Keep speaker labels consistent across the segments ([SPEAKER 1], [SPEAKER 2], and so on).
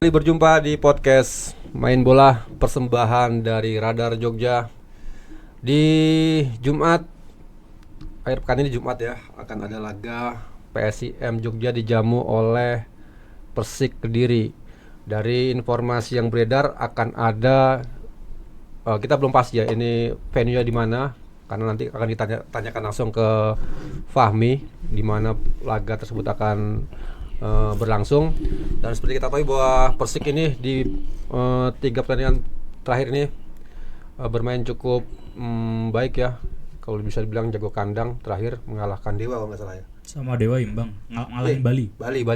[SPEAKER 1] Berjumpa di podcast Main Bola persembahan dari Radar Jogja. Di Jumat akhir pekan ini Jumat ya, akan ada laga PSIM Jogja dijamu oleh Persik Kediri. Dari informasi yang beredar akan ada kita belum pasti ya ini venue-nya di mana, karena nanti akan ditanyakan langsung ke Fahmi di mana laga tersebut akan berlangsung. Dan seperti kita tahu bahwa Persik ini di 3 pertandingan terakhir ini bermain cukup baik ya, kalau bisa dibilang jago kandang. Terakhir mengalahkan Dewa kalau nggak salah ya,
[SPEAKER 2] sama Dewa imbang ngalahin Bali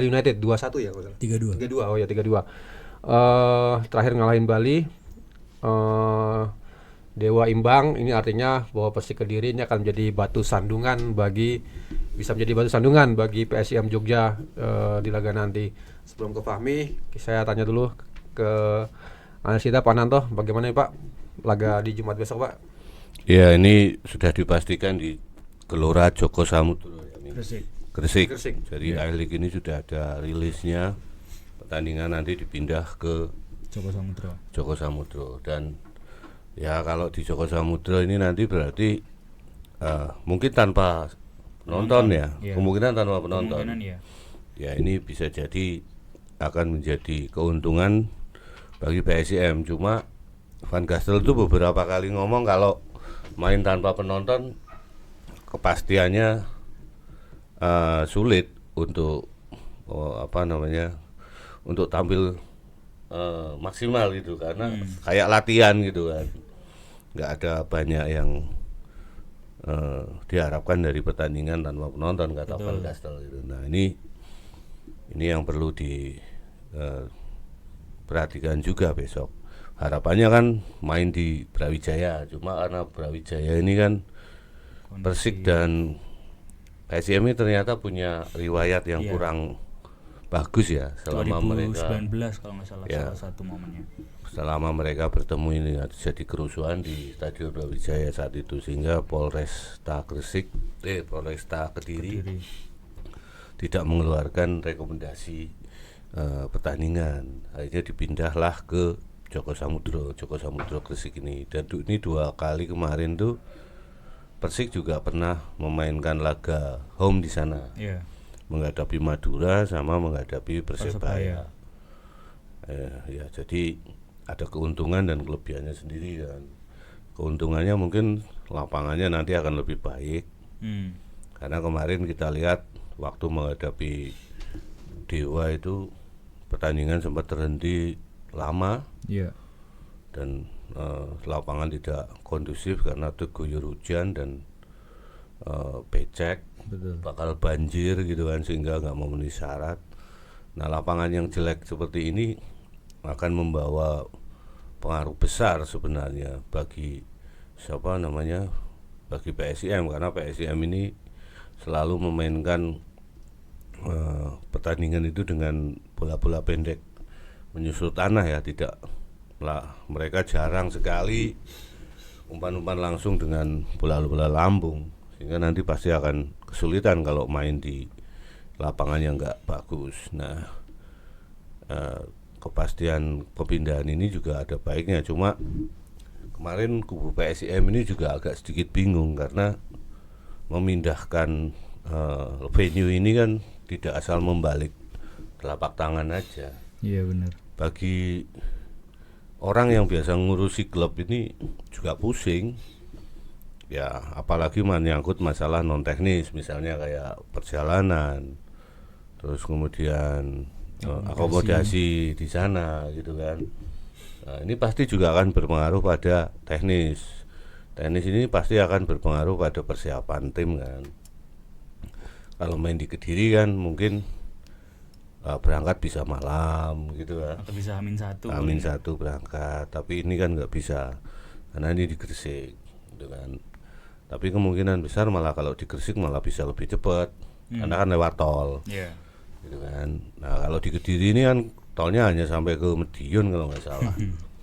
[SPEAKER 1] United 2-1 ya kalau salah.
[SPEAKER 2] 3-2.
[SPEAKER 1] Oh ya 3-2. Terakhir ngalahin Bali. Dewa imbang, ini artinya bahwa Persik Kediri ini akan menjadi batu sandungan bagi PSIM Jogja di laga nanti. Sebelum ke Fahmi, saya tanya dulu ke analis kita Pak Nanto, bagaimana nih Pak laga di Jumat besok Pak?
[SPEAKER 3] Ya, ini sudah dipastikan di Gelora Joko Samudro Gresik. Jadi
[SPEAKER 2] Ya.
[SPEAKER 3] A-League ini sudah ada rilisnya. Pertandingan nanti dipindah ke Joko Samudro. Dan ya kalau di Joko Samudro ini nanti berarti mungkin tanpa penonton ya. Kemungkinan tanpa penonton. Ya, ini bisa jadi akan menjadi keuntungan bagi PSIM. Cuma Van Gastel itu beberapa kali ngomong kalau main tanpa penonton kepastiannya sulit untuk untuk tampil maksimal gitu, karena kayak latihan gitu kan, nggak ada banyak yang diharapkan dari pertandingan tanpa penonton, kata Van Gastel gitu. Nah ini yang perlu diperhatikan juga besok. Harapannya kan main di Brawijaya, cuma karena Brawijaya ini kan Persik dan PSIM ini ternyata punya riwayat yang kurang bagus ya selama
[SPEAKER 2] 2019
[SPEAKER 3] mereka
[SPEAKER 2] kalau nggak salah
[SPEAKER 3] ya,
[SPEAKER 2] salah satu momennya.
[SPEAKER 3] selama mereka bertemu ini jadi kerusuhan di Stadion Brawijaya saat itu, sehingga Polresta Kediri tidak mengeluarkan rekomendasi pertandingan. Akhirnya dipindahlah ke Joko Samudro Gresik ini. Dan ini 2 kali kemarin tuh Persik juga pernah memainkan laga home di sana, menghadapi Madura sama menghadapi Persebaya. Ya, jadi ada keuntungan dan kelebihannya sendiri kan. Keuntungannya mungkin lapangannya nanti akan lebih baik, karena kemarin kita lihat waktu menghadapi Dewa itu pertandingan sempat terhenti lama. Dan lapangan tidak kondusif karena terguyur hujan dan becek. Bakal banjir gitu kan, sehingga nggak memenuhi syarat. Nah, lapangan yang jelek seperti ini akan membawa pengaruh besar sebenarnya bagi bagi PSIM, karena PSIM ini selalu memainkan pertandingan itu dengan bola-bola pendek menyusut tanah ya, mereka jarang sekali umpan-umpan langsung dengan bola-bola lambung, sehingga nanti pasti akan kesulitan kalau main di lapangan yang nggak bagus. Nah, kepastian pemindahan ini juga ada baiknya, cuma kemarin kubu PSIM ini juga agak sedikit bingung karena memindahkan venue ini kan tidak asal membalik telapak tangan aja.
[SPEAKER 2] Iya benar.
[SPEAKER 3] Bagi orang yang biasa ngurusi klub ini juga pusing ya, apalagi menyangkut masalah non teknis, misalnya kayak perjalanan, terus kemudian akomodasi di sana gitu kan. Nah, ini pasti juga akan berpengaruh pada teknis ini pasti akan berpengaruh pada persiapan tim kan. Kalau main di Kediri kan mungkin berangkat bisa malam gitu kan,
[SPEAKER 2] Atau bisa
[SPEAKER 3] Amin satu berangkat, tapi ini kan nggak bisa karena ini di Gresik gitu kan. Tapi kemungkinan besar malah kalau di Gresik malah bisa lebih cepat karena kan lewat tol gitu kan. Nah, kalau di Kediri ini kan tolnya hanya sampai ke Medion kalau nggak salah.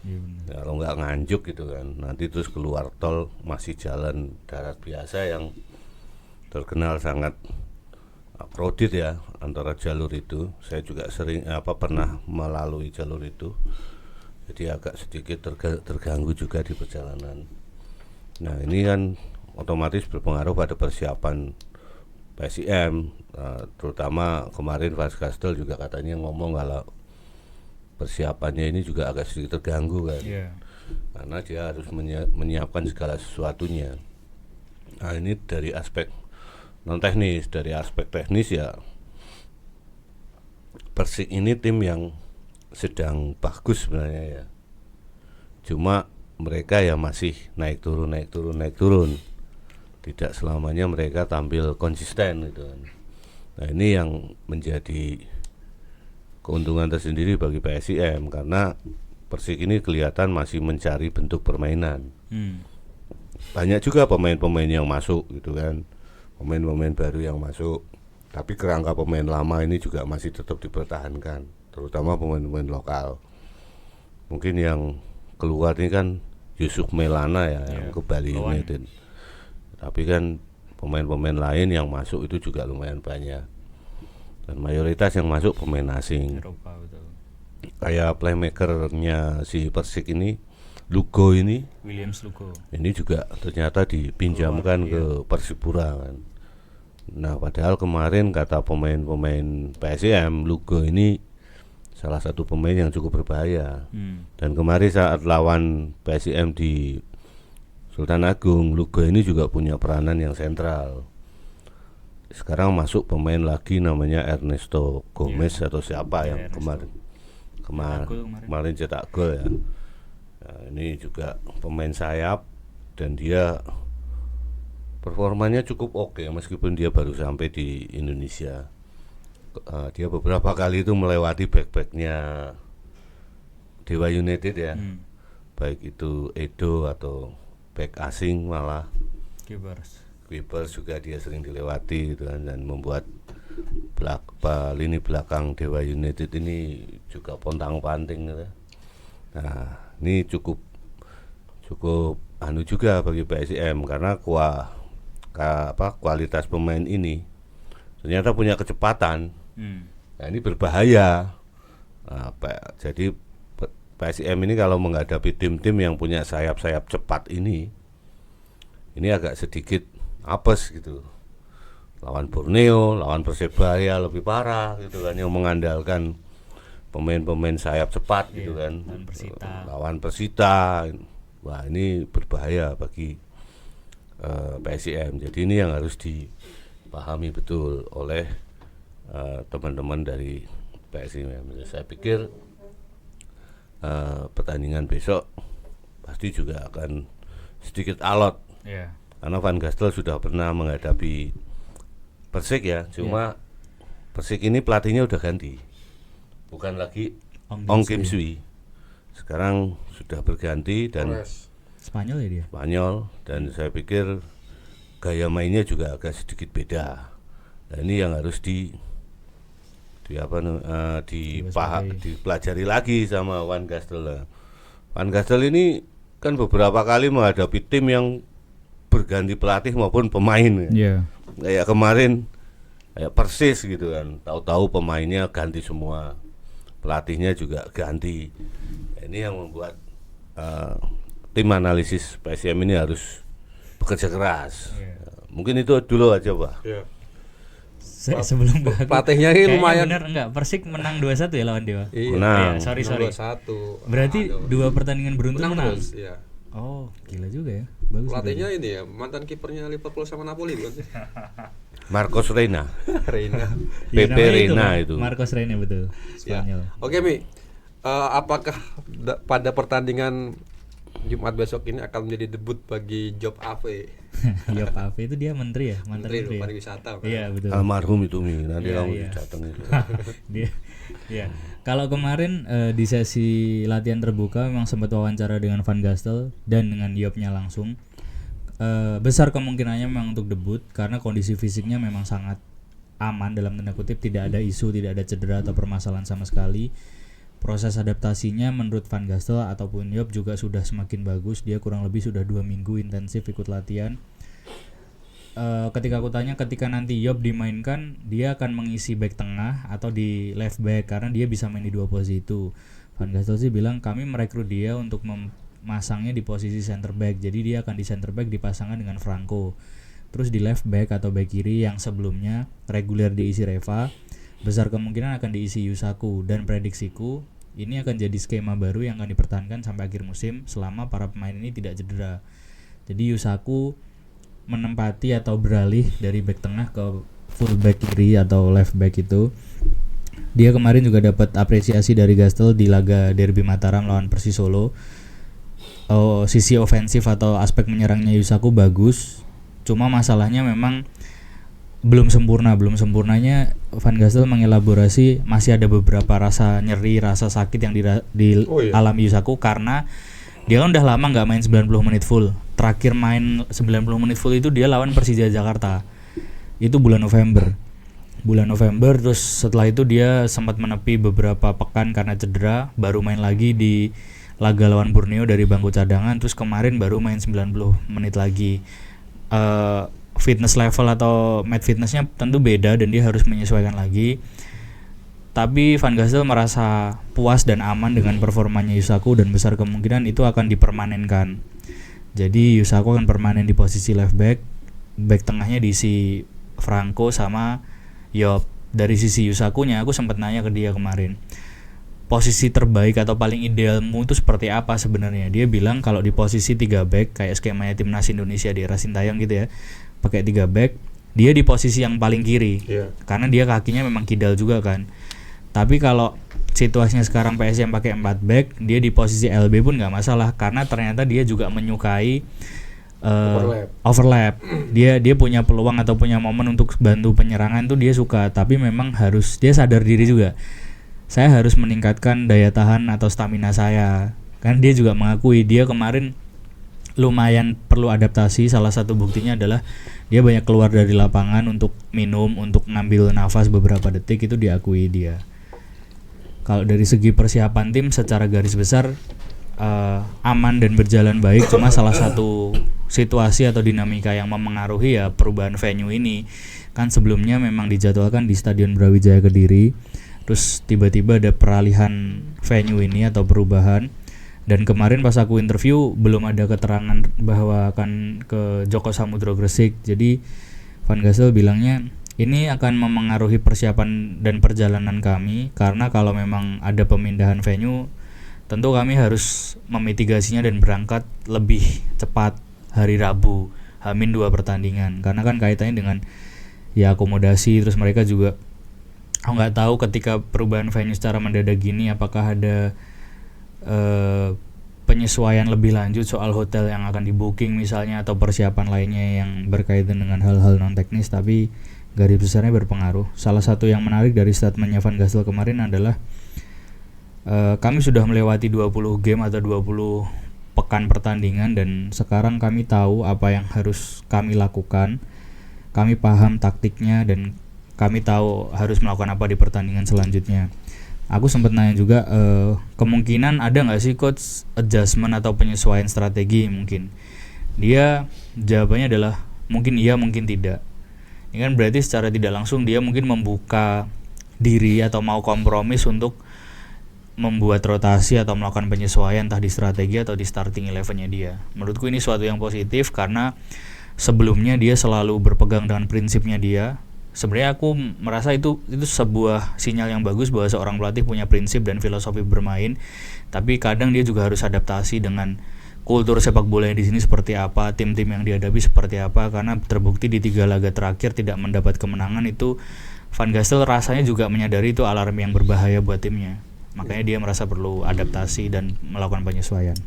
[SPEAKER 3] Ya, kalau nggak Nganjuk gitu kan, nanti terus keluar tol masih jalan darat biasa yang terkenal sangat krodit ya antara jalur itu. Saya juga pernah melalui jalur itu. Jadi agak sedikit terganggu juga di perjalanan. Nah, ini kan otomatis berpengaruh pada persiapan PSIM, terutama kemarin Van Gastel juga katanya ngomong kalau persiapannya ini juga agak sedikit terganggu kan. Karena dia harus menyiapkan segala sesuatunya. Nah, ini dari aspek non teknis. Dari aspek teknis ya, Persik ini tim yang sedang bagus sebenarnya ya. Cuma mereka ya masih naik turun. Tidak selamanya mereka tampil konsisten gitu kan. Nah, ini yang menjadi keuntungan tersendiri bagi PSIM karena Persik ini kelihatan masih mencari bentuk permainan. Banyak juga pemain-pemain yang masuk gitu kan, pemain-pemain baru yang masuk. Tapi kerangka pemain lama ini juga masih tetap dipertahankan, terutama pemain-pemain lokal. Mungkin yang keluar ini kan Yusuf Melana ya, yang ke Bali United. Tapi kan pemain-pemain lain yang masuk itu juga lumayan banyak. Dan mayoritas yang masuk pemain asing.
[SPEAKER 2] Eropa, betul.
[SPEAKER 3] Kayak playmakernya si Persik ini, Lugo ini,
[SPEAKER 2] Williams Lugo.
[SPEAKER 3] ini juga ternyata dipinjamkan ke Persipura kan. Nah, padahal kemarin kata pemain-pemain PSIM, Lugo ini salah satu pemain yang cukup berbahaya. Dan kemarin saat lawan PSIM di Sultan Agung, Lugo ini juga punya peranan yang sentral. Sekarang masuk pemain lagi namanya Ernesto Gomez atau siapa yang kemarin cetak gol ya. Nah, ini juga pemain sayap dan dia performanya cukup oke meskipun dia baru sampai di Indonesia. Dia beberapa kali itu melewati back-backnya Dewa United ya. Baik itu Edo atau back asing malah. Kuipers juga dia sering dilewati gitu kan, dan membuat lini belakang Dewa United ini juga pontang-panting gitu. Nah, ini cukup anu juga bagi PSIM karena kualitas pemain ini ternyata punya kecepatan. Nah, ini berbahaya. Jadi PSIM ini kalau menghadapi tim-tim yang punya sayap-sayap cepat ini agak sedikit apes gitu. Lawan Borneo, lawan Persebaya lebih parah gitu kan, yang mengandalkan pemain-pemain sayap cepat gitu kan. Lawan Persita. Wah, ini berbahaya bagi PSIM. Jadi ini yang harus dipahami betul oleh teman-teman dari PSIM. Saya pikir pertandingan besok pasti juga akan sedikit alot. Karena Van Gastel sudah pernah menghadapi Persik ya. Cuma Persik ini pelatihnya udah ganti. Bukan lagi Ong Kim Sui. Sekarang sudah berganti dan
[SPEAKER 2] Spanyol ya dia.
[SPEAKER 3] Spanyol, dan saya pikir gaya mainnya juga agak sedikit beda. Nah, ini yang harus dipelajari lagi sama Van Gastel. Van Gastel ini kan beberapa kali menghadapi tim yang berganti pelatih maupun pemain. Kayak kemarin kayak Persis gitu kan. Tahu-tahu pemainnya ganti semua. Pelatihnya juga ganti. Ini yang membuat tim analisis PSIM ini harus bekerja keras. Mungkin itu dulu aja, Pak.
[SPEAKER 2] Sebelum
[SPEAKER 1] pelatihnya ini lumayan.
[SPEAKER 2] Bener enggak? Persik menang 2-1 ya lawan Dewa.
[SPEAKER 3] Menang.
[SPEAKER 2] Sorry.
[SPEAKER 1] 2-1.
[SPEAKER 2] Berarti 2 pertandingan beruntun menang.
[SPEAKER 1] Terus, ya.
[SPEAKER 2] Oh, gila juga ya. Bagus.
[SPEAKER 1] Pelatihnya ini ya, mantan kipernya Liverpool sama Napoli bukan sih?
[SPEAKER 3] Marcos Reina.
[SPEAKER 2] PP
[SPEAKER 3] Reina itu.
[SPEAKER 2] Marcos Reina betul. Spanyol.
[SPEAKER 1] Oke, Mi. Apakah pada pertandingan Jumat besok ini akan menjadi debut bagi Job Ave?
[SPEAKER 2] Job Ave itu dia menteri ya, mantan menteri.
[SPEAKER 1] Pariwisata.
[SPEAKER 2] Iya, betul.
[SPEAKER 3] Almarhum itu Mi, nanti kamu datang itu.
[SPEAKER 2] Dia kalau kemarin di sesi latihan terbuka memang sempat wawancara dengan Van Gastel dan dengan Yopnya langsung. Besar kemungkinannya memang untuk debut karena kondisi fisiknya memang sangat aman dalam tanda kutip, tidak ada isu, tidak ada cedera atau permasalahan sama sekali. Proses adaptasinya menurut Van Gastel ataupun Yop juga sudah semakin bagus. Dia kurang lebih sudah 2 minggu intensif ikut latihan. ketika aku tanya ketika nanti Yop dimainkan dia akan mengisi back tengah atau di left back karena dia bisa main di dua posisi itu. Van Gastel sih bilang kami merekrut dia untuk memasangnya di posisi center back. Jadi dia akan di center back dipasangkan dengan Franco. Terus di left back atau back kiri yang sebelumnya reguler diisi Reva, besar kemungkinan akan diisi Yusaku, dan prediksiku ini akan jadi skema baru yang akan dipertahankan sampai akhir musim selama para pemain ini tidak cedera. Jadi Yusaku menempati atau beralih dari back tengah ke full back kiri atau left back itu. Dia kemarin juga dapat apresiasi dari Gastel di laga Derby Mataram lawan Persis Solo. Sisi ofensif atau aspek menyerangnya Yusaku bagus. Cuma masalahnya memang belum sempurnanya Van Gastel mengelaborasi masih ada beberapa rasa nyeri, rasa sakit yang dialami Yusaku karena dia kan udah lama nggak main 90 menit full. Terakhir main 90 menit full itu dia lawan Persija Jakarta. Itu bulan November. Terus setelah itu dia sempat menepi beberapa pekan karena cedera, baru main lagi di laga lawan Borneo dari bangku cadangan, terus kemarin baru main 90 menit lagi. Fitness level atau match fitnessnya tentu beda dan dia harus menyesuaikan lagi. Tapi Van Gastel merasa puas dan aman dengan performanya Yusaku dan besar kemungkinan itu akan dipermanenkan. Jadi Yusaku akan permanen di posisi left back, back tengahnya diisi Franco sama Yop. Dari sisi Yusakunya aku sempat nanya ke dia kemarin, posisi terbaik atau paling idealmu itu seperti apa sebenarnya? Dia bilang kalau di posisi 3 back kayak skemanya timnas Indonesia di era Sintayong gitu ya, pakai 3 back, dia di posisi yang paling kiri. Karena dia kakinya memang kidal juga kan. Tapi kalau situasinya sekarang PS yang pakai 4 back, dia di posisi LB pun nggak masalah karena ternyata dia juga menyukai overlap. Dia punya peluang atau punya momen untuk bantu penyerangan tuh dia suka, tapi memang harus dia sadar diri juga. Saya harus meningkatkan daya tahan atau stamina saya. Kan dia juga mengakui dia kemarin lumayan perlu adaptasi. Salah satu buktinya adalah dia banyak keluar dari lapangan untuk minum, untuk ngambil nafas beberapa detik, itu diakui dia. Kalau dari segi persiapan tim secara garis besar aman dan berjalan baik, cuma salah satu situasi atau dinamika yang memengaruhi ya perubahan venue ini. Kan sebelumnya memang dijadwalkan di Stadion Brawijaya Kediri, terus tiba-tiba ada peralihan venue ini atau perubahan. Dan kemarin pas aku interview belum ada keterangan bahwa akan ke Joko Samudro Gresik. Jadi Van Gastel bilangnya ini akan memengaruhi persiapan dan perjalanan kami, karena kalau memang ada pemindahan venue tentu kami harus memitigasinya dan berangkat lebih cepat hari Rabu H-2 pertandingan, karena kan kaitannya dengan ya akomodasi. Terus mereka juga aku nggak tahu ketika perubahan venue secara mendadak gini apakah ada penyesuaian lebih lanjut soal hotel yang akan di-booking misalnya, atau persiapan lainnya yang berkaitan dengan hal-hal non teknis, tapi garis besarnya berpengaruh. Salah satu yang menarik dari statementnya Van Gastel kemarin adalah kami sudah melewati 20 game atau 20 pekan pertandingan dan sekarang kami tahu apa yang harus kami lakukan. Kami paham taktiknya dan kami tahu harus melakukan apa di pertandingan selanjutnya. Aku sempat nanya juga kemungkinan ada nggak sih coach adjustment atau penyesuaian strategi mungkin. Dia jawabannya adalah mungkin iya mungkin tidak. Ini kan berarti secara tidak langsung dia mungkin membuka diri atau mau kompromis untuk membuat rotasi atau melakukan penyesuaian entah di strategi atau di starting 11-nya dia. Menurutku ini suatu yang positif karena sebelumnya dia selalu berpegang dengan prinsipnya dia. Sebenarnya aku merasa itu sebuah sinyal yang bagus bahwa seorang pelatih punya prinsip dan filosofi bermain, tapi kadang dia juga harus adaptasi dengan kultur sepak bola di sini seperti apa, tim-tim yang dihadapi seperti apa, karena terbukti di 3 laga terakhir tidak mendapat kemenangan. Itu Van Gastel rasanya juga menyadari itu alarm yang berbahaya buat timnya. Makanya dia merasa perlu adaptasi dan melakukan penyesuaian.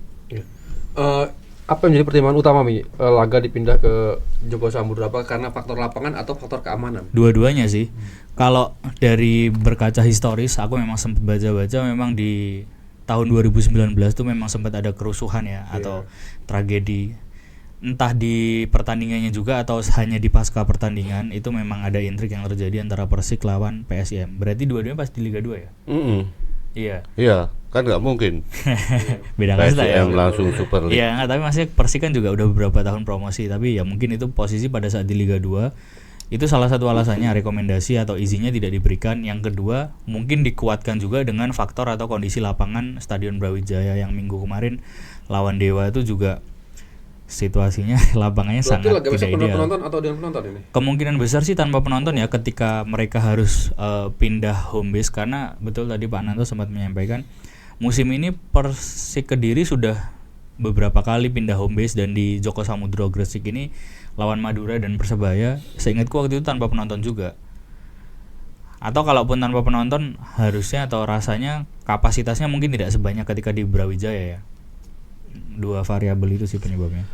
[SPEAKER 1] Apa yang menjadi pertimbangan utama laga dipindah ke Joko Samudro? Apa karena faktor lapangan atau faktor keamanan?
[SPEAKER 2] Dua-duanya sih. Kalau dari berkaca historis, aku memang sempat baca-baca memang di tahun 2019 tuh memang sempat ada kerusuhan ya atau tragedi. Entah di pertandingannya juga atau hanya di pasca pertandingan, itu memang ada intrik yang terjadi antara Persik lawan PSIM. Berarti dua-duanya pas di Liga 2 ya? Iya.
[SPEAKER 3] Iya, kan nggak mungkin.
[SPEAKER 2] Beda kasta ya.
[SPEAKER 3] PSIM langsung Super League.
[SPEAKER 2] Iya, nggak, tapi maksudnya Persik kan juga udah beberapa tahun promosi, tapi ya mungkin itu posisi pada saat di Liga 2 itu salah satu alasannya rekomendasi atau izinnya tidak diberikan. Yang kedua, mungkin dikuatkan juga dengan faktor atau kondisi lapangan Stadion Brawijaya yang minggu kemarin lawan Dewa itu juga situasinya lapangannya
[SPEAKER 1] Berarti
[SPEAKER 2] sangat
[SPEAKER 1] laga besok
[SPEAKER 2] tidak
[SPEAKER 1] tanpa
[SPEAKER 2] ideal.
[SPEAKER 1] penonton atau dengan penonton ini?
[SPEAKER 2] Kemungkinan besar sih tanpa penonton ya, ketika mereka harus pindah home base, karena betul tadi Pak Nanto sempat menyampaikan musim ini Persik Kediri sudah beberapa kali pindah home base, dan di Joko Samudro Gresik ini lawan Madura dan Persebaya seingatku waktu itu tanpa penonton juga. Atau kalaupun tanpa penonton harusnya atau rasanya kapasitasnya mungkin tidak sebanyak ketika di Brawijaya ya. Dua variabel itu sih penyebabnya.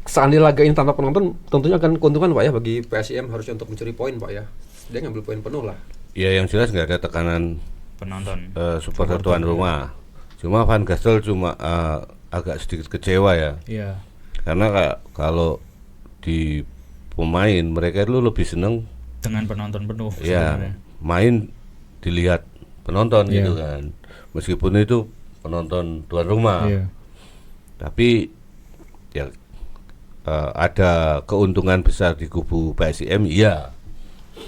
[SPEAKER 1] Seandainya laga ini tanpa penonton tentunya akan keuntungan Pak ya bagi PSIM harusnya untuk mencuri poin Pak ya. Dia ngambil poin penuh lah.
[SPEAKER 3] Ya yang jelas nggak ada tekanan
[SPEAKER 2] Penonton.
[SPEAKER 3] supporter tuan rumah. Cuma Van Gastel cuma agak sedikit kecewa ya.
[SPEAKER 2] Iya.
[SPEAKER 3] Karena kalau di pemain mereka itu lebih seneng
[SPEAKER 2] Dengan penonton penuh
[SPEAKER 3] ya
[SPEAKER 2] sebenarnya.
[SPEAKER 3] main dilihat penonton
[SPEAKER 2] Iya.
[SPEAKER 3] gitu kan. Meskipun itu penonton tuan rumah.
[SPEAKER 2] Iya.
[SPEAKER 3] Tapi ya ada keuntungan besar di kubu PSIM iya.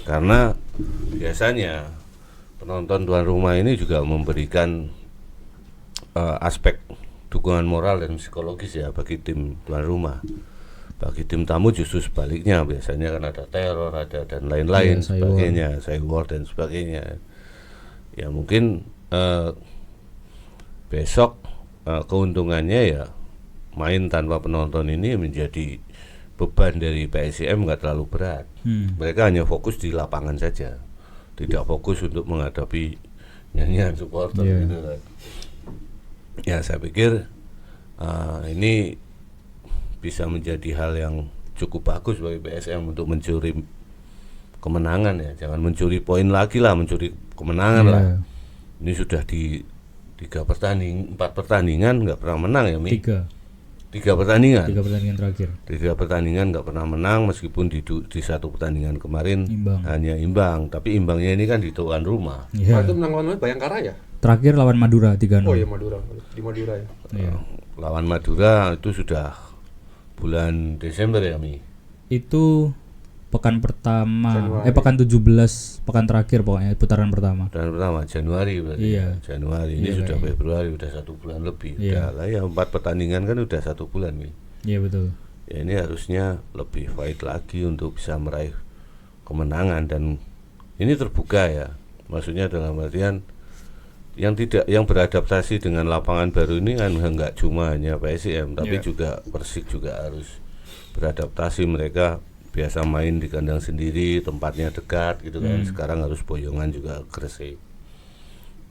[SPEAKER 3] Karena biasanya penonton tuan rumah ini juga memberikan aspek dukungan moral dan psikologis ya bagi tim tuan rumah. Bagi tim tamu justru sebaliknya, biasanya kan ada teror, ada dan lain-lain
[SPEAKER 2] Iya,
[SPEAKER 3] sebagainya, cyber dan sebagainya. Ya mungkin besok keuntungannya ya main tanpa penonton ini menjadi beban dari PSIM nggak terlalu berat. Mereka hanya fokus di lapangan saja, tidak fokus untuk menghadapi nyanyian supporter
[SPEAKER 2] Iya.
[SPEAKER 3] gitu kan. Ya saya pikir ini bisa menjadi hal yang cukup bagus bagi PSM untuk mencuri kemenangan ya. Jangan mencuri poin lagi lah, mencuri kemenangan
[SPEAKER 2] Iya.
[SPEAKER 3] lah. Ini sudah di 4 pertandingan nggak pernah menang ya Mi. 3 pertandingan.
[SPEAKER 2] 3 pertandingan terakhir.
[SPEAKER 3] 3 pertandingan nggak pernah menang, meskipun di 1 pertandingan kemarin
[SPEAKER 2] Imbang.
[SPEAKER 3] hanya imbang. Tapi imbangnya ini kan di tuan rumah.
[SPEAKER 2] Iya.
[SPEAKER 1] Itu menang lawan Bayangkara ya?
[SPEAKER 2] Terakhir lawan Madura 3-0.
[SPEAKER 1] Oh iya Madura, di Madura ya.
[SPEAKER 2] Iya.
[SPEAKER 3] Lawan Madura itu sudah bulan Desember ya Mi.
[SPEAKER 2] Itu pekan pertama,
[SPEAKER 1] Januari.
[SPEAKER 2] pekan 17, pekan terakhir pokoknya putaran pertama.
[SPEAKER 3] Dan pertama Januari berarti.
[SPEAKER 2] Iya.
[SPEAKER 3] Ya. Januari ini
[SPEAKER 2] Iya,
[SPEAKER 3] sudah
[SPEAKER 2] kayaknya.
[SPEAKER 3] Februari, udah 1 bulan lebih.
[SPEAKER 2] Iya.
[SPEAKER 3] Udah lah ya 4 pertandingan kan udah 1 bulan nih.
[SPEAKER 2] Iya betul.
[SPEAKER 3] Ya ini harusnya lebih fight lagi untuk bisa meraih kemenangan, dan ini terbuka ya. Maksudnya dalam artian yang beradaptasi dengan lapangan baru ini kan nggak cuma hanya PSIM, tapi
[SPEAKER 2] Iya.
[SPEAKER 3] juga Persik juga harus beradaptasi. Mereka biasa main di kandang sendiri, tempatnya dekat gitu kan. Sekarang harus boyongan juga Gresik.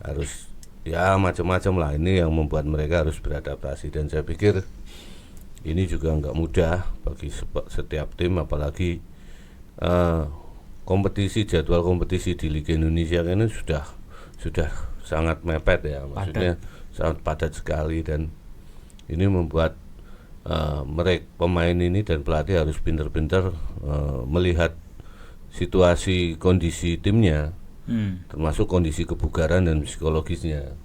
[SPEAKER 3] Harus ya macam-macam lah, ini yang membuat mereka harus beradaptasi, dan saya pikir ini juga nggak mudah bagi setiap tim, apalagi jadwal kompetisi di Liga Indonesia ini sudah sangat mepet ya, maksudnya sangat padat sekali, dan ini membuat mereka pemain ini dan pelatih harus pintar-pintar melihat situasi kondisi timnya, termasuk kondisi kebugaran dan psikologisnya.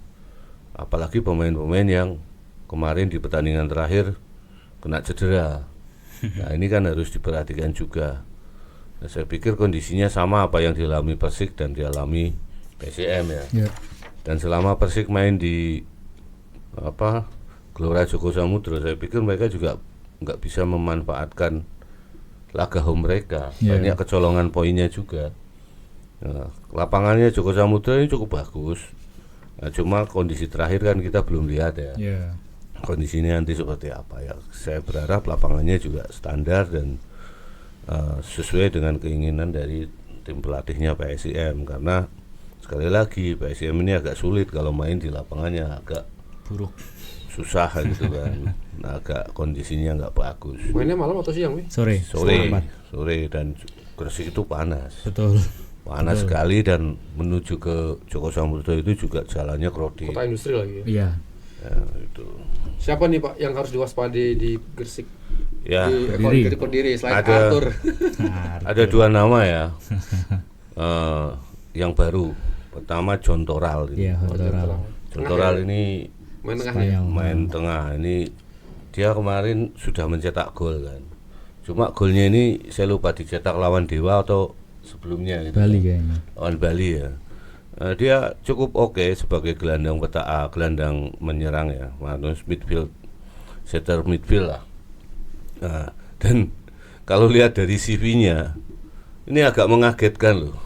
[SPEAKER 3] Apalagi pemain-pemain yang kemarin di pertandingan terakhir kena cedera. Nah ini kan harus diperhatikan juga. Nah, saya pikir kondisinya sama apa yang dialami Persik dan dialami PSIM ya.
[SPEAKER 2] Iya.
[SPEAKER 3] Dan selama Persik main di Gelora Joko Samudro, saya pikir mereka juga nggak bisa memanfaatkan laga home mereka.
[SPEAKER 2] Yeah.
[SPEAKER 3] Banyak kecolongan poinnya juga. Nah, lapangannya Joko Samudro ini cukup bagus. Nah, cuma kondisi terakhir kan kita belum lihat ya.
[SPEAKER 2] Iya.
[SPEAKER 3] Kondisinya nanti seperti apa ya. Saya berharap lapangannya juga standar dan sesuai dengan keinginan dari tim pelatihnya PSIM, karena sekali lagi PSIM ini agak sulit kalau main di lapangannya, agak
[SPEAKER 2] Buruk.
[SPEAKER 3] susah gitu kan. Nah, agak kondisinya nggak bagus.
[SPEAKER 1] Mainnya malam atau siang, Mi?
[SPEAKER 2] Sore.
[SPEAKER 3] Sore,
[SPEAKER 2] setengah 4.
[SPEAKER 3] sore, dan Gresik itu panas.
[SPEAKER 2] Betul.
[SPEAKER 3] Panas sekali, dan menuju ke Joko Samudro itu juga jalannya krodit.
[SPEAKER 1] Kota industri lagi ya.
[SPEAKER 2] Iya.
[SPEAKER 3] Ya, itu.
[SPEAKER 1] Siapa nih Pak yang harus diwaspadai di Gresik?
[SPEAKER 3] Ya,
[SPEAKER 1] Di
[SPEAKER 2] Kediri.
[SPEAKER 1] Kediri selain
[SPEAKER 3] Ada-
[SPEAKER 1] Arthur.
[SPEAKER 2] Nah,
[SPEAKER 3] ada 2 nama ya. Yang baru Pertama John Toral ini.
[SPEAKER 2] Iya, Hontoral.
[SPEAKER 3] John Toral ini
[SPEAKER 1] Main tengah ya.
[SPEAKER 2] Spanyol.
[SPEAKER 3] main tengah. Ini dia kemarin sudah mencetak gol kan. Cuma golnya ini saya lupa dicetak lawan Dewa atau sebelumnya gitu.
[SPEAKER 2] Bali kayaknya.
[SPEAKER 3] Lawan Bali ya. Dia cukup oke sebagai gelandang gelandang menyerang ya. Maksudnya midfield, center midfield lah. Dan kalau lihat dari CV-nya ini agak mengagetkan loh.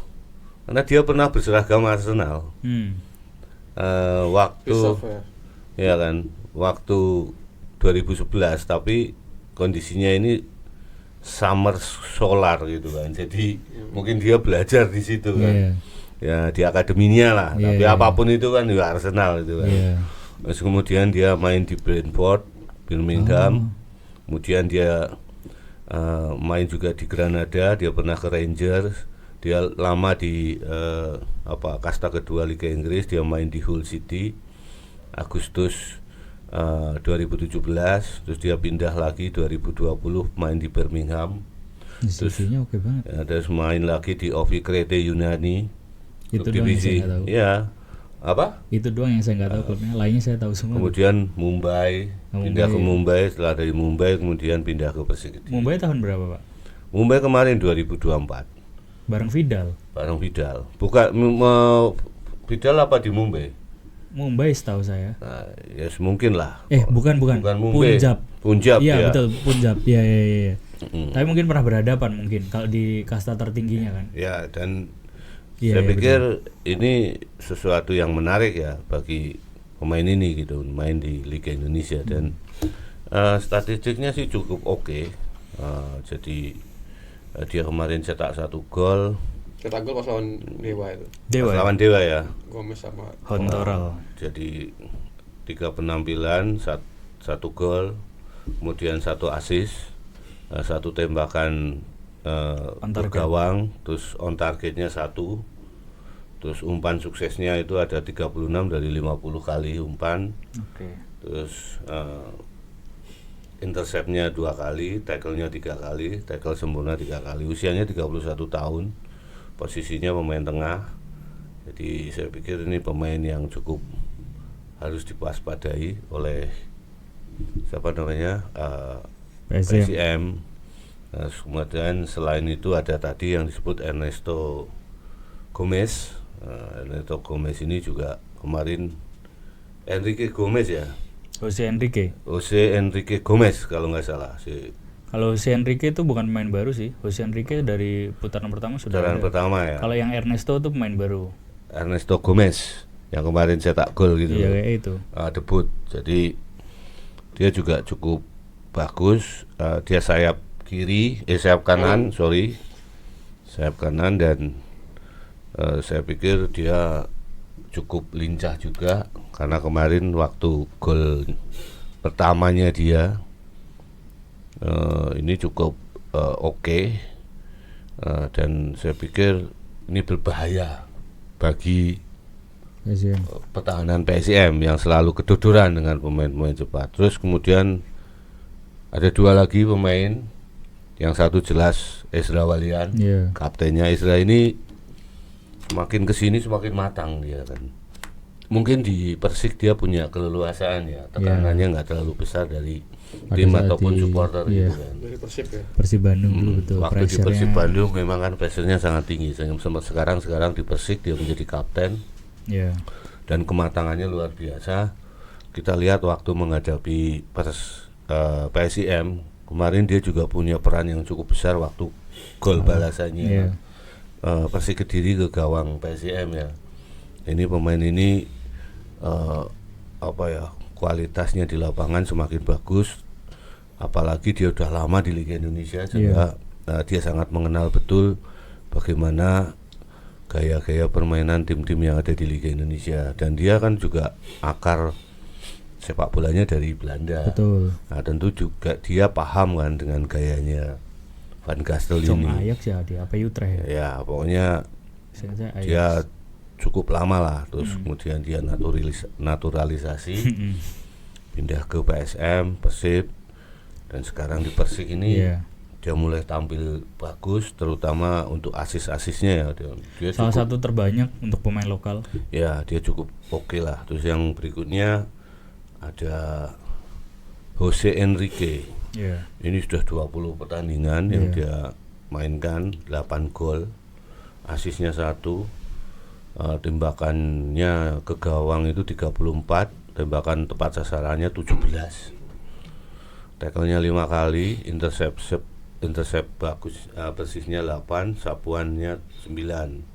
[SPEAKER 3] Karena dia pernah berseragam Arsenal. Waktu
[SPEAKER 1] Pisof ya.
[SPEAKER 3] ya kan, waktu 2011, tapi kondisinya ini summer solar gitu kan. Jadi mungkin dia belajar di situ kan.
[SPEAKER 2] Iya.
[SPEAKER 3] Ya di akademinya lah.
[SPEAKER 2] Iya,
[SPEAKER 3] Tapi
[SPEAKER 2] iya.
[SPEAKER 3] apapun itu kan ya Arsenal itu kan.
[SPEAKER 2] Iya.
[SPEAKER 3] Terus kemudian dia main di Brentford, Birmingham. Kemudian dia main juga di Granada, dia pernah ke Rangers. Dia lama di kasta kedua Liga Inggris, dia main di Hull City Agustus 2017, terus dia pindah lagi 2020 main di Birmingham.
[SPEAKER 2] CV-nya oke banget.
[SPEAKER 3] Ya, terus main lagi di Ovi Krete Yunani.
[SPEAKER 2] Itu
[SPEAKER 3] klub
[SPEAKER 2] doang yang
[SPEAKER 3] divisi.
[SPEAKER 2] saya nggak tahu.
[SPEAKER 3] Ya. Apa?
[SPEAKER 2] Itu doang yang saya nggak tahu klubnya. Lainnya saya tahu semua.
[SPEAKER 3] Kemudian Mumbai, pindah ke
[SPEAKER 2] Mumbai.
[SPEAKER 3] Mumbai, setelah dari Mumbai kemudian pindah ke Persik Kediri.
[SPEAKER 2] Mumbai tahun berapa, Pak?
[SPEAKER 3] Mumbai kemarin 2024.
[SPEAKER 2] Bareng Vidal.
[SPEAKER 3] Bareng Vidal. Bukan Vidal apa di Mumbai?
[SPEAKER 2] Mumbai setahu saya.
[SPEAKER 3] Nah, ya mungkin lah.
[SPEAKER 2] Bukan.
[SPEAKER 3] Bukan Mumbai.
[SPEAKER 2] Punjab. Iya,
[SPEAKER 3] ya.
[SPEAKER 2] betul, Punjab. Iya. Tapi mungkin pernah berhadapan mungkin kalau di kasta tertingginya kan.
[SPEAKER 3] Ya, dan
[SPEAKER 2] Iya,
[SPEAKER 3] saya
[SPEAKER 2] iya,
[SPEAKER 3] pikir ini sesuatu yang menarik ya bagi pemain ini gitu, main di Liga Indonesia dan statistiknya sih cukup oke. Jadi dia kemarin cetak 1 gol.
[SPEAKER 1] Cetak gol pas lawan Dewa itu.
[SPEAKER 3] Pas lawan Dewa ya.
[SPEAKER 1] Gomez sama
[SPEAKER 2] Hontoral.
[SPEAKER 3] Jadi 3 penampilan, 1 gol, kemudian 1 assist, 1 tembakan
[SPEAKER 2] On
[SPEAKER 3] ke
[SPEAKER 2] target.
[SPEAKER 3] gawang, terus on targetnya 1, terus umpan suksesnya itu ada 36 dari 50 kali umpan,
[SPEAKER 2] Oke.
[SPEAKER 3] terus interceptnya 2 kali, tackle-nya 3 kali, tackle sempurna 3 kali, usianya 31 tahun, posisinya pemain tengah. Jadi saya pikir ini pemain yang cukup harus diwaspadai oleh siapa namanya PSM. Nah, kemudian selain itu ada tadi yang disebut Ernesto Gomez. Ernesto Gomez ini juga kemarin Enrique Gomez ya.
[SPEAKER 2] Jose Enrique.
[SPEAKER 3] Jose Enrique Gomez kalau nggak salah si
[SPEAKER 2] Kalau Jose Enrique itu bukan pemain baru sih. Jose Enrique dari putaran pertama sudah
[SPEAKER 3] putaran
[SPEAKER 2] ada.
[SPEAKER 3] pertama ya.
[SPEAKER 2] Kalau yang Ernesto itu pemain baru.
[SPEAKER 3] Ernesto Gomez yang kemarin cetak gol gitu.
[SPEAKER 2] Iya
[SPEAKER 3] loh.
[SPEAKER 2] kayak itu.
[SPEAKER 3] Debut. Jadi dia juga cukup bagus. Dia sayap kanan, sayap kanan dan saya pikir dia cukup lincah juga karena kemarin waktu gol pertamanya dia ini cukup oke. Dan saya pikir ini berbahaya bagi
[SPEAKER 2] PSM.
[SPEAKER 3] pertahanan PSM yang selalu kedodoran dengan pemain-pemain cepat. Terus kemudian ada 2 lagi pemain. Yang satu jelas Ezra Walian,
[SPEAKER 2] Iya.
[SPEAKER 3] kaptennya. Ezra ini semakin kesini semakin matang dia kan. Mungkin di Persik dia punya keleluasaan ya, tekanannya nggak terlalu besar dari tim
[SPEAKER 2] saat
[SPEAKER 3] ataupun
[SPEAKER 2] di-
[SPEAKER 3] supporter
[SPEAKER 2] iya.
[SPEAKER 3] gitu kan.
[SPEAKER 1] dari Persib ya.
[SPEAKER 2] Persib Bandung dulu betul.
[SPEAKER 3] Waktu di
[SPEAKER 2] Pressure-nya.
[SPEAKER 3] Persib Bandung memang kan pressure-nya sangat tinggi. Sekarang di Persik dia menjadi kapten
[SPEAKER 2] Iya.
[SPEAKER 3] dan kematangannya luar biasa. Kita lihat waktu menghadapi PSIM kemarin dia juga punya peran yang cukup besar waktu gol balasannya.
[SPEAKER 2] Iya.
[SPEAKER 3] Persik Kediri ke gawang PSIM ya. Ini pemain ini kualitasnya di lapangan semakin bagus. Apalagi dia udah lama di Liga Indonesia sehingga dia sangat mengenal betul bagaimana gaya-gaya permainan tim-tim yang ada di Liga Indonesia dan dia kan juga akar sepak bolanya dari Belanda.
[SPEAKER 2] Betul.
[SPEAKER 3] Nah, tentu juga dia paham kan dengan gayanya Van Gastel
[SPEAKER 2] Jong
[SPEAKER 3] ini.
[SPEAKER 2] Ajax ya dia apa Utrecht ya?
[SPEAKER 3] Ya, pokoknya
[SPEAKER 2] Saya Ajax.
[SPEAKER 3] dia cukup lama lah, terus kemudian dia naturalisasi, pindah ke PSM, Persib, dan sekarang di Persik ini
[SPEAKER 2] Iya.
[SPEAKER 3] dia mulai tampil bagus, terutama untuk asis-asisnya ya. Dia
[SPEAKER 2] Salah
[SPEAKER 3] cukup,
[SPEAKER 2] satu terbanyak untuk pemain lokal.
[SPEAKER 3] ya dia cukup oke lah. Terus yang berikutnya ada Jose Enrique.
[SPEAKER 2] Iya.
[SPEAKER 3] Ini sudah 20 pertandingan yang dia mainkan, 8 gol, asisnya 1, tembakannya ke gawang itu 34, tembakan tepat sasarannya 17, tackle-nya 5 kali, intercept bagus, persisnya 8, sapuannya 9.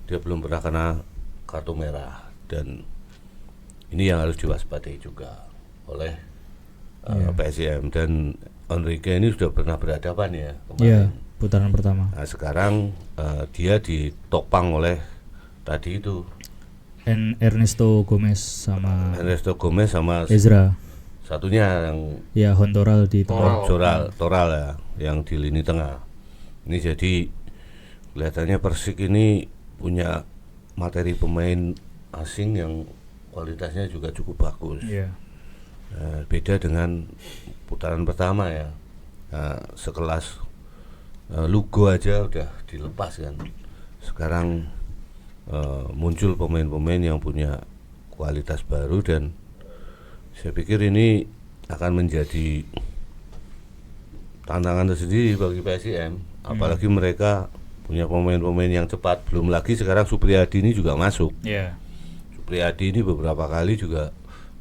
[SPEAKER 3] Dia belum pernah kena kartu merah, dan ini yang harus diwaspadai juga oleh PSIM. Dan Enrique ini sudah pernah berhadapan ya kemarin.
[SPEAKER 2] Iya, putaran pertama.
[SPEAKER 3] Nah, sekarang dia ditopang oleh tadi itu
[SPEAKER 2] Ernesto Gomez sama Ezra.
[SPEAKER 3] satunya yang
[SPEAKER 2] Ya, Hontoral di tengah.
[SPEAKER 3] Toral ya, yang di lini tengah. Ini jadi kelihatannya Persik ini punya materi pemain asing yang kualitasnya juga cukup bagus.
[SPEAKER 2] Iya.
[SPEAKER 3] Beda dengan putaran pertama ya. Sekelas Lugo aja udah dilepas kan. Sekarang muncul pemain-pemain yang punya kualitas baru, dan saya pikir ini akan menjadi tantangan tersendiri bagi PSIM. Apalagi mereka punya pemain-pemain yang cepat. Belum lagi sekarang Supriyadi ini juga masuk.
[SPEAKER 2] Iya.
[SPEAKER 3] Supriyadi ini beberapa kali juga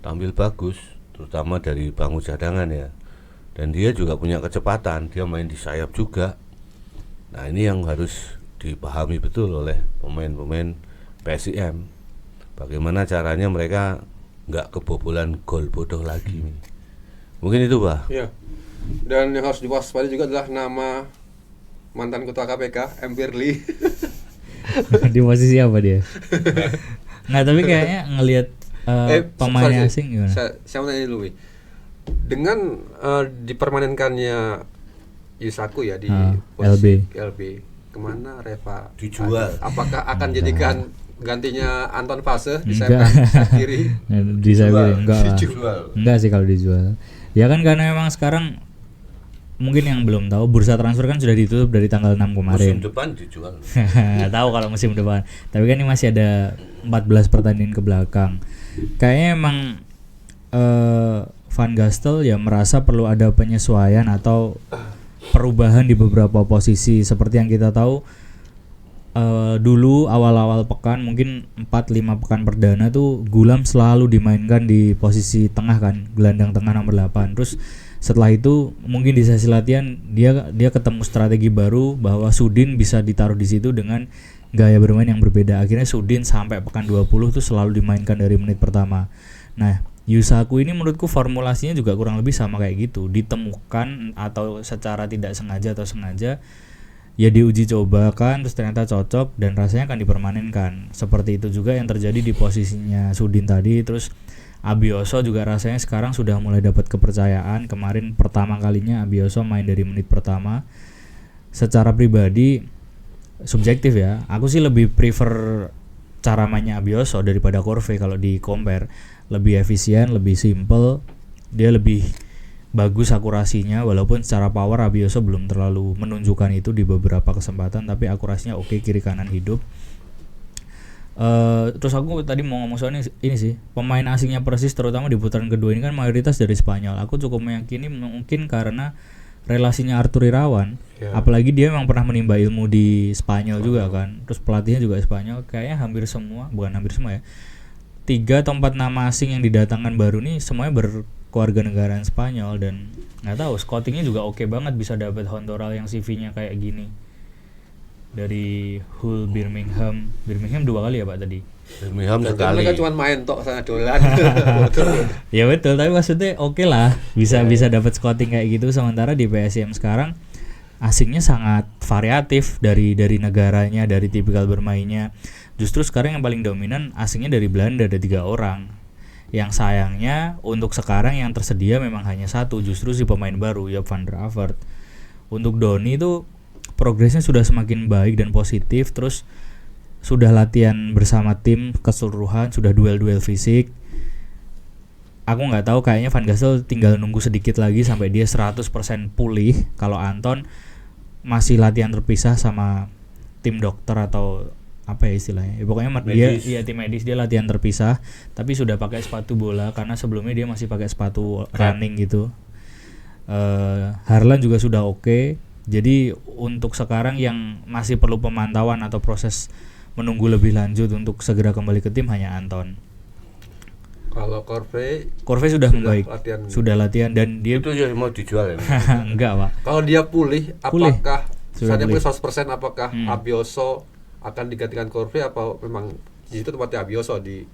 [SPEAKER 3] tampil bagus, terutama dari bangku cadangan ya. Dan dia juga punya kecepatan, dia main di sayap juga. Nah, ini yang harus dipahami betul oleh pemain-pemain PSIM. Bagaimana caranya mereka nggak kebobolan gol bodoh lagi. Mungkin itu, Pak.
[SPEAKER 1] Iya. Dan yang harus diwaspadai juga adalah nama mantan ketua KPK, M. Firly.
[SPEAKER 2] Di posisi apa dia? Nggak, tapi kayaknya ngelihat pemain
[SPEAKER 1] sorry,
[SPEAKER 2] asing gimana?
[SPEAKER 1] Saya mau nanya dulu, Wi. Dengan dipermanenkannya Yusaku ya di posisi LB, kemana Reva?
[SPEAKER 3] Dijual.
[SPEAKER 1] Apakah akan jadikan gantinya Anton Fase di sayap kiri?
[SPEAKER 2] Di sayap kiri enggak lah.
[SPEAKER 3] Dijual.
[SPEAKER 2] Enggak sih kalau dijual. Ya kan karena memang sekarang mungkin yang belum tahu bursa transfer kan sudah ditutup dari tanggal 6 kemarin.
[SPEAKER 3] Musim depan dijual.
[SPEAKER 2] Nggak tahu kalau musim depan. Tapi kan ini masih ada 14 pertandingan ke belakang. Kayaknya emang Van Gastel ya merasa perlu ada penyesuaian atau perubahan di beberapa posisi. Seperti yang kita tahu dulu awal-awal pekan, mungkin 4-5 pekan perdana tuh Gulam selalu dimainkan di posisi tengah kan, gelandang tengah nomor 8. Terus setelah itu mungkin di sesi latihan dia ketemu strategi baru bahwa Sudin bisa ditaruh di situ dengan gaya bermain yang berbeda. Akhirnya Sudin sampai pekan 20 tuh selalu dimainkan dari menit pertama. Nah, Yusaku ini menurutku formulasinya juga kurang lebih sama kayak gitu, ditemukan atau secara tidak sengaja atau sengaja ya diuji coba kan, terus ternyata cocok dan rasanya akan dipermanenkan. Seperti itu juga yang terjadi di posisinya Sudin tadi. Terus Abioso juga rasanya sekarang sudah mulai dapat kepercayaan. Kemarin pertama kalinya Abioso main dari menit pertama. Secara pribadi subjektif ya, aku sih lebih prefer cara mainnya Abioso daripada Corve kalau di compare. Lebih efisien, lebih simple, dia lebih bagus akurasinya, walaupun secara power Abioso belum terlalu menunjukkan itu di beberapa kesempatan, tapi akurasinya oke, kiri kanan hidup. Terus aku tadi mau ngomong soal ini sih, pemain asingnya Persis terutama di putaran kedua ini kan mayoritas dari Spanyol. Aku cukup meyakini mungkin karena relasinya Arthur Irawan, apalagi dia memang pernah menimba ilmu di Spanyol juga kan, terus pelatihnya juga Spanyol. Kayaknya hampir semua, bukan hampir semua ya, 3 atau 4 nama asing yang didatangkan baru nih semuanya berkeluarga negaraan Spanyol. Dan nggak tahu, scoutingnya juga oke banget, bisa dapat Hontoral yang CV-nya kayak gini dari Hull Birmingham 2 kali ya Pak tadi.
[SPEAKER 3] Birmingham sekali.
[SPEAKER 1] Mereka cuma main tok sana dolan.
[SPEAKER 2] Ya betul, tapi maksudnya oke lah, bisa dapat scouting kayak gitu. Sementara di PSIM sekarang asingnya sangat variatif dari negaranya, dari tipikal bermainnya. Justru sekarang yang paling dominan asingnya dari Belanda, ada 3 orang. Yang sayangnya untuk sekarang yang tersedia memang hanya 1, justru si pemain baru Joop van der Averth. Untuk Doni itu progresnya sudah semakin baik dan positif, terus sudah latihan bersama tim keseluruhan, sudah duel fisik. aku nggak tahu, kayaknya Van Gastel tinggal nunggu sedikit lagi sampai dia 100% pulih. Kalau Anton masih latihan terpisah sama tim dokter atau apa ya istilahnya. Pokoknya dia tim medis, dia latihan terpisah tapi sudah pakai sepatu bola karena sebelumnya dia masih pakai sepatu running gitu. Harlan juga sudah oke. Jadi untuk sekarang yang masih perlu pemantauan atau proses menunggu lebih lanjut untuk segera kembali ke tim hanya Anton.
[SPEAKER 1] Kalau
[SPEAKER 2] Corvée sudah membaik, sudah latihan dan dia
[SPEAKER 3] itu yang mau dijual ya.
[SPEAKER 2] enggak, Pak.
[SPEAKER 1] kalau dia pulih, apakah
[SPEAKER 2] Sudah
[SPEAKER 1] saatnya
[SPEAKER 2] pulih.
[SPEAKER 1] pulih 100%, apakah Abioso akan digantikan Corvée atau memang di situ tempatnya Abioso di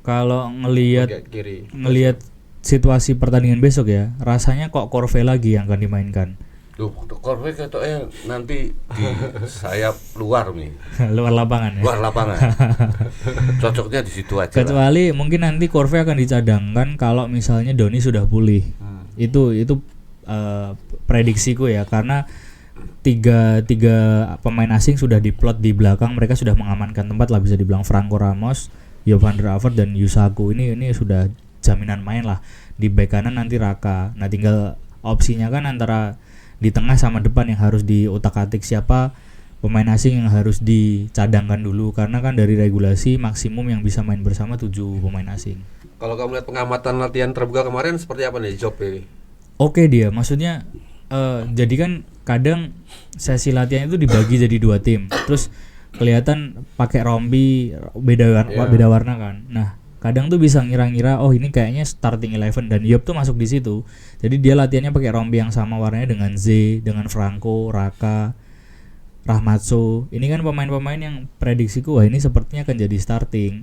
[SPEAKER 2] Kalau
[SPEAKER 1] bagian kiri?
[SPEAKER 2] ngelihat situasi pertandingan besok ya, rasanya kok Corvée lagi yang akan dimainkan.
[SPEAKER 3] Loh, Corvée katanya nanti di sayap luar nih,
[SPEAKER 2] Luar lapangan ya.
[SPEAKER 3] luar lapangan. Cocoknya di situ aja lah.
[SPEAKER 2] Kecuali mungkin nanti Corvée akan dicadangkan kalau misalnya Doni sudah pulih. Itu prediksiku ya, karena tiga pemain asing sudah diplot di belakang, mereka sudah mengamankan tempat lah, bisa dibilang Franco Ramos, Joop van der Aver dan Yusaku ini sudah jaminan main lah. Di bek kanan nanti Raka. Nah, tinggal opsinya kan antara di tengah sama depan yang harus diutak-atik siapa pemain asing yang harus dicadangkan dulu, karena kan dari regulasi maksimum yang bisa main bersama 7 pemain asing.
[SPEAKER 1] Kalau kamu lihat pengamatan latihan terbuka kemarin seperti apa nih Job ini?
[SPEAKER 2] Oke, dia maksudnya jadi kan kadang sesi latihan itu dibagi jadi 2 tim, terus kelihatan pakai rompi beda warna kan. Nah, kadang tuh bisa ngira-ngira oh ini kayaknya starting 11 dan Joop tuh masuk di situ. Jadi dia latihannya pakai rompi yang sama warnanya dengan Z, dengan Franco, Raka, Rahmatso. Ini kan pemain-pemain yang prediksiku wah ini sepertinya akan jadi starting.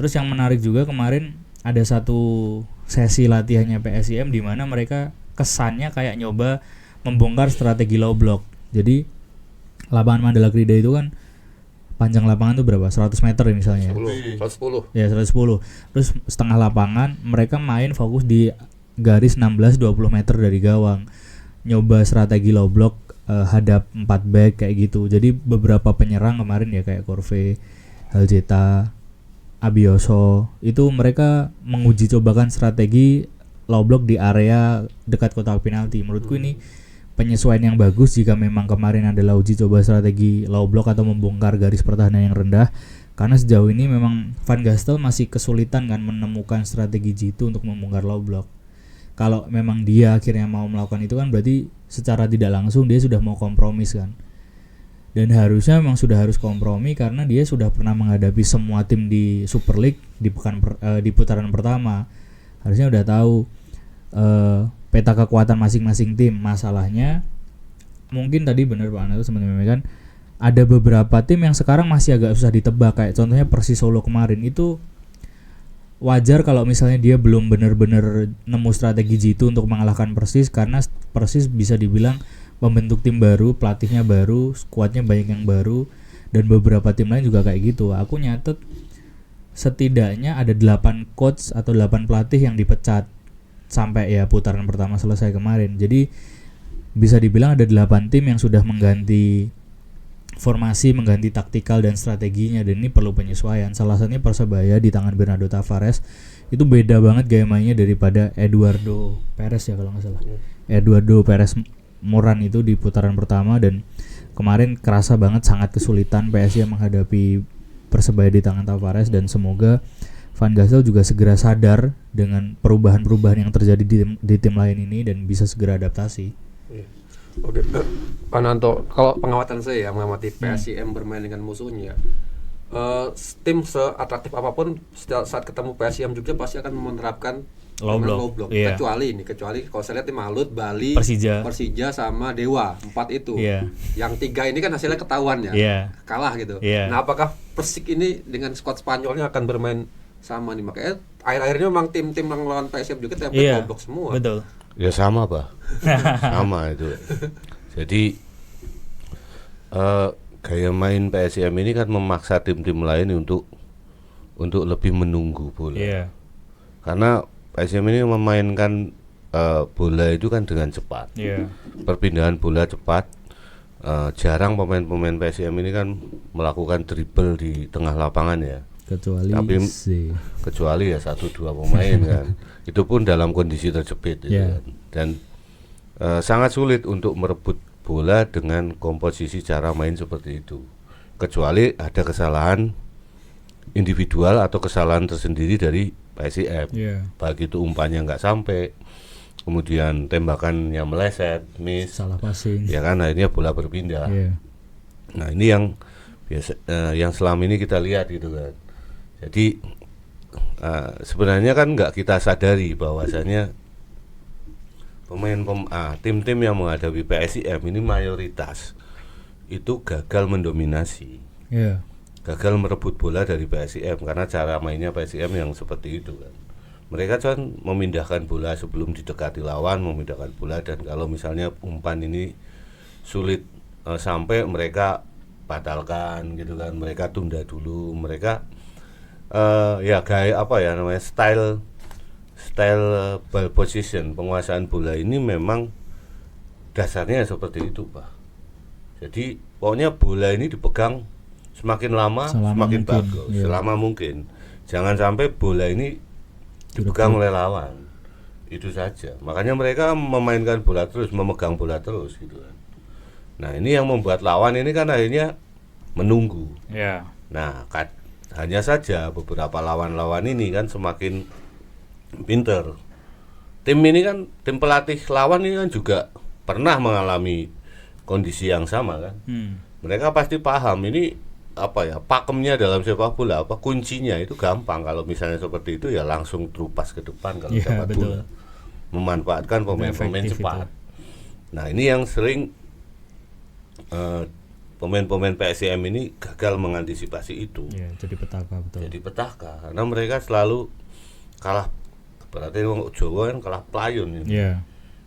[SPEAKER 2] Terus yang menarik juga kemarin ada satu sesi latihannya PSIM di mana mereka kesannya kayak nyoba membongkar strategi low block. Jadi lapangan Mandala Krida itu kan panjang lapangan tuh berapa? 100 meter ya misalnya.
[SPEAKER 1] 110.
[SPEAKER 2] Ya 110. Terus setengah lapangan mereka main fokus di garis 16-20 meter dari gawang. Nyoba strategi low block hadap 4 back kayak gitu. Jadi beberapa penyerang kemarin ya kayak Corvée, Haljeta, Abioso itu mereka menguji cobakan strategi low block di area dekat kotak penalti. Menurutku ini penyesuaian yang bagus jika memang kemarin adalah uji coba strategi low block atau membongkar garis pertahanan yang rendah, karena sejauh ini memang Van Gastel masih kesulitan kan menemukan strategi jitu untuk membongkar low block. Kalau memang dia akhirnya mau melakukan itu kan berarti secara tidak langsung dia sudah mau kompromis kan, dan harusnya memang sudah harus kompromi karena dia sudah pernah menghadapi semua tim di Super League di putaran pertama, harusnya udah tahu peta kekuatan masing-masing tim. Masalahnya mungkin tadi benar Pak Anato sempat menyampaikan ada beberapa tim yang sekarang masih agak susah ditebak, kayak contohnya Persis Solo kemarin itu wajar kalau misalnya dia belum benar-benar nemu strategi jitu untuk mengalahkan Persis, karena Persis bisa dibilang membentuk tim baru, pelatihnya baru, skuadnya banyak yang baru, dan beberapa tim lain juga kayak gitu. Aku nyatet setidaknya ada 8 coach atau 8 pelatih yang dipecat sampai ya putaran pertama selesai kemarin. Jadi bisa dibilang ada 8 tim yang sudah mengganti formasi, mengganti taktikal dan strateginya, dan ini perlu penyesuaian. Salah satunya Persebaya di tangan Bernardo Tavares itu beda banget gaya mainnya daripada Eduardo Perez ya kalau nggak salah. Eduardo Perez Moran itu di putaran pertama, dan kemarin kerasa banget sangat kesulitan PSIS menghadapi Persebaya di tangan Tavares, dan semoga Van Gastel juga segera sadar dengan perubahan-perubahan yang terjadi di tim lain ini dan bisa segera adaptasi.
[SPEAKER 1] Oke, Pak Nanto, kalau pengamatan saya ya mengamati PSIM bermain dengan musuhnya, tim seatraktif apapun saat ketemu PSIM juga pasti akan menerapkan
[SPEAKER 2] low block. Iya.
[SPEAKER 1] Kecuali kalau saya lihat tim Malut, Bali, Persija sama Dewa, 4 itu.
[SPEAKER 2] Iya.
[SPEAKER 1] Yang 3 ini kan hasilnya ketahuan ya, kalah gitu.
[SPEAKER 2] Iya.
[SPEAKER 1] Nah, apakah Persik ini dengan skuad Spanyolnya akan bermain sama nih? Makanya akhir-akhirnya memang tim-tim yang lawan PSIM juga template low block semua.
[SPEAKER 2] Betul.
[SPEAKER 3] Ya sama Pak. Sama itu. Jadi gaya main PSIM ini kan memaksa tim-tim lain untuk lebih menunggu bola.
[SPEAKER 2] Iya.
[SPEAKER 3] Karena PSIM ini memainkan bola itu kan dengan cepat.
[SPEAKER 2] Iya.
[SPEAKER 3] Perpindahan bola cepat. Jarang pemain-pemain PSIM ini kan melakukan dribble di tengah lapangan ya. kecuali ya 1-2 pemain kan. Itu pun dalam kondisi terjepit gitu kan. Dan sangat sulit untuk merebut bola dengan komposisi cara main seperti itu. Kecuali ada kesalahan individual atau kesalahan tersendiri dari PSIM. Baik itu umpannya nggak sampai, kemudian tembakannya meleset, miss,
[SPEAKER 2] salah passing,
[SPEAKER 3] ya kan, akhirnya bola berpindah. Nah ini yang biasa, yang selama ini kita lihat gitu kan. Jadi sebenarnya kan nggak kita sadari bahwasanya tim-tim yang menghadapi PSIM ini mayoritas itu gagal mendominasi, gagal merebut bola dari PSIM karena cara mainnya PSIM yang seperti itu kan. Mereka kan memindahkan bola sebelum didekati lawan, memindahkan bola, dan kalau misalnya umpan ini sulit sampai, mereka batalkan gitu kan, mereka tunda dulu, mereka ya gaya apa ya namanya, style ball position, penguasaan bola ini memang dasarnya seperti itu Pak. Jadi pokoknya bola ini dipegang semakin lama semakin mungkin, bagus, selama mungkin. Jangan sampai bola ini dipegang oleh lawan, itu saja. Makanya mereka memainkan bola terus, memegang bola terus gitu kan. Nah ini yang membuat lawan ini kan akhirnya menunggu. Nah hanya saja beberapa lawan-lawan ini kan semakin pinter. Tim ini kan, tim pelatih lawan ini kan juga pernah mengalami kondisi yang sama kan. Mereka pasti paham ini apa ya, pakemnya dalam sepak bola, apa kuncinya itu gampang. Kalau misalnya seperti itu ya langsung terupas ke depan kalau dapat bola, memanfaatkan pemain-pemain cepat. Nah ini yang sering pemain-pemain PSIM ini gagal mengantisipasi itu.
[SPEAKER 2] Jadi petaka, betul. Jadi
[SPEAKER 3] petaka karena mereka selalu kalah. Berarti orang Jawa kan kalah pelayun ini.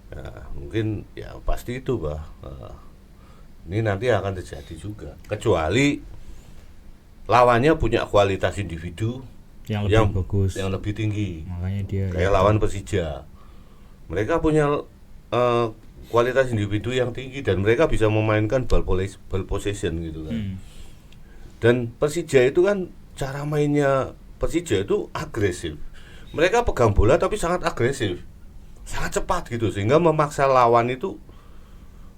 [SPEAKER 3] Nah, mungkin ya pasti itu Pak. Ini nanti akan terjadi juga. Kecuali lawannya punya kualitas individu
[SPEAKER 2] yang lebih bagus,
[SPEAKER 3] yang lebih tinggi.
[SPEAKER 2] Makanya dia
[SPEAKER 3] kayak lawan Persija. Mereka punya kualitas individu yang tinggi dan mereka bisa memainkan ball possession gitu kan. Dan Persija itu kan cara mainnya Persija itu agresif. Mereka pegang bola tapi sangat agresif, sangat cepat gitu, sehingga memaksa lawan itu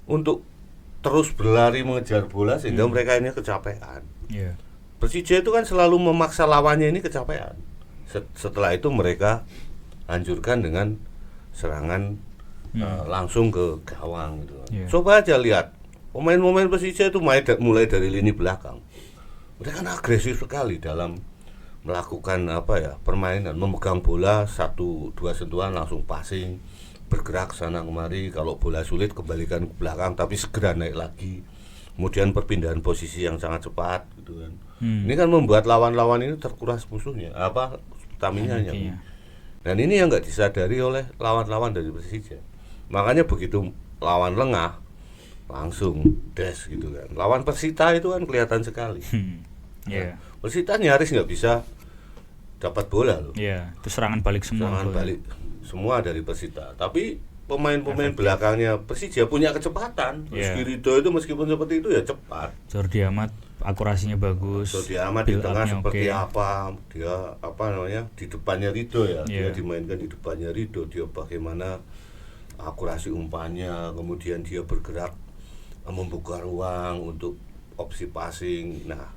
[SPEAKER 3] untuk terus berlari mengejar bola sehingga mereka ini kecapean. Persija itu kan selalu memaksa lawannya ini kecapean. Setelah itu mereka hancurkan dengan serangan langsung ke gawang gitu. Coba aja lihat pemain-pemain Persija itu mulai dari lini belakang. Mereka kan agresif sekali dalam melakukan apa ya, permainan, memegang bola 1-2 sentuhan langsung passing, bergerak sana kemari, kalau bola sulit kembalikan ke belakang tapi segera naik lagi, kemudian perpindahan posisi yang sangat cepat gitu kan. Ini kan membuat lawan-lawan ini terkuras musuhnya, apa, staminanya. Dan ini yang nggak disadari oleh lawan-lawan dari Persija. Makanya begitu lawan lengah langsung dash gitu kan. Lawan Persita itu kan kelihatan sekali. Persita nyaris nggak bisa dapat bola loh.
[SPEAKER 2] Itu serangan balik semua.
[SPEAKER 3] Serangan balik semua dari Persita. Tapi pemain-pemain belakangnya Persija punya kecepatan. Rizky Ridho itu meskipun seperti itu ya cepat.
[SPEAKER 2] Jordi Amat akurasinya bagus.
[SPEAKER 3] Jordi Amat di tengah seperti apa? Dia apa namanya? Di depannya Ridho ya. Dia dimainkan di depannya Ridho. Dia bagaimana akurasi umpannya, kemudian dia bergerak membuka ruang untuk opsi passing. Nah,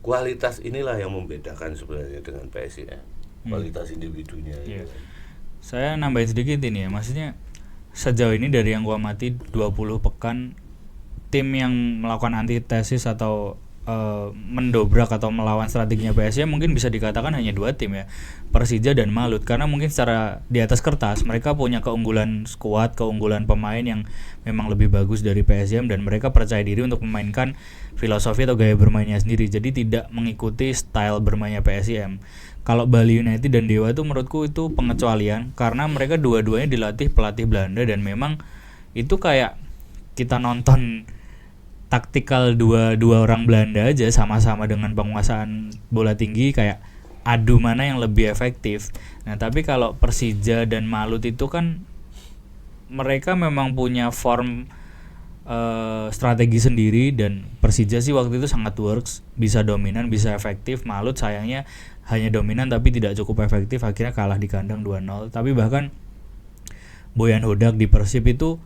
[SPEAKER 3] kualitas inilah yang membedakan sebenarnya dengan PSIM, kualitas individunya.
[SPEAKER 2] Saya nambahin sedikit ini ya, maksudnya sejauh ini dari yang gua amati 20 pekan, tim yang melakukan antitesis atau mendobrak atau melawan strateginya PSIM mungkin bisa dikatakan hanya 2 tim ya, Persija dan Malut, karena mungkin secara di atas kertas mereka punya keunggulan skuad, keunggulan pemain yang memang lebih bagus dari PSIM dan mereka percaya diri untuk memainkan filosofi atau gaya bermainnya sendiri, jadi tidak mengikuti style bermainnya PSIM. Kalau Bali United dan Dewa itu menurutku itu pengecualian karena mereka dua-duanya dilatih pelatih Belanda dan memang itu kayak kita nonton taktikal dua orang Belanda aja sama-sama dengan penguasaan bola tinggi, kayak adu mana yang lebih efektif. Nah tapi kalau Persija dan Malut itu kan mereka memang punya form strategi sendiri, dan Persija sih waktu itu sangat works, bisa dominan, bisa efektif. Malut sayangnya hanya dominan tapi tidak cukup efektif, akhirnya kalah di kandang 2-0. Tapi bahkan Boyan Hodak di Persib itu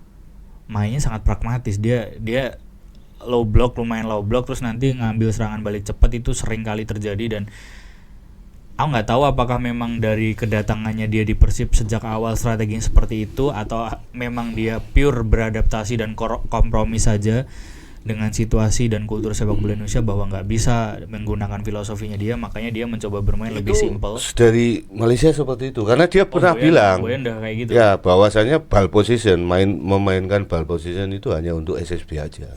[SPEAKER 2] mainnya sangat pragmatis, dia lumayan low block terus nanti ngambil serangan balik cepat, itu sering kali terjadi. Dan aku nggak tahu apakah memang dari kedatangannya dia di Persib sejak awal strateginya seperti itu, atau memang dia pure beradaptasi dan kompromi saja dengan situasi dan kultur sepak bola Indonesia, bahwa nggak bisa menggunakan filosofinya dia, makanya dia mencoba bermain lebih simpel.
[SPEAKER 3] Dari Malaysia seperti itu, karena dia pernah bilang
[SPEAKER 2] Boyan udah kayak gitu.
[SPEAKER 3] ya bahwasanya ball position, memainkan ball position itu hanya untuk SSB aja.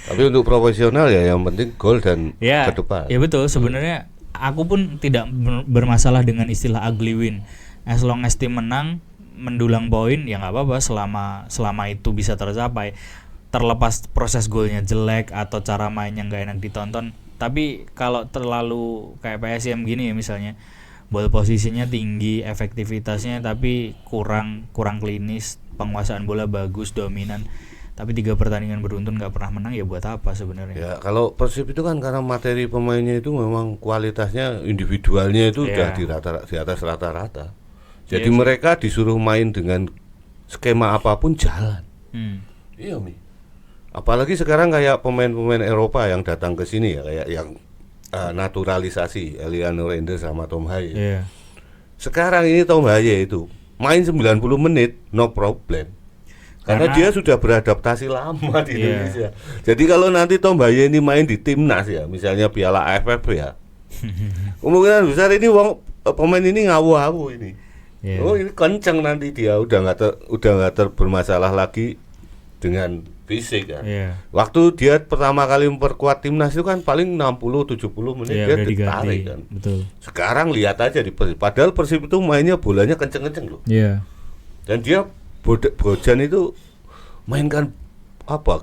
[SPEAKER 3] Tapi untuk profesional ya yang penting gol dan
[SPEAKER 2] Ya,
[SPEAKER 3] ke depan.
[SPEAKER 2] ya betul. Sebenarnya aku pun tidak bermasalah dengan istilah ugly win. As long as tim menang, mendulang poin, ya nggak apa-apa selama itu bisa tercapai. Terlepas proses golnya jelek atau cara mainnya nggak enak ditonton. Tapi kalau terlalu kayak PSM gini ya misalnya, ball posisinya tinggi, efektivitasnya tapi kurang klinis, penguasaan bola bagus, dominan, tapi 3 pertandingan beruntun nggak pernah menang, ya buat apa sebenarnya?
[SPEAKER 3] Ya kalau Persib itu kan karena materi pemainnya itu memang kualitasnya individualnya itu udah di atas rata-rata. Jadi mereka disuruh main dengan skema apapun jalan. Iya Mi. Apalagi sekarang kayak pemain-pemain Eropa yang datang ke sini ya, kayak yang naturalisasi Eliano Render sama Tom Haye.
[SPEAKER 2] Yeah.
[SPEAKER 3] Sekarang ini Tom Haye itu main 90 menit no problem. Karena dia sudah beradaptasi lama di Indonesia. Jadi kalau nanti Tom Haye ini main di timnas ya, misalnya Piala AFF ya, kemungkinan besar ini pemain ini ngawu-ngawu ini. Oh ini kenceng nanti dia udah nggak bermasalah lagi dengan fisik kan. Waktu dia pertama kali memperkuat timnas itu kan paling 60-70 menit dia ditarik kan.
[SPEAKER 2] Betul.
[SPEAKER 3] Sekarang lihat aja di Persib. Padahal Persib itu mainnya bolanya kenceng-kenceng loh. Dan dia Bojan itu mainkan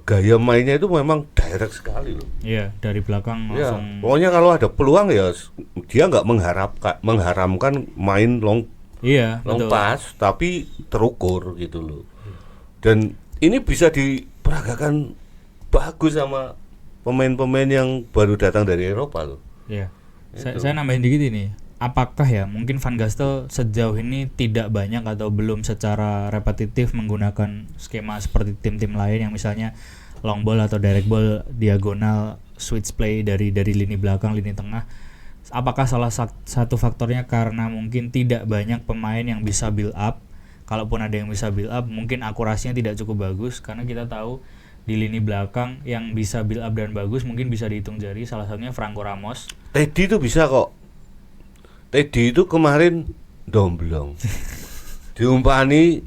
[SPEAKER 3] gaya mainnya itu memang direct sekali loh.
[SPEAKER 2] Iya, dari belakang langsung.
[SPEAKER 3] Pokoknya kalau ada peluang ya dia nggak mengharamkan main long pass, tapi terukur gitu loh. Dan ini bisa diperagakan bagus sama pemain-pemain yang baru datang dari Eropa loh.
[SPEAKER 2] Iya. Saya nambahin dikit ini. Apakah ya mungkin Van Gastel sejauh ini tidak banyak atau belum secara repetitif menggunakan skema seperti tim-tim lain yang misalnya long ball atau direct ball diagonal, switch play dari lini belakang, lini tengah. Apakah salah satu faktornya karena mungkin tidak banyak pemain yang bisa build up? Kalaupun ada yang bisa build up, mungkin akurasinya tidak cukup bagus, karena kita tahu di lini belakang yang bisa build up dan bagus mungkin bisa dihitung jari, salah satunya Franco Ramos.
[SPEAKER 3] Teddy itu bisa kok. Teddy itu kemarin domblong. Diumpani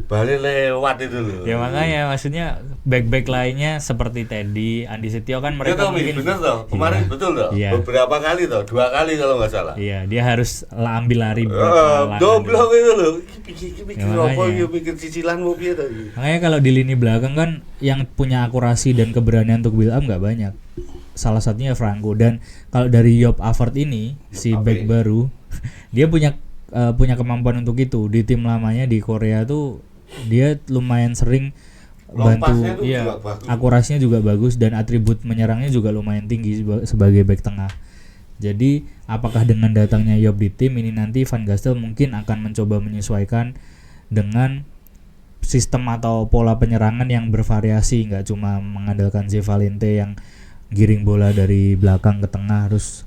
[SPEAKER 3] balik lewat itu loh.
[SPEAKER 2] Ya makanya maksudnya back lainnya seperti Teddy, Andi Setio kan mereka mungkin
[SPEAKER 3] bener toh. Kemarin betul toh. Beberapa kali toh, 2 kali kalau nggak salah.
[SPEAKER 2] Iya, dia harus ambil lari
[SPEAKER 3] domblong itu loh. Pikir cicilan mau piye tadi.
[SPEAKER 2] Makanya kalau di lini belakang kan yang punya akurasi dan keberanian untuk build up nggak banyak. Salah satunya Franco. Dan kalau dari Joop Avert ini si back baru, dia punya kemampuan untuk itu. Di tim lamanya di Korea tuh dia lumayan sering bantu, akurasinya juga bagus dan atribut menyerangnya juga lumayan tinggi sebagai back tengah. Jadi apakah dengan datangnya Joop di tim ini nanti Van Gastel mungkin akan mencoba menyesuaikan dengan sistem atau pola penyerangan yang bervariasi, nggak cuma mengandalkan Zé Valente yang giring bola dari belakang ke tengah, terus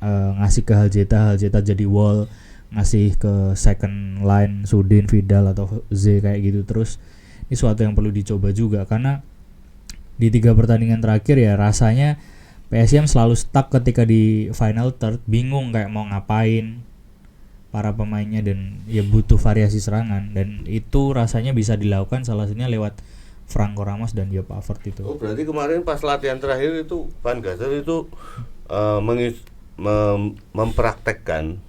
[SPEAKER 2] ngasih ke Haljeta jadi wall, ngasih ke second line Sudin, Vidal atau Z kayak gitu terus. Ini suatu yang perlu dicoba juga, karena di 3 pertandingan terakhir ya rasanya PSM selalu stuck ketika di final third, bingung kayak mau ngapain para pemainnya, dan ya butuh variasi serangan, dan itu rasanya bisa dilakukan salah satunya lewat Franco Ramos dan Joop Avert itu.
[SPEAKER 3] Oh berarti kemarin pas latihan terakhir itu Van Gastel itu mempraktekkan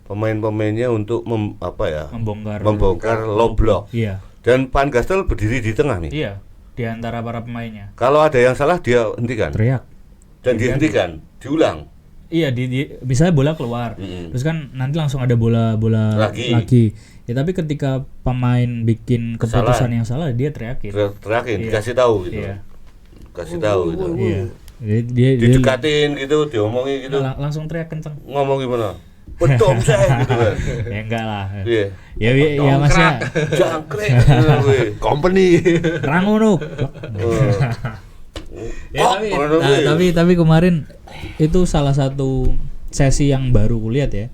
[SPEAKER 3] pemain-pemainnya untuk membongkar low block.
[SPEAKER 2] Iya.
[SPEAKER 3] Dan Van Gastel berdiri di tengah nih.
[SPEAKER 2] Iya. Di antara para pemainnya.
[SPEAKER 3] Kalau ada yang salah dia hentikan.
[SPEAKER 2] Teriak.
[SPEAKER 3] Dan dihentikan, diulang.
[SPEAKER 2] Iya misalnya bola keluar, terus kan nanti langsung ada bola lagi. Ya tapi ketika pemain bikin keputusan yang salah, dia teriakin.
[SPEAKER 3] Teriakin, dikasih tahu gitu.
[SPEAKER 2] Iya.
[SPEAKER 3] Kasih tahu gitu.
[SPEAKER 2] Iya. Dia
[SPEAKER 3] Didekatin gitu, diomongin gitu.
[SPEAKER 2] langsung teriak kenceng.
[SPEAKER 3] Ngomong gimana? Bedom saya gitu kan.
[SPEAKER 2] Ya enggak lah.
[SPEAKER 3] Iya.
[SPEAKER 2] Ya maksudnya
[SPEAKER 3] Jangkrik gue.
[SPEAKER 1] Company.
[SPEAKER 2] Rangunuk. Ya, tapi kemarin itu salah satu sesi yang baru kulihat ya.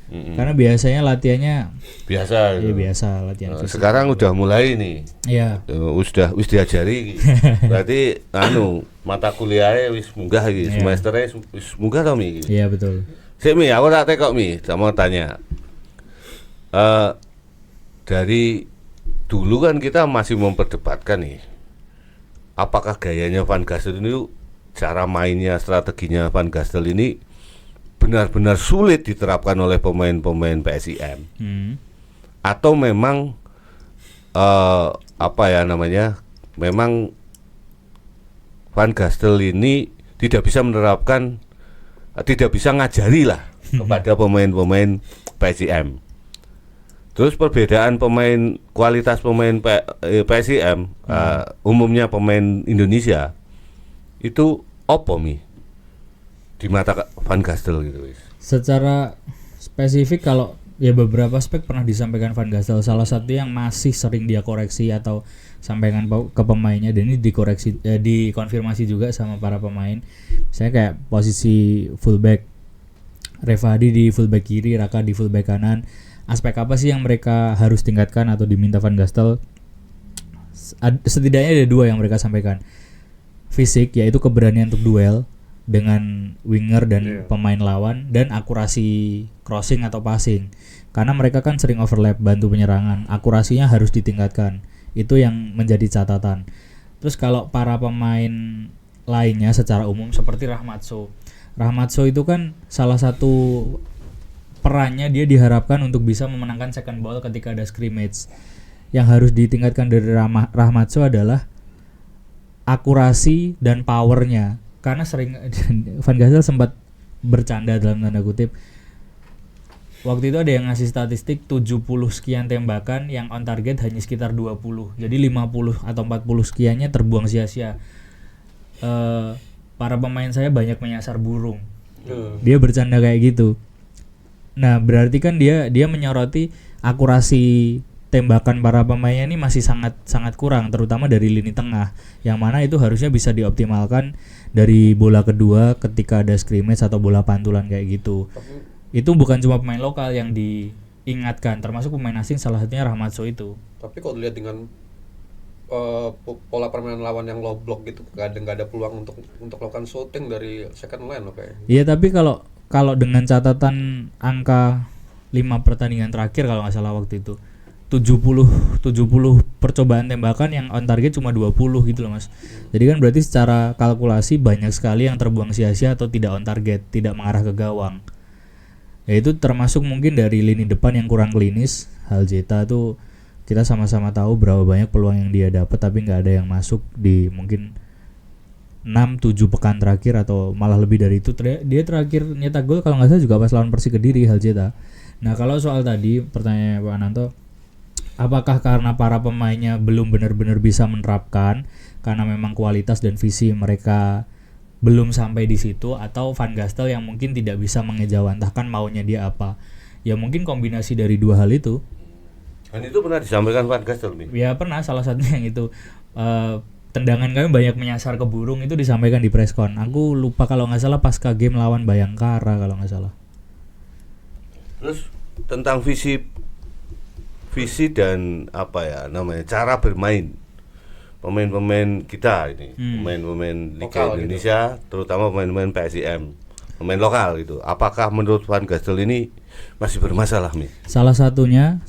[SPEAKER 2] Karena biasanya latihannya
[SPEAKER 3] biasa.
[SPEAKER 2] Ya biasa latihan fisik.
[SPEAKER 3] Sekarang udah mulai nih.
[SPEAKER 2] Iya.
[SPEAKER 3] Wis diajari. Berarti mata kuliahnya wis munggah iki, semesternya wis munggah to Mi.
[SPEAKER 2] Iya betul.
[SPEAKER 3] Sik Mi, aku tak tekok Mi, mau tanya. Dari dulu kan kita masih memperdebatkan nih. Apakah gayanya Van Gastel ini, cara mainnya, strateginya Van Gastel ini benar-benar sulit diterapkan oleh pemain-pemain PSIM, atau memang memang Van Gastel ini tidak bisa menerapkan, tidak bisa ngajari lah kepada pemain-pemain PSIM. Terus perbedaan kualitas pemain PSIM umumnya pemain Indonesia itu opo Mi di mata Van Gastel gitu wis.
[SPEAKER 2] Secara spesifik kalau ya beberapa aspek pernah disampaikan Van Gastel, salah satu yang masih sering dia koreksi atau sampaikan ke pemainnya, dan ini dikonfirmasi juga sama para pemain. Saya kayak posisi fullback, Revadi di fullback kiri, Raka di fullback kanan. Aspek apa sih yang mereka harus tingkatkan atau diminta Van Gastel? Setidaknya ada dua yang mereka sampaikan. Fisik, yaitu keberanian untuk duel dengan winger dan pemain lawan, dan akurasi crossing atau passing. Karena mereka kan sering overlap bantu penyerangan, akurasinya harus ditingkatkan. Itu yang menjadi catatan. Terus kalau para pemain lainnya secara umum seperti Rahmatso itu kan salah satu perannya, dia diharapkan untuk bisa memenangkan second ball ketika ada scrimmage. Yang harus ditingkatkan dari Rahmatso adalah akurasi dan powernya. Karena sering Van Gastel sempat bercanda dalam tanda kutip. Waktu itu ada yang ngasih statistik 70 sekian tembakan yang on target hanya sekitar 20. Jadi 50 atau 40 sekiannya terbuang sia-sia. Para pemain saya banyak menyasar burung. Dia bercanda kayak gitu. Nah, berarti kan dia menyoroti akurasi tembakan para pemainnya ini masih sangat kurang, terutama dari lini tengah, yang mana itu harusnya bisa dioptimalkan dari bola kedua ketika ada scrimmage atau bola pantulan kayak gitu. Itu bukan cuma pemain lokal yang diingatkan, termasuk pemain asing, salah satunya Rahmatso itu.
[SPEAKER 1] Tapi kalau dilihat dengan pola permainan lawan yang low block gitu, nggak ada peluang untuk melakukan shooting dari second line loh kayaknya.
[SPEAKER 2] Iya, tapi kalau dengan catatan angka 5 pertandingan terakhir kalau nggak salah waktu itu 70 percobaan tembakan yang on target cuma 20 gitu loh Mas. Jadi kan berarti secara kalkulasi banyak sekali yang terbuang sia-sia atau tidak on target, tidak mengarah ke gawang. Ya itu termasuk mungkin dari lini depan yang kurang klinis. Haljeta tuh kita sama-sama tahu berapa banyak peluang yang dia dapat tapi nggak ada yang masuk di mungkin 6-7 pekan terakhir atau malah lebih dari itu. Dia terakhir nyetak gol kalau nggak salah juga pas lawan Persik Kediri, Haljeta. Nah kalau soal tadi pertanyaan Pak Ananto, apakah karena para pemainnya belum benar-benar bisa menerapkan karena memang kualitas dan visi mereka belum sampai di situ, atau Van Gastel yang mungkin tidak bisa mengejawantahkan maunya dia apa? Ya mungkin kombinasi dari dua hal itu.
[SPEAKER 3] Dan itu pernah disampaikan Van Gastel nih?
[SPEAKER 2] Ya pernah, salah satunya yang itu tendangan kami banyak menyasar ke burung, itu disampaikan di preskon. Aku lupa kalau nggak salah pasca game lawan Bayangkara kalau nggak salah. Terus
[SPEAKER 3] tentang visi dan cara bermain pemain-pemain kita ini, pemain-pemain Liga Indonesia gitu, terutama pemain-pemain PSIM, pemain lokal gitu. Apakah menurut Van Gastel ini masih bermasalah nih?
[SPEAKER 2] Salah satunya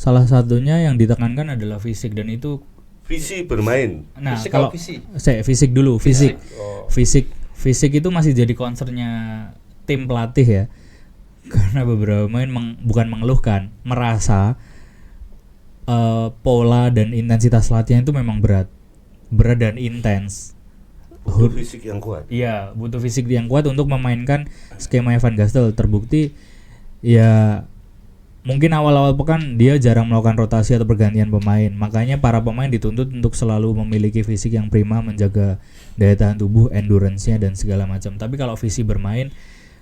[SPEAKER 2] yang ditekankan adalah fisik, dan itu
[SPEAKER 3] visi bermain.
[SPEAKER 2] Nah, kalau fisik dulu, fisik. Fisik itu masih jadi concernnya tim pelatih ya. Karena beberapa pemain bukan mengeluhkan, merasa pola dan intensitas latihan itu memang berat dan intens.
[SPEAKER 3] butuh fisik yang kuat.
[SPEAKER 2] Iya, butuh fisik yang kuat untuk memainkan skema Van Gastel. Terbukti ya mungkin awal-awal pekan dia jarang melakukan rotasi atau pergantian pemain. Makanya para pemain dituntut untuk selalu memiliki fisik yang prima, menjaga daya tahan tubuh, endurance-nya dan segala macam. Tapi kalau visi bermain,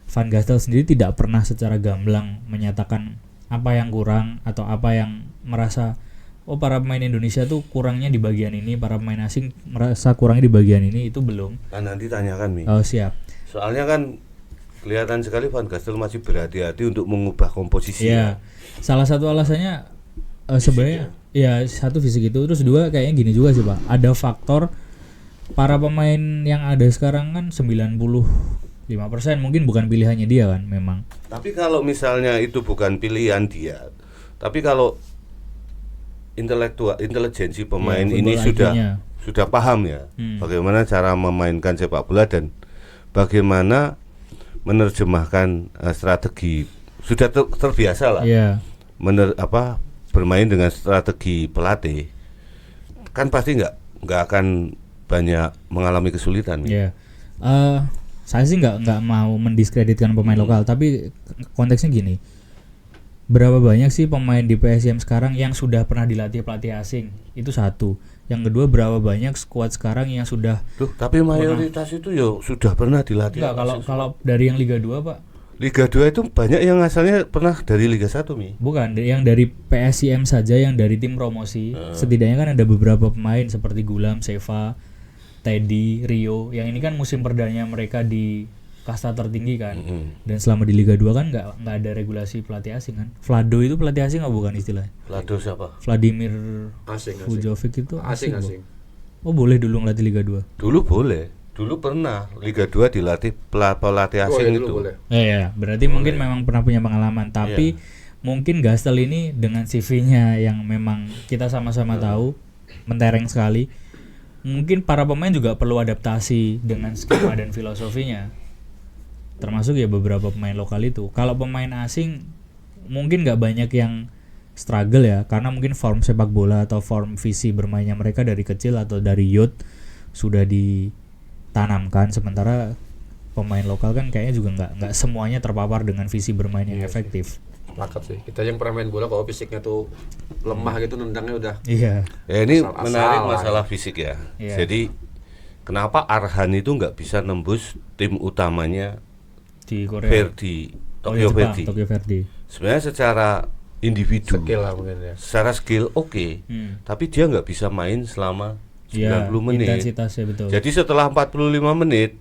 [SPEAKER 2] Van Gastel sendiri tidak pernah secara gamblang menyatakan apa yang kurang atau apa yang merasa oh para pemain Indonesia tuh kurangnya di bagian ini, para pemain asing merasa kurangnya di bagian ini, itu belum.
[SPEAKER 3] Kan nanti tanyakan Mi.
[SPEAKER 2] Oh siap.
[SPEAKER 3] Soalnya kan kelihatan sekali Van Gastel masih berhati-hati untuk mengubah komposisi.
[SPEAKER 2] Iya. Salah satu alasannya sebenarnya ya satu fisik itu, terus dua kayaknya gini juga sih Pak. Ada faktor para pemain yang ada sekarang kan 95% mungkin bukan pilihannya dia kan memang.
[SPEAKER 3] Tapi kalau misalnya itu bukan pilihan dia, tapi kalau intelijensi pemain
[SPEAKER 2] Ya,
[SPEAKER 3] ini
[SPEAKER 2] football IQ-nya.
[SPEAKER 3] sudah paham ya bagaimana cara memainkan sepak bola dan bagaimana menerjemahkan strategi, sudah terbiasa lah
[SPEAKER 2] Iya.
[SPEAKER 3] bermain dengan strategi pelatih, kan pasti nggak akan banyak mengalami kesulitan.
[SPEAKER 2] Iya. Saya sih nggak mau mendiskreditkan pemain lokal, tapi konteksnya gini. Berapa banyak sih pemain di PSIM sekarang yang sudah pernah dilatih pelatih asing? Itu satu. Yang kedua, berapa banyak skuad sekarang yang sudah
[SPEAKER 3] Tapi mayoritas itu ya sudah pernah dilatih.
[SPEAKER 2] enggak, kalau dari yang Liga 2, Pak.
[SPEAKER 3] Liga 2 itu banyak yang asalnya pernah dari Liga 1 Mi.
[SPEAKER 2] Bukan, yang dari PSIM saja, yang dari tim promosi. Setidaknya kan ada beberapa pemain seperti Gulam, Seva, Teddy, Rio. Yang ini kan musim perdana mereka di kasta tertinggi kan. Dan selama di Liga 2 kan nggak ada regulasi pelatih asing kan. Vlado itu pelatih asing nggak bukan istilahnya?
[SPEAKER 3] Vlado siapa?
[SPEAKER 2] Vladimir
[SPEAKER 1] Asing.
[SPEAKER 2] Vujovic itu
[SPEAKER 1] Asing.
[SPEAKER 2] Bu? Oh boleh dulu ngelatih Liga 2.
[SPEAKER 3] Dulu boleh. Dulu pernah Liga 2 dilatih pelatih asing
[SPEAKER 1] dulu
[SPEAKER 3] itu.
[SPEAKER 1] boleh.
[SPEAKER 2] Ya, berarti mungkin memang pernah punya pengalaman. Tapi mungkin Gastel ini dengan CV-nya yang memang kita sama-sama tahu mentereng sekali. Mungkin para pemain juga perlu adaptasi dengan skema dan filosofinya. Termasuk ya beberapa pemain lokal itu. Kalau pemain asing mungkin nggak banyak yang struggle ya, karena mungkin form sepak bola atau form visi bermainnya mereka dari kecil atau dari youth sudah ditanamkan. Sementara pemain lokal kan kayaknya juga nggak semuanya terpapar dengan visi bermain yang efektif.
[SPEAKER 1] Sepakat sih. Kita yang pernah main bola kalau fisiknya tuh lemah gitu, nendangnya udah
[SPEAKER 2] Iya.
[SPEAKER 3] Ya ini
[SPEAKER 1] Asal-asalan.
[SPEAKER 3] menarik masalah fisik ya.
[SPEAKER 2] Iya.
[SPEAKER 3] Jadi kenapa Arhan itu nggak bisa nembus tim utamanya
[SPEAKER 2] Di Korea.
[SPEAKER 3] Verdi,
[SPEAKER 2] Oh,
[SPEAKER 3] Tokyo
[SPEAKER 2] iya, Jepang,
[SPEAKER 3] Verdi?
[SPEAKER 2] Tokyo Verdi.
[SPEAKER 3] Sebenarnya secara individu,
[SPEAKER 1] skill lah mungkin ya.
[SPEAKER 3] secara skill oke, tapi dia nggak bisa main selama 90
[SPEAKER 2] Iya,
[SPEAKER 3] menit.
[SPEAKER 2] intensitasnya betul.
[SPEAKER 3] Jadi setelah 45 menit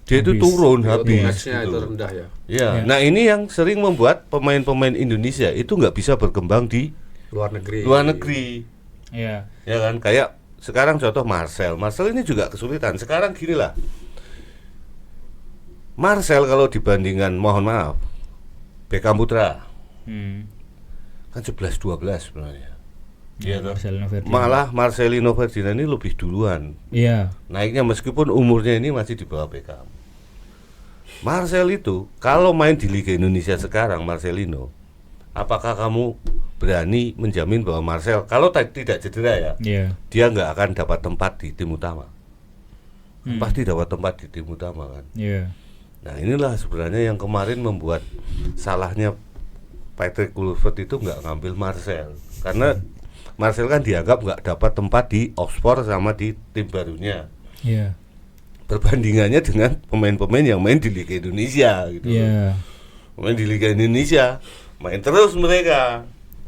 [SPEAKER 3] dia itu
[SPEAKER 2] Habis.
[SPEAKER 3] turun
[SPEAKER 1] Itu
[SPEAKER 3] habis.
[SPEAKER 1] match-nya itu
[SPEAKER 3] gitu.
[SPEAKER 1] rendah ya.
[SPEAKER 3] Ya, nah ini yang sering membuat pemain-pemain Indonesia itu nggak bisa berkembang di
[SPEAKER 1] Luar negeri.
[SPEAKER 3] luar negeri.
[SPEAKER 2] Iya.
[SPEAKER 3] Ya kan, kayak sekarang contoh Marcel ini juga kesulitan. Sekarang gini lah, Marcel kalau dibandingkan, mohon maaf, Beckham Putra kan 11-12 sebenarnya.
[SPEAKER 2] Iya,
[SPEAKER 3] toh.
[SPEAKER 2] Marcelino Ferdinand.
[SPEAKER 3] Malah Marcelino Ferdinand ini lebih duluan
[SPEAKER 2] Iya.
[SPEAKER 3] naiknya, meskipun umurnya ini masih di bawah Beckham. Marcel itu kalau main di Liga Indonesia sekarang, Marcelino, apakah kamu berani menjamin bahwa Marcel kalau tidak cedera ya,
[SPEAKER 2] Iya.
[SPEAKER 3] dia nggak akan dapat tempat di tim utama? Pasti dapat tempat di tim utama kan.
[SPEAKER 2] Iya.
[SPEAKER 3] Nah inilah sebenarnya yang kemarin membuat salahnya Patrick Kluivert itu nggak ngambil Marcel, karena Marcel kan dianggap nggak dapat tempat di Oxford sama di tim barunya.
[SPEAKER 2] Iya.
[SPEAKER 3] Perbandingannya dengan pemain-pemain yang main di Liga Indonesia gitu.
[SPEAKER 2] Iya.
[SPEAKER 3] Main di Liga Indonesia, main terus mereka,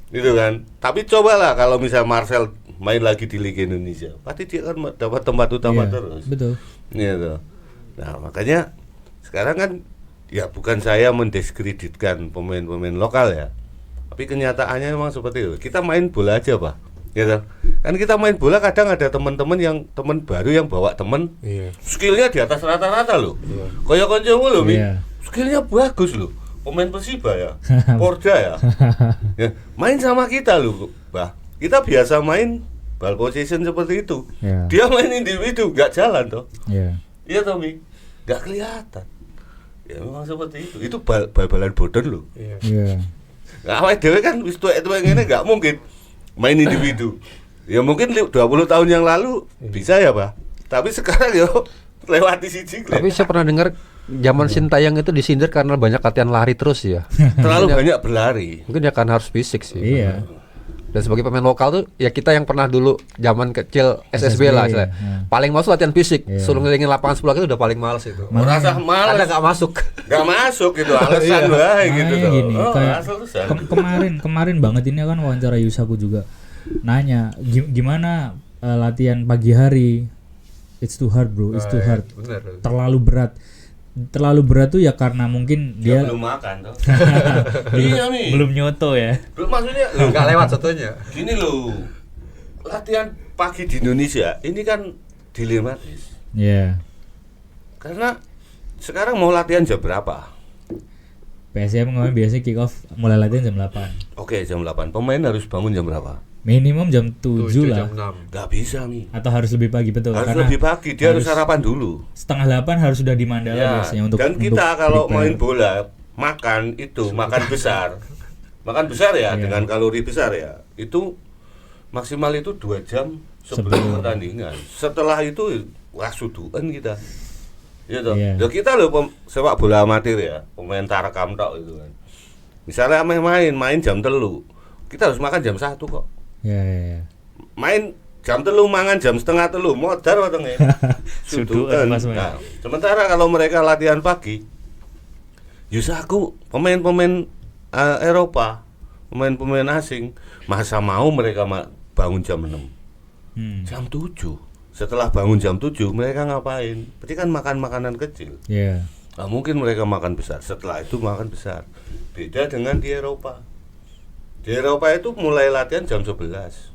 [SPEAKER 3] gitu kan. Tapi cobalah kalau misalnya Marcel main lagi di Liga Indonesia, pasti dia akan dapat tempat utama
[SPEAKER 2] Iya,
[SPEAKER 3] terus.
[SPEAKER 2] betul.
[SPEAKER 3] Gitu. Nah makanya sekarang kan ya bukan saya mendiskreditkan pemain-pemain lokal ya, tapi kenyataannya memang seperti itu. Kita main bola aja Pak, gitu. Kan kita main bola kadang ada teman baru yang bawa temen,
[SPEAKER 1] Iya.
[SPEAKER 3] skillnya di atas rata-rata loh. Kayak koncomu loh, Mi.
[SPEAKER 2] Iya.
[SPEAKER 3] Skillnya bagus loh. Pemain Persiba ya, Porda ya. Ya, main sama kita loh, Bah. Kita biasa main ball possession seperti itu.
[SPEAKER 2] Iya.
[SPEAKER 3] Dia main individu, nggak jalan toh.
[SPEAKER 2] Iya.
[SPEAKER 3] Iya toh, Mi. Nggak kelihatan. Ya memang seperti itu. Itu bal-balan bodon loh.
[SPEAKER 1] Iya.
[SPEAKER 2] Iya.
[SPEAKER 3] Nah, awake dhewe kan wis tuwek-tuwek ngene nggak mungkin main individu. Ya mungkin 20 tahun yang lalu bisa ya, Pak. Tapi sekarang yo lewati siji
[SPEAKER 1] Tapi saya pernah dengar zaman Sintayong itu disindir karena banyak latihan lari terus ya.
[SPEAKER 3] terlalu banyak berlari.
[SPEAKER 1] Mungkin ya karena harus fisik sih.
[SPEAKER 2] Iya.
[SPEAKER 1] Dan sebagai pemain lokal tuh ya kita yang pernah dulu zaman kecil SSB lah
[SPEAKER 2] iya.
[SPEAKER 1] istilahnya. Paling males latihan fisik.
[SPEAKER 2] Iya.
[SPEAKER 1] Suruh ngelilingin lapangan sebelah itu udah paling males itu.
[SPEAKER 3] Merasa
[SPEAKER 1] Karena
[SPEAKER 3] malas,
[SPEAKER 1] nggak masuk.
[SPEAKER 3] nggak masuk gitu alasan wae gitu
[SPEAKER 2] Makanya
[SPEAKER 3] tuh.
[SPEAKER 2] gini, kayak
[SPEAKER 3] alasan.
[SPEAKER 2] kemarin banget ini kan wawancara Yusaku juga nanya gimana latihan pagi hari. It's too hard bro, it's too hard.
[SPEAKER 1] Bener.
[SPEAKER 2] Terlalu berat tuh ya karena mungkin
[SPEAKER 3] Dia
[SPEAKER 2] dia
[SPEAKER 3] belum makan tuh. Iya nih.
[SPEAKER 2] belum nyoto ya.
[SPEAKER 3] Belum maksudnya
[SPEAKER 1] Nggak lewat satunya.
[SPEAKER 3] gini loh. Latihan pagi di Indonesia ini kan dilematis.
[SPEAKER 2] Iya.
[SPEAKER 3] Karena sekarang mau latihan jam berapa?
[SPEAKER 2] PSM kemarin biasanya kick off mulai latihan jam 8.
[SPEAKER 3] Oke, jam 8. Pemain harus bangun jam berapa?
[SPEAKER 2] Minimum jam 7 lah.
[SPEAKER 1] jam 6.
[SPEAKER 3] Nggak bisa nih.
[SPEAKER 2] Atau harus lebih pagi betul
[SPEAKER 3] Harus
[SPEAKER 2] karena
[SPEAKER 3] lebih pagi, dia harus sarapan dulu.
[SPEAKER 2] setengah 8 harus sudah di Mandala
[SPEAKER 3] Ya,
[SPEAKER 2] biasanya untuk
[SPEAKER 3] dan
[SPEAKER 2] untuk
[SPEAKER 3] kita kalau
[SPEAKER 2] prepare.
[SPEAKER 3] main bola makan itu makan besar. Makan besar ya
[SPEAKER 2] Iya.
[SPEAKER 3] dengan kalori besar ya. Itu maksimal itu 2 jam sebelum pertandingan. Setelah itu wah suduhan kita. Ya toh.
[SPEAKER 2] Iya.
[SPEAKER 3] Ya kita loh sepak bola amatir ya, pemain tarekam tok itu kan. Misalnya main jam 3, kita harus makan jam 1 kok.
[SPEAKER 2] Ya.
[SPEAKER 3] Main jam 3 mangan jam setengah 3 modar wetenge.
[SPEAKER 2] Suduhan pas main.
[SPEAKER 3] Nah, sementara kalau mereka latihan pagi, Yusaku pemain-pemain Eropa, pemain-pemain asing, masa mau mereka bangun jam 6. Jam 7. Setelah bangun jam 7 mereka ngapain? Berarti kan makan makanan kecil.
[SPEAKER 2] Iya.
[SPEAKER 3] Nah, mungkin mereka makan besar. Setelah itu makan besar. Beda dengan di Eropa. Di Eropa itu mulai latihan jam 11.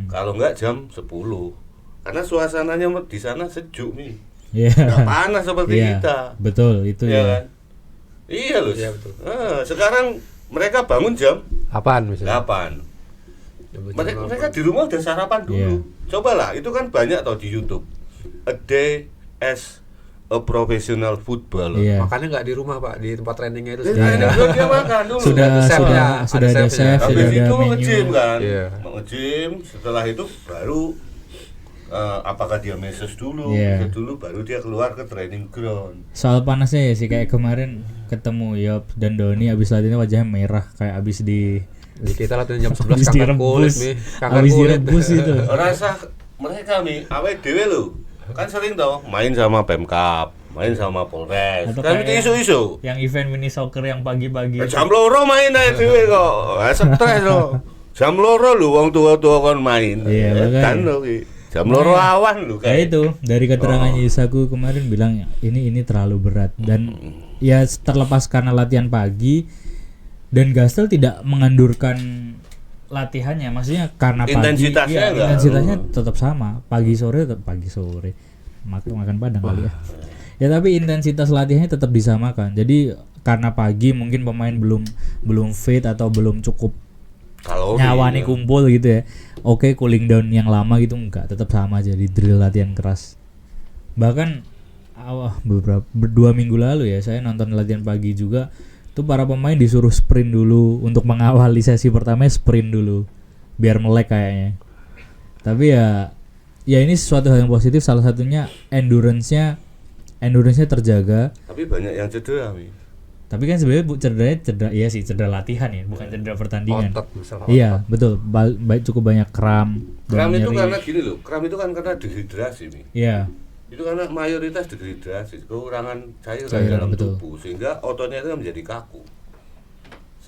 [SPEAKER 3] Kalau enggak jam 10. Karena suasananya di sana sejuk nih.
[SPEAKER 2] Iya.
[SPEAKER 3] Enggak panas seperti
[SPEAKER 2] Iya,
[SPEAKER 3] kita.
[SPEAKER 2] betul itu
[SPEAKER 3] Iya
[SPEAKER 2] ya.
[SPEAKER 3] kan? Iya loh.
[SPEAKER 1] Iya, betul.
[SPEAKER 3] Sekarang mereka bangun jam
[SPEAKER 1] Apaan misalnya?
[SPEAKER 3] 8. Mereka di rumah udah sarapan dulu.
[SPEAKER 2] Iya.
[SPEAKER 3] Cobalah, itu kan banyak tau di YouTube. A day as a professional footballer.
[SPEAKER 2] Iya.
[SPEAKER 1] Makannya nggak di rumah Pak, di tempat trainingnya itu
[SPEAKER 3] Nah, ini
[SPEAKER 1] sudah.
[SPEAKER 3] belum dia makan dulu.
[SPEAKER 2] Sudah
[SPEAKER 1] Ada chefnya,
[SPEAKER 2] sudah
[SPEAKER 1] ada
[SPEAKER 2] ada
[SPEAKER 1] chefnya.
[SPEAKER 2] chef, sudah
[SPEAKER 3] Habis
[SPEAKER 2] ada
[SPEAKER 3] itu
[SPEAKER 2] menu.
[SPEAKER 3] nge-gym kan.
[SPEAKER 1] Iya.
[SPEAKER 3] Nge-gym, setelah itu baru apakah dia meses dulu,
[SPEAKER 2] Iya.
[SPEAKER 3] meses dulu baru dia keluar ke training ground.
[SPEAKER 2] Soal panasnya ya sih kayak kemarin ketemu Yop dan Doni abis latihan wajahnya merah kayak abis di
[SPEAKER 1] Di kita latihan jam 11
[SPEAKER 2] abis
[SPEAKER 1] kanker kulit
[SPEAKER 2] direbus.
[SPEAKER 1] nih, kanker
[SPEAKER 2] Abis
[SPEAKER 1] kulit.
[SPEAKER 2] direbus itu.
[SPEAKER 3] Rasa mereka nih awet dhewe lho. Kan sering toh main sama Pemkap, main sama Polres.
[SPEAKER 2] Atau
[SPEAKER 3] Kan itu
[SPEAKER 2] kayak
[SPEAKER 3] isu-isu.
[SPEAKER 2] Yang event mini soccer yang pagi-pagi.
[SPEAKER 3] Jam loro main ae dhewe kok. Stres loh. Jam loro lho wong tua-tua kon main.
[SPEAKER 2] Iya, makanya.
[SPEAKER 3] Kan lho ki. Jam loro awan lho
[SPEAKER 2] Ya
[SPEAKER 3] kayak.
[SPEAKER 2] itu dari keterangannya Yusaku kemarin bilang ini terlalu berat dan ya terlepas karena latihan pagi dan Gastel tidak mengendurkan latihannya, maksudnya karena pagi
[SPEAKER 3] Intensitasnya
[SPEAKER 2] ya,
[SPEAKER 3] enggak.
[SPEAKER 2] intensitasnya tetap sama, pagi sore makan padang kali ya. Ya tapi intensitas latihannya tetap disamakan. Jadi karena pagi mungkin pemain belum fit atau belum cukup
[SPEAKER 3] Kalau
[SPEAKER 2] nyawa nih kumpul gitu ya. Oke, cooling down yang lama gitu enggak, tetap sama aja di drill latihan keras. Bahkan beberapa 2 minggu lalu ya saya nonton latihan pagi juga tuh para pemain disuruh sprint dulu untuk mengawali sesi pertama, sprint dulu biar melek kayaknya. Tapi ya ini sesuatu hal yang positif, salah satunya endurance-nya terjaga.
[SPEAKER 3] tapi banyak yang cedera nih.
[SPEAKER 2] Tapi kan sebenarnya cedera iya sih, cedera latihan ya, bukan cedera pertandingan.
[SPEAKER 1] Otot misalnya.
[SPEAKER 2] Iya, betul. Cukup banyak kram. dan
[SPEAKER 3] Kram itu
[SPEAKER 2] nyeri.
[SPEAKER 3] karena gini loh, kram itu kan karena dehidrasi nih.
[SPEAKER 2] Iya.
[SPEAKER 3] Itu karena mayoritas dehidrasi, kekurangan cairan
[SPEAKER 2] Cairan,
[SPEAKER 3] dalam
[SPEAKER 2] betul.
[SPEAKER 3] tubuh sehingga ototnya itu menjadi kaku.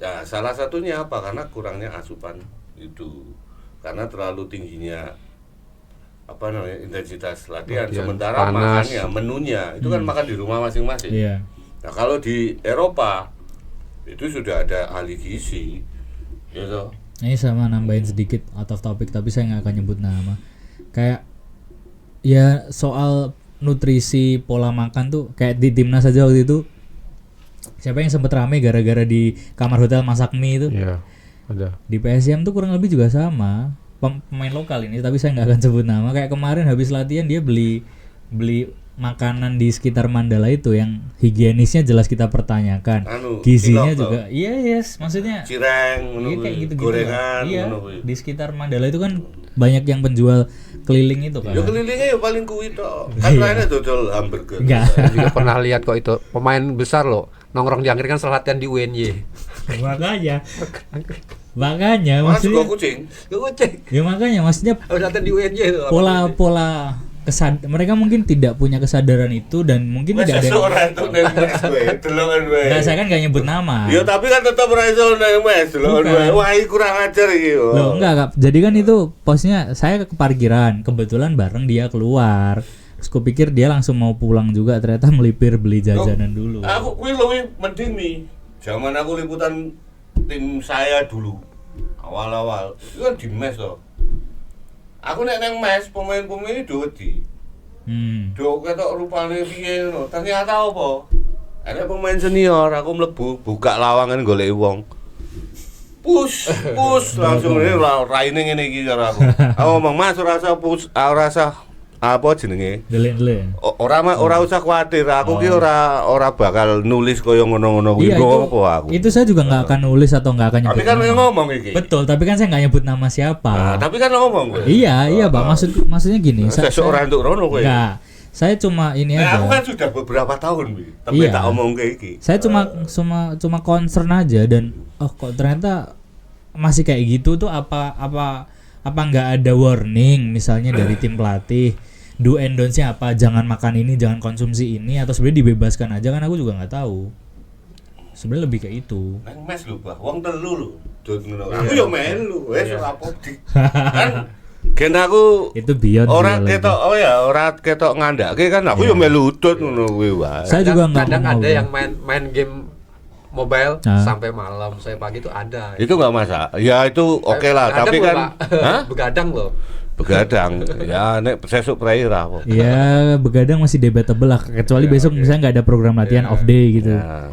[SPEAKER 3] Nah, salah satunya apa? Karena kurangnya asupan itu. Karena terlalu tingginya intensitas latihan. Sementara
[SPEAKER 1] panas.
[SPEAKER 3] makannya, menunya itu kan makan di rumah masing-masing.
[SPEAKER 2] Iya.
[SPEAKER 3] Nah, kalau di Eropa itu sudah ada ahli gizi, gitu.
[SPEAKER 2] Ini sama nambahin sedikit out of topic tapi saya nggak akan nyebut nama. Kayak ya soal nutrisi pola makan tuh kayak di timnas aja waktu itu. Siapa yang sempet rame gara-gara di kamar hotel masak mie itu?
[SPEAKER 1] Iya, ada.
[SPEAKER 2] Di PSM tuh kurang lebih juga sama. Pemain lokal ini tapi saya nggak akan sebut nama. Kayak kemarin habis latihan dia beli makanan di sekitar Mandala itu yang higienisnya jelas kita pertanyakan.
[SPEAKER 3] Anu,
[SPEAKER 2] Gizinya
[SPEAKER 3] cilok
[SPEAKER 2] juga iya yes, maksudnya
[SPEAKER 3] cireng,
[SPEAKER 2] iya kayak gitu-gitu.
[SPEAKER 3] gorengan,
[SPEAKER 2] Iya,
[SPEAKER 3] ngono kuwi.
[SPEAKER 2] di sekitar Mandala itu kan banyak yang penjual keliling itu kan.
[SPEAKER 3] Ya kelilingnya ya paling kuwi tok. Kan lainnya dodol hamburger.
[SPEAKER 2] Enggak.
[SPEAKER 1] Saya juga pernah lihat kok itu pemain besar loh nongkrong di angkringan setelah latihan di UNY.
[SPEAKER 2] Makanya
[SPEAKER 3] Mas
[SPEAKER 2] maksudnya
[SPEAKER 3] juga kucing.
[SPEAKER 1] Gocek.
[SPEAKER 2] ya makanya maksudnya
[SPEAKER 1] Habis latihan di UNY itu.
[SPEAKER 2] pola mereka mungkin tidak punya kesadaran itu dan mungkin tidak ada yang
[SPEAKER 3] Seseorang itu neng mes gue, delongan gue.
[SPEAKER 2] enggak, saya kan gak nyebut nama.
[SPEAKER 3] Ya tapi kan tetap ora iso neng mes, delongan
[SPEAKER 2] Bukan.
[SPEAKER 3] gue. Wah, ini kurang ajar iki.
[SPEAKER 2] Loh, enggak, Kak. Jadi kan itu posnya saya ke parkiran, kebetulan bareng dia keluar. Terus kupikir dia langsung mau pulang juga, ternyata melipir beli jajanan dulu.
[SPEAKER 3] Aku kuwi luwih mending nih. Zaman aku liputan tim saya dulu. Awal-awal itu kan di mes toh. Aku nek neng mes pemain-pemain itu wedi. Dok ketok rupane piye ngono. Ternyata apa? Ada pemain senior aku mlebu buka lawangan golek wong. Push langsung ini raine ngene iki karo aku. Aku ngomong Mas ora usah push, ora usah apa jenenge?
[SPEAKER 2] Delin.
[SPEAKER 3] Ora usah kuwatir, aku ki ora bakal nulis koyo ngono-ngono kuwi.
[SPEAKER 2] Iya,
[SPEAKER 3] Apa aku?
[SPEAKER 2] itu saya juga nggak akan nulis atau nggak akan nyebut
[SPEAKER 3] Tapi kan
[SPEAKER 2] nama.
[SPEAKER 3] ngomong iki.
[SPEAKER 2] Betul, tapi kan saya nggak nyebut nama siapa.
[SPEAKER 3] Nah, tapi kan ngomong kowe.
[SPEAKER 2] Iya, Pak. Maksudnya gini.
[SPEAKER 3] Seseorang untuk rono kowe.
[SPEAKER 2] Enggak. Saya cuma ini
[SPEAKER 3] Nah,
[SPEAKER 2] aja.
[SPEAKER 3] aku kan sudah beberapa tahun, Bi. Tapi
[SPEAKER 2] Iya.
[SPEAKER 3] tak omong kayak iki.
[SPEAKER 2] Saya cuma concern aja dan kok ternyata masih kayak gitu tuh apa nggak ada warning misalnya dari tim pelatih do and don'ts-nya apa, jangan makan ini, jangan konsumsi ini, atau sebenarnya dibebaskan aja kan aku juga nggak tahu. Sebenarnya lebih kayak itu.
[SPEAKER 3] Nang mes lho, Bah. Wong telu lho. Dut ngono. Aku yo melu, wis ora apa di. Kan gen aku
[SPEAKER 2] Itu beyond
[SPEAKER 3] ora
[SPEAKER 2] juga lagi.
[SPEAKER 3] ketok ora ketok ngandake kan aku yo melu udut ngono kuwi wae.
[SPEAKER 2] Saya juga nggak
[SPEAKER 1] kadang
[SPEAKER 2] mau.
[SPEAKER 1] ada yang main game mobile
[SPEAKER 2] Nah.
[SPEAKER 1] sampai malam, saya pagi itu ada.
[SPEAKER 3] Itu enggak masalah. Ya itu oke lah,
[SPEAKER 1] Begadang
[SPEAKER 3] tapi
[SPEAKER 1] loh,
[SPEAKER 3] kan
[SPEAKER 1] Pak.
[SPEAKER 3] hah?
[SPEAKER 1] Begadang loh.
[SPEAKER 3] Begadang. Ya nek sesuk prai ra apa.
[SPEAKER 2] Ya begadang masih debatable lah, kecuali besok misalnya nggak ada program latihan off day gitu.
[SPEAKER 3] Ya.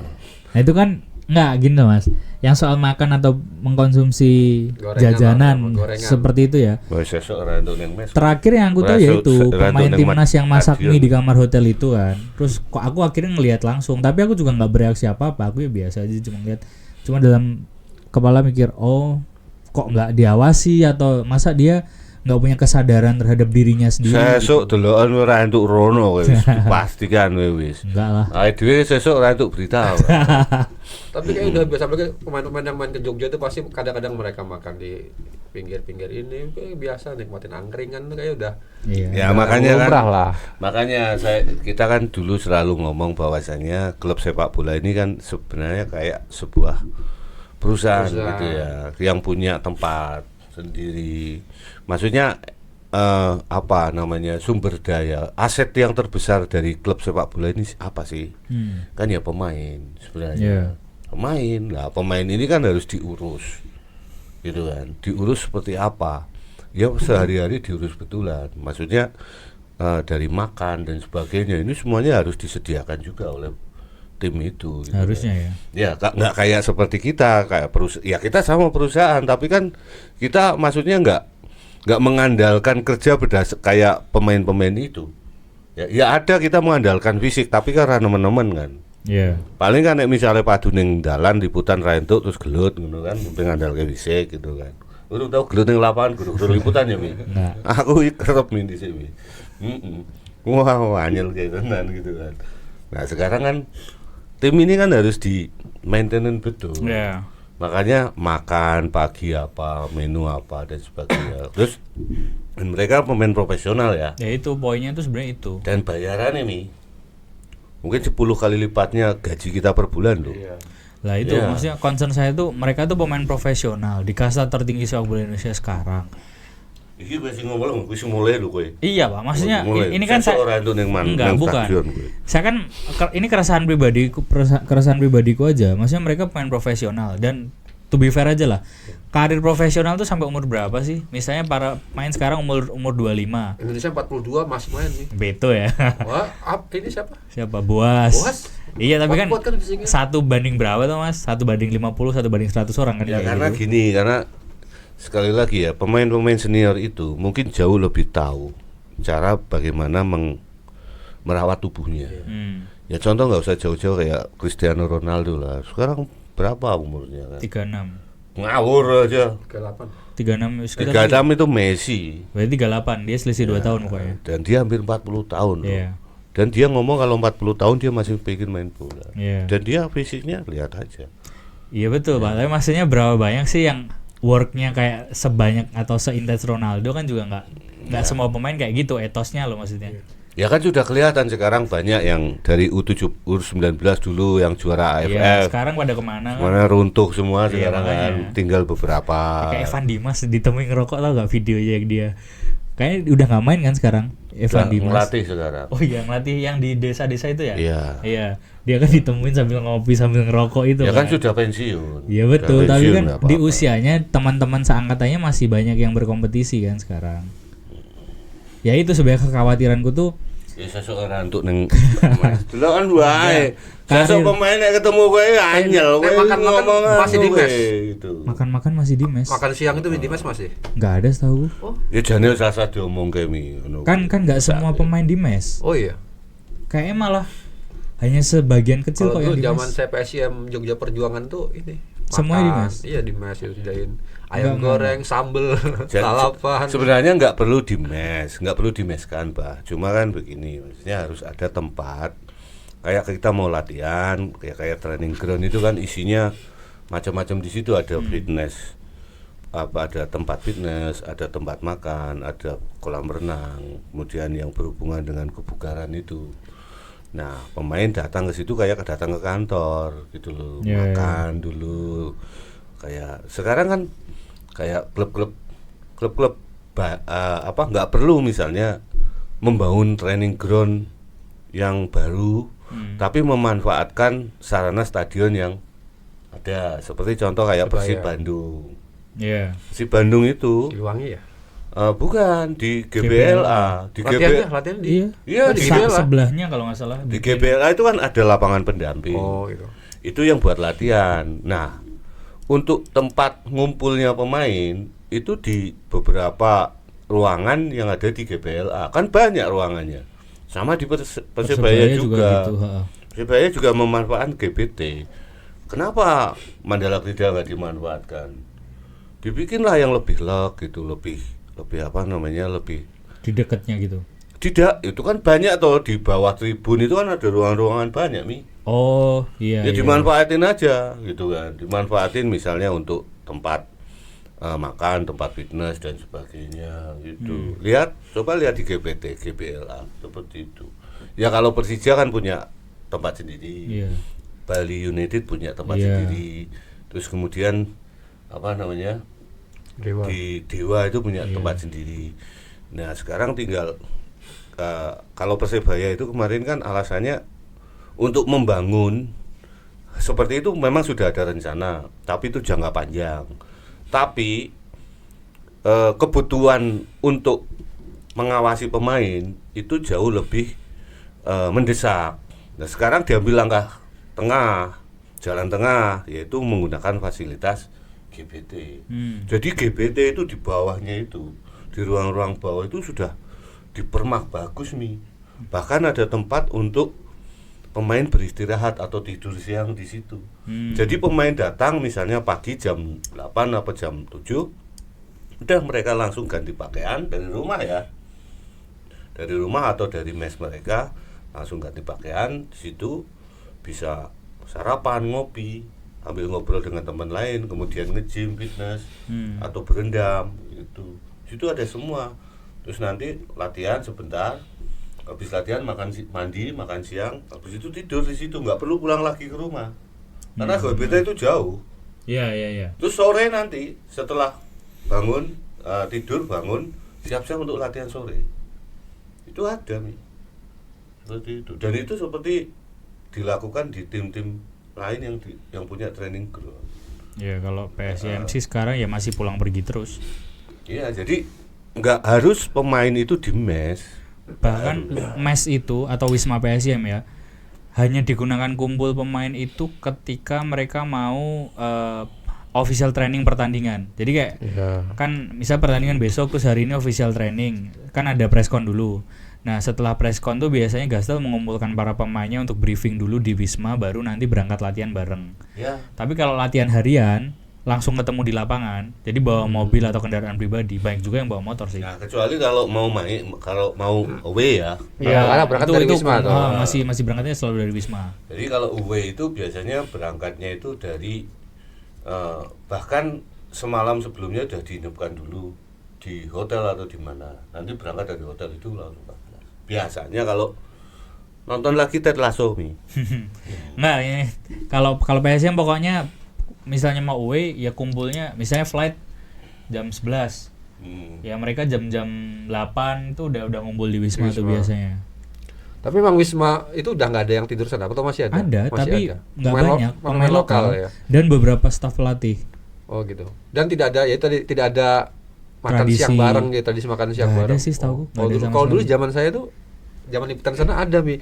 [SPEAKER 2] Nah itu kan nggak gini loh Mas. Yang soal makan atau mengkonsumsi
[SPEAKER 1] Gorengan
[SPEAKER 2] jajanan
[SPEAKER 1] lah, gorengan.
[SPEAKER 2] seperti itu ya.
[SPEAKER 3] Wis sesuk ora entuk ning mes.
[SPEAKER 2] Terakhir yang aku tahu
[SPEAKER 3] Ora,
[SPEAKER 2] yaitu
[SPEAKER 3] ora
[SPEAKER 2] pemain
[SPEAKER 3] entuk
[SPEAKER 2] timnas yang masak
[SPEAKER 3] stadion.
[SPEAKER 2] mie di kamar hotel itu kan. Terus kok aku akhirnya ngelihat langsung, tapi aku juga nggak bereaksi apa-apa. Aku ya biasa aja, cuma lihat, cuma dalam kepala mikir, oh kok nggak diawasi atau masa dia nggak punya kesadaran terhadap dirinya sendiri.
[SPEAKER 3] Sesuk deloken ora entuk rono wis dipastikan wis.
[SPEAKER 2] Enggak lah.
[SPEAKER 3] Ae dhewe sesuk ora entuk berita.
[SPEAKER 1] Tapi kayak udah biasa mereka pemain-pemain yang main ke Jogja itu pasti kadang-kadang mereka makan di pinggir-pinggir ini kayak biasa nikmatin angkringan tuh kayak udah.
[SPEAKER 2] Iya.
[SPEAKER 3] Ya makanya kan
[SPEAKER 1] lumrah lah.
[SPEAKER 3] Makanya kita kan dulu selalu ngomong bahwasannya klub sepak bola ini kan sebenarnya kayak sebuah perusahaan gitu ya, yang punya tempat sendiri. Maksudnya apa namanya, sumber daya, aset yang terbesar dari klub sepak bola ini apa sih? Kan ya pemain sebenarnya.
[SPEAKER 2] Iya.
[SPEAKER 3] Pemain lah, pemain ini kan harus diurus, gitu kan? Diurus seperti apa? Ya sehari-hari diurus betulan. Maksudnya dari makan dan sebagainya ini semuanya harus disediakan juga oleh tim itu. Gitu
[SPEAKER 2] Harusnya
[SPEAKER 3] kan.
[SPEAKER 2] ya.
[SPEAKER 3] Ya nggak kayak seperti kita, kayak ya kita sama perusahaan, tapi kan kita maksudnya nggak mengandalkan kerja kayak pemain-pemain itu. Ya ada kita mengandalkan fisik, tapi kan teman-teman kan.
[SPEAKER 2] Iya.
[SPEAKER 3] Paling kan nek misalnya padu ning dalan liputan ra entuk terus gelut ngono kan, mung ngandalke fisik gitu kan. Urung tau gelut ning lapangan guru-guru liputan ya, Mi.
[SPEAKER 2] Enggak.
[SPEAKER 3] Aku iki kerep mi dhisik, Mi. Wah, anyel kayak tenan gitu kan. Nah, sekarang kan tim ini kan harus di maintenance betul.
[SPEAKER 2] Iya.
[SPEAKER 3] Makanya makan pagi apa, menu apa dan sebagainya. Terus dan mereka pemain profesional ya.
[SPEAKER 2] Ya itu poinnya tuh sebenarnya itu.
[SPEAKER 3] Dan bayaran ini mungkin 10 kali lipatnya gaji kita per bulan loh.
[SPEAKER 1] Iya.
[SPEAKER 2] Lah itu
[SPEAKER 3] Iya.
[SPEAKER 2] maksudnya concern saya tuh mereka tuh pemain profesional di kasta tertinggi sepak bola Indonesia sekarang.
[SPEAKER 3] Iki wis ngomong wis mulai lho kowe.
[SPEAKER 2] Iya Pak, maksudnya
[SPEAKER 3] Mulai.
[SPEAKER 2] ini kan
[SPEAKER 3] Sesuk
[SPEAKER 2] saya
[SPEAKER 3] ora entuk ning
[SPEAKER 2] enggak,
[SPEAKER 3] nang
[SPEAKER 2] bukan.
[SPEAKER 3] stadion kowe.
[SPEAKER 2] Saya kan ini keresahan pribadiku aja. Maksudnya mereka pemain profesional dan to be fair aja lah. Karir profesional tuh sampai umur berapa sih? Misalnya para main sekarang umur 25.
[SPEAKER 1] Indonesia 42 masih main nih.
[SPEAKER 2] Beto ya.
[SPEAKER 1] Wah, ini siapa?
[SPEAKER 2] Siapa? Boas.
[SPEAKER 1] Boas?
[SPEAKER 2] Iya, tapi kan
[SPEAKER 1] Kuat-kuat kan fisiknya.
[SPEAKER 2] 1 banding berapa tuh Mas? 1 banding 50, 1 banding 100 orang kan
[SPEAKER 3] Ya
[SPEAKER 2] kayak
[SPEAKER 3] karena
[SPEAKER 2] gitu.
[SPEAKER 3] gini, karena sekali lagi ya pemain-pemain senior itu mungkin jauh lebih tahu cara bagaimana merawat tubuhnya.
[SPEAKER 2] Hmm.
[SPEAKER 3] Ya contoh nggak usah jauh-jauh kayak Cristiano Ronaldo lah. Sekarang berapa umurnya kan?
[SPEAKER 2] 36.
[SPEAKER 3] Ngawur aja.
[SPEAKER 2] 36 sekitar
[SPEAKER 3] 36 itu Messi.
[SPEAKER 2] berarti 38, dia selisih 2 tahun pokoknya.
[SPEAKER 3] Dan dia hampir 40 tahun loh.
[SPEAKER 2] Iya.
[SPEAKER 3] Dan dia ngomong kalau 40 tahun dia masih pengen main bola.
[SPEAKER 2] Iya.
[SPEAKER 3] Dan dia fisiknya lihat aja.
[SPEAKER 2] Iya betul Pak, tapi maksudnya berapa banyak sih yang worknya kayak sebanyak atau seintens Ronaldo kan juga nggak semua pemain kayak gitu etosnya loh maksudnya.
[SPEAKER 3] Ya kan sudah kelihatan sekarang banyak yang dari U19 dulu yang juara
[SPEAKER 2] Iya,
[SPEAKER 3] AFF.
[SPEAKER 2] sekarang pada kemana kan?
[SPEAKER 3] Mana runtuh semua
[SPEAKER 2] Iya,
[SPEAKER 3] sekarang kan,
[SPEAKER 2] makanya.
[SPEAKER 3] tinggal beberapa.
[SPEAKER 2] Kayak Evan Dimas ditemuin ngerokok tau gak videonya yang dia kayaknya udah nggak main kan sekarang Evan Dimas.
[SPEAKER 3] Ngelatih sekarang.
[SPEAKER 2] Oh iya ngelatih yang di desa-desa itu ya?
[SPEAKER 3] Iya.
[SPEAKER 2] Iya. Dia kan ditemuin sambil ngopi sambil ngerokok itu.
[SPEAKER 3] Ya kan sudah pensiun.
[SPEAKER 2] Iya betul,
[SPEAKER 3] Sudah
[SPEAKER 2] tapi
[SPEAKER 3] pensiun,
[SPEAKER 2] kan
[SPEAKER 3] nggak
[SPEAKER 2] di
[SPEAKER 3] apa-apa.
[SPEAKER 2] usianya teman-teman seangkatannya masih banyak yang berkompetisi kan sekarang. Ya itu sebenarnya kekhawatiranku tuh.
[SPEAKER 3] Ya seseorang untuk neng Mas. Dulu kan wae.
[SPEAKER 2] Karir.
[SPEAKER 3] Sesuk pemain nek ketemu kowe anyel kowe
[SPEAKER 1] makan-makan
[SPEAKER 3] ngomong
[SPEAKER 1] masih di mes.
[SPEAKER 3] gitu.
[SPEAKER 2] Makan-makan masih di mes.
[SPEAKER 1] Makan siang itu di mes masih.
[SPEAKER 2] Nggak ada setahu.
[SPEAKER 3] Ya jane usah diomong kemi ngono.
[SPEAKER 2] Kan nggak semua pemain di mes.
[SPEAKER 1] Oh iya.
[SPEAKER 2] Kayaknya malah hanya sebagian kecil
[SPEAKER 1] Kalau
[SPEAKER 2] kok yang
[SPEAKER 1] dulu
[SPEAKER 2] di
[SPEAKER 1] zaman
[SPEAKER 2] mes.
[SPEAKER 1] saya PSIM Jogja Perjuangan tuh ini.
[SPEAKER 2] Semuanya di
[SPEAKER 1] makan.
[SPEAKER 2] mes?
[SPEAKER 1] Iya di mes itu disediain ayam
[SPEAKER 2] Enggak,
[SPEAKER 1] goreng, sambel, lalapan.
[SPEAKER 3] Sebenarnya nggak perlu dimeskan, Pak. Cuma kan begini, maksudnya harus ada tempat kayak kita mau latihan, kayak training ground itu kan isinya macam-macam di situ ada fitness. Ada tempat fitness, ada tempat makan, ada kolam renang, kemudian yang berhubungan dengan kebugaran itu. Nah, pemain datang ke situ kayak datang ke kantor gitu loh,
[SPEAKER 2] Yeah,
[SPEAKER 3] makan dulu. Kayak sekarang kan kayak klub-klub nggak perlu misalnya membangun training ground yang baru, tapi memanfaatkan sarana stadion yang ada. Seperti contoh kayak Persib Bandung.
[SPEAKER 2] Iya.
[SPEAKER 3] Persib Bandung itu
[SPEAKER 1] Siliwangi ya.
[SPEAKER 3] bukan di GBLA, di
[SPEAKER 1] Latihan di.
[SPEAKER 2] Iya.
[SPEAKER 3] Iya, di
[SPEAKER 2] Sa-
[SPEAKER 1] GBLA.
[SPEAKER 2] sebelahnya kalau nggak salah.
[SPEAKER 3] Di GBLA itu kan ada lapangan pendamping.
[SPEAKER 1] Oh itu.
[SPEAKER 3] Itu yang buat latihan. Nah, untuk tempat ngumpulnya pemain itu di beberapa ruangan yang ada di GBLA. Kan banyak ruangannya. Sama di Persebaya juga.
[SPEAKER 2] gitu, ha.
[SPEAKER 3] Persebaya juga memanfaatkan GBT. Kenapa Mandala Krida nggak dimanfaatkan? Dibikinlah yang lebih leg gitu, lebih apa namanya, lebih
[SPEAKER 2] Di dekatnya gitu.
[SPEAKER 3] tidak, itu kan banyak toh di bawah tribun itu kan ada ruangan-ruangan banyak Mi.
[SPEAKER 2] Oh, iya.
[SPEAKER 3] Ya
[SPEAKER 2] iya.
[SPEAKER 3] dimanfaatin aja gitu kan, dimanfaatin misalnya untuk tempat makan, tempat fitness dan sebagainya gitu. Coba lihat di GPT, GBLA seperti itu. Ya kalau Persija kan punya tempat sendiri,
[SPEAKER 2] Iya.
[SPEAKER 3] Bali United punya tempat
[SPEAKER 2] Iya.
[SPEAKER 3] sendiri, terus kemudian apa namanya
[SPEAKER 1] Dewa.
[SPEAKER 3] di Dewa itu punya
[SPEAKER 2] Iya.
[SPEAKER 3] tempat sendiri. Nah sekarang tinggal kalau Persebaya itu kemarin kan alasannya untuk membangun seperti itu memang sudah ada rencana, tapi itu jangka panjang. Tapi kebutuhan untuk mengawasi pemain itu jauh lebih mendesak. Nah sekarang diambil langkah tengah, jalan tengah, yaitu menggunakan fasilitas GBT. Jadi GBT itu di bawahnya itu, di ruang-ruang bawah itu sudah dipermak bagus Mi. Bahkan ada tempat untuk pemain beristirahat atau tidur siang di situ. Jadi pemain datang misalnya pagi jam 8 atau jam 7, udah mereka langsung ganti pakaian dari rumah ya. Dari rumah atau dari mes mereka langsung ganti pakaian, di situ bisa sarapan, ngopi, ambil ngobrol dengan teman lain, kemudian nge-gym, fitness atau berendam gitu. Situ ada semua. Terus nanti latihan sebentar, habis latihan mandi, makan siang, habis itu tidur di situ, nggak perlu pulang lagi ke rumah. Karena GBT itu jauh.
[SPEAKER 2] Iya.
[SPEAKER 3] Terus sore nanti setelah bangun tidur bangun siap-siap untuk latihan sore. Itu ada Mi. Seperti itu. Dan itu seperti dilakukan di tim-tim lain yang punya training ground.
[SPEAKER 2] Ya kalau PSIM sih sekarang ya masih pulang pergi terus.
[SPEAKER 3] Iya, jadi nggak harus pemain itu di mes.
[SPEAKER 2] Bahkan mes itu atau Wisma PSIM ya hanya digunakan kumpul pemain itu ketika mereka mau official training pertandingan. Jadi kayak
[SPEAKER 1] Iya.
[SPEAKER 2] kan misal pertandingan besok terus hari ini official training, kan ada preskon dulu. Nah setelah preskon tuh biasanya Gastel mengumpulkan para pemainnya untuk briefing dulu di Wisma, baru nanti berangkat latihan bareng.
[SPEAKER 3] Ya.
[SPEAKER 2] Tapi kalau latihan harian langsung ketemu di lapangan, jadi bawa mobil atau kendaraan pribadi, banyak juga yang bawa motor sih.
[SPEAKER 3] Nah, kecuali kalau mau main, kalau mau away ya.
[SPEAKER 1] Iya, karena berangkat dari Wisma tuh.
[SPEAKER 2] Masih berangkatnya selalu dari Wisma.
[SPEAKER 3] Jadi kalau away itu biasanya berangkatnya itu dari bahkan semalam sebelumnya udah diinapkan dulu di hotel atau di mana. Nanti berangkat dari hotel itu langsung. Biasanya kalau nonton lagi Ted Lasso nih.
[SPEAKER 2] Nah, ini kalau PSM pokoknya misalnya mau away ya kumpulnya misalnya flight jam 11. Ya mereka jam-jam 8 itu udah ngumpul di Wisma tuh biasanya.
[SPEAKER 1] Tapi memang Wisma itu udah nggak ada yang tidur sana atau masih ada?
[SPEAKER 2] Ada,
[SPEAKER 1] masih
[SPEAKER 2] tapi nggak banyak
[SPEAKER 1] pemain lokal ya.
[SPEAKER 2] Dan beberapa staf pelatih.
[SPEAKER 1] Oh gitu. Dan tidak ada ya tadi tidak ada makan
[SPEAKER 2] Tradisi.
[SPEAKER 1] siang bareng gitu, tradisi makan siang
[SPEAKER 2] Nggak
[SPEAKER 1] bareng.
[SPEAKER 2] ada sih setahu.
[SPEAKER 1] Kalau dulu zaman saya tuh zaman liputan sana ada Mi.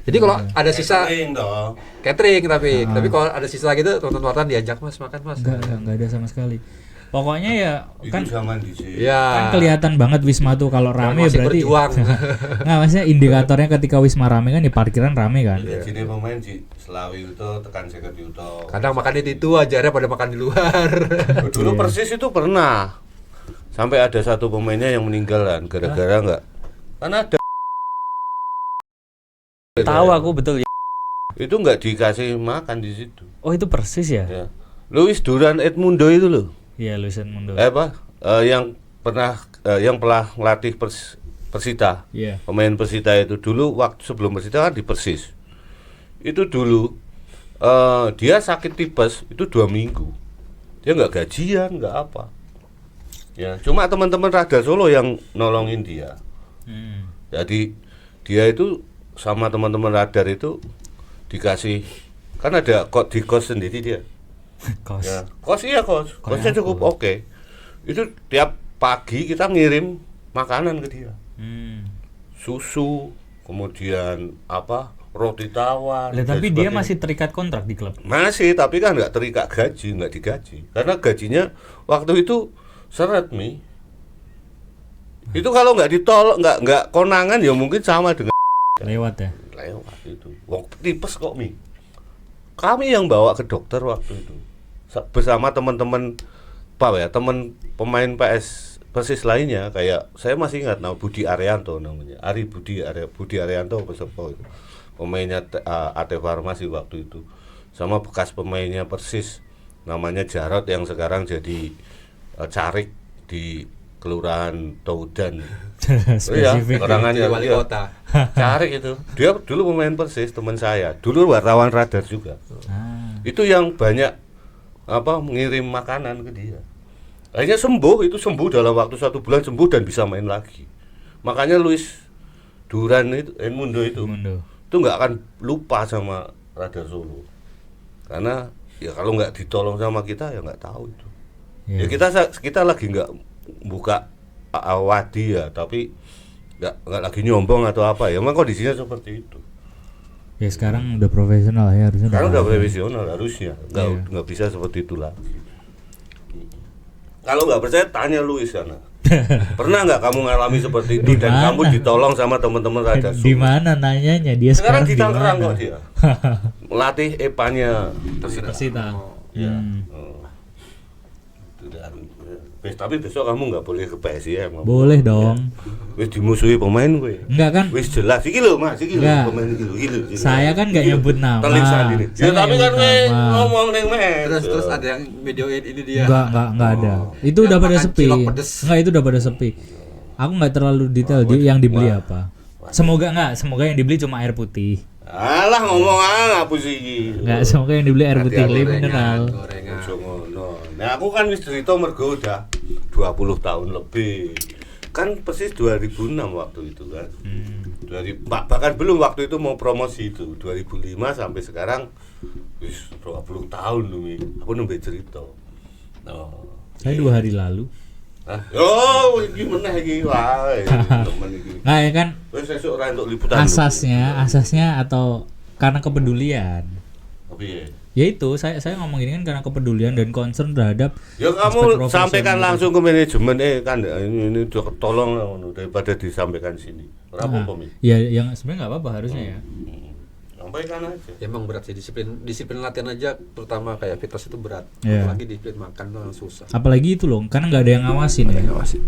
[SPEAKER 1] Jadi kalau ada sisa
[SPEAKER 3] dong.
[SPEAKER 1] catering tapi kalau ada sisa gitu teman-teman wartawan diajak Mas makan Mas.
[SPEAKER 2] Enggak ada sama sekali. Pokoknya ya kan
[SPEAKER 3] Itu zaman di sini.
[SPEAKER 1] Ya.
[SPEAKER 2] kan kelihatan banget Wisma tuh kalau rame
[SPEAKER 1] masih
[SPEAKER 2] berarti
[SPEAKER 1] berjuang.
[SPEAKER 2] nggak, maksudnya indikatornya ketika Wisma rame kan di parkiran rame kan.
[SPEAKER 3] Jadi pemain di Selawi itu tekan 50 juta.
[SPEAKER 1] Kadang makannya di itu ajarnya pada makan di luar.
[SPEAKER 3] Dulu Persis itu pernah sampai ada satu pemainnya yang meninggal kan gara-gara enggak. Karena ada
[SPEAKER 2] Tahu aku betul ya.
[SPEAKER 3] itu enggak dikasih makan di situ.
[SPEAKER 2] Oh itu Persis ya?
[SPEAKER 3] Ya. Luis Duran Edmundo itu loh.
[SPEAKER 2] Iya Luisan Mundo.
[SPEAKER 3] Yang pernah ngelatih Persita.
[SPEAKER 2] Iya.
[SPEAKER 3] Pemain Persita itu dulu waktu sebelum Persita kan di Persis. Itu dulu dia sakit tipes itu 2 minggu. Dia nggak gajian, nggak apa. Ya, cuma teman-teman Radar Solo yang nolongin dia. Jadi dia itu sama teman-teman Radar itu dikasih kan ada di kos sendiri dia.
[SPEAKER 2] Kos.
[SPEAKER 3] Ya, kosnya cukup oke. Itu tiap pagi kita ngirim makanan ke dia. Susu, kemudian roti tawar.
[SPEAKER 2] Lah, tapi
[SPEAKER 3] dan
[SPEAKER 2] dia
[SPEAKER 3] sebagainya.
[SPEAKER 2] masih terikat kontrak di klub.
[SPEAKER 3] Masih, tapi kan nggak terikat gaji, nggak digaji. Karena gajinya waktu itu seret Mi. Itu kalau nggak ditolak, nggak konangan ya mungkin sama dengan
[SPEAKER 2] Lewat ya.
[SPEAKER 3] lewat itu. Wong tipes kok Mi. Kami yang bawa ke dokter waktu itu bersama teman-teman teman pemain Persis lainnya kayak saya masih ingat Budi Arianto namanya. Budi Arianto pemainnya AT Farmasi waktu itu. Sama bekas pemainnya Persis namanya Jarot yang sekarang jadi carik di Kelurahan Toudan.
[SPEAKER 2] Spesifik.
[SPEAKER 3] Kerangannya
[SPEAKER 1] Wali kota.
[SPEAKER 3] Carik itu. Dia dulu pemain Persis, teman saya. Dulu wartawan Radar juga. Itu yang banyak mengirim makanan ke dia. Akhirnya sembuh dalam waktu 1 bulan sembuh dan bisa main lagi. Makanya Luis Duran itu Edmundo itu nggak akan lupa sama Radar Solo. Karena ya kalau nggak ditolong sama kita ya nggak tahu itu. Ya kita lagi nggak buka wadi ya, tapi nggak lagi nyombong atau apa ya. Memang kondisinya seperti itu.
[SPEAKER 2] Ya sekarang udah profesional ya harusnya.
[SPEAKER 3] Sekarang udah profesional harusnya, nggak bisa seperti itu lagi. Kalau nggak percaya tanya Luis sana. Pernah nggak kamu ngalami seperti itu dan kamu ditolong sama teman-teman Radar Solo?
[SPEAKER 2] Di mana nanyanya dia
[SPEAKER 3] Sekarang
[SPEAKER 2] sekarang
[SPEAKER 3] di Tangerang
[SPEAKER 2] mana?
[SPEAKER 3] kok dia. Melatih EPA-nya
[SPEAKER 2] Persita.
[SPEAKER 3] Ya. Itu dan tapi besok kamu nggak boleh ke PSIM.
[SPEAKER 2] Boleh dong.
[SPEAKER 3] Wis dimusuhi pemain gue.
[SPEAKER 2] Enggak kan?
[SPEAKER 3] Wis jelas iki lho Mas, iki lho
[SPEAKER 2] Enggak.
[SPEAKER 3] pemain iki lho.
[SPEAKER 2] Saya kan nggak nyebut nama.
[SPEAKER 3] Telik sendiri.
[SPEAKER 2] Saya
[SPEAKER 3] Ya
[SPEAKER 2] nggak
[SPEAKER 3] tapi kan
[SPEAKER 2] nyebut
[SPEAKER 3] we
[SPEAKER 2] nama.
[SPEAKER 3] ngomong ning mes.
[SPEAKER 1] Terus ada yang videoin ini dia.
[SPEAKER 2] Enggak ada. Itu
[SPEAKER 1] Yang
[SPEAKER 2] udah pada
[SPEAKER 1] makan
[SPEAKER 2] sepi.
[SPEAKER 1] cilok pedes.
[SPEAKER 2] Enggak, itu udah pada sepi. Aku nggak terlalu detail yang dibeli apa. Semoga yang dibeli cuma air putih.
[SPEAKER 3] Alah ngomong apa sih iki?
[SPEAKER 2] Enggak, semoga yang dibeli air putih mineral.
[SPEAKER 1] Gorengan.
[SPEAKER 3] Ojo ngono. Nah, aku kan wis cerita mergo udah 20 tahun lebih. Kan persis 2006 waktu itu kan. Bahkan belum waktu itu mau promosi itu 2005 sampai sekarang wis 20 tahun lho Mi. Aku nembe cerita.
[SPEAKER 2] Saya 2 hari lalu.
[SPEAKER 3] Iki meneh iki wae. Temen iki.
[SPEAKER 2] Nggak ya kan
[SPEAKER 3] Wis sesuk ora entuk liputan.
[SPEAKER 2] asasnya atau karena kepedulian.
[SPEAKER 3] Piye?
[SPEAKER 2] Ya itu saya ngomong ini kan karena kepedulian dan concern terhadap
[SPEAKER 3] Ya
[SPEAKER 2] aspek
[SPEAKER 3] kamu
[SPEAKER 2] profesional
[SPEAKER 3] sampaikan
[SPEAKER 2] itu.
[SPEAKER 3] langsung ke manajemen kan ini tolong daripada disampaikan sini. Ora
[SPEAKER 2] Nah,
[SPEAKER 3] apa-apa Mi.
[SPEAKER 2] ya yang sebenarnya nggak apa-apa harusnya ya.
[SPEAKER 3] Sampaikan aja.
[SPEAKER 1] Ya, emang berat sih disiplin latihan aja, terutama kayak fitness itu berat.
[SPEAKER 2] Iya.
[SPEAKER 1] Apalagi disiplin makan tuh susah.
[SPEAKER 2] Apalagi itu loh, karena nggak ada yang ngawasin ya.
[SPEAKER 1] Ngawasin.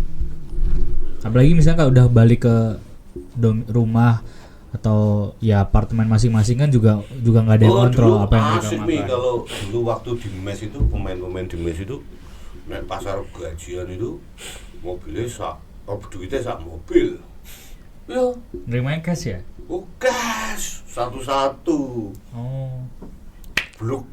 [SPEAKER 2] Apalagi misalnya kalau udah balik ke rumah atau ya apartemen masing-masing kan juga nggak ada yang kontrol
[SPEAKER 3] dulu
[SPEAKER 2] apa yang mereka
[SPEAKER 3] asik Mi
[SPEAKER 2] makan.
[SPEAKER 3] kalau dulu waktu di mes itu pemain-pemain di mes itu naik pasar gajian itu mobilnya duitnya sak mobil. Ya,
[SPEAKER 2] Nerimanya cash ya?
[SPEAKER 3] gas satu-satu.
[SPEAKER 2] Oh,
[SPEAKER 3] Bluk.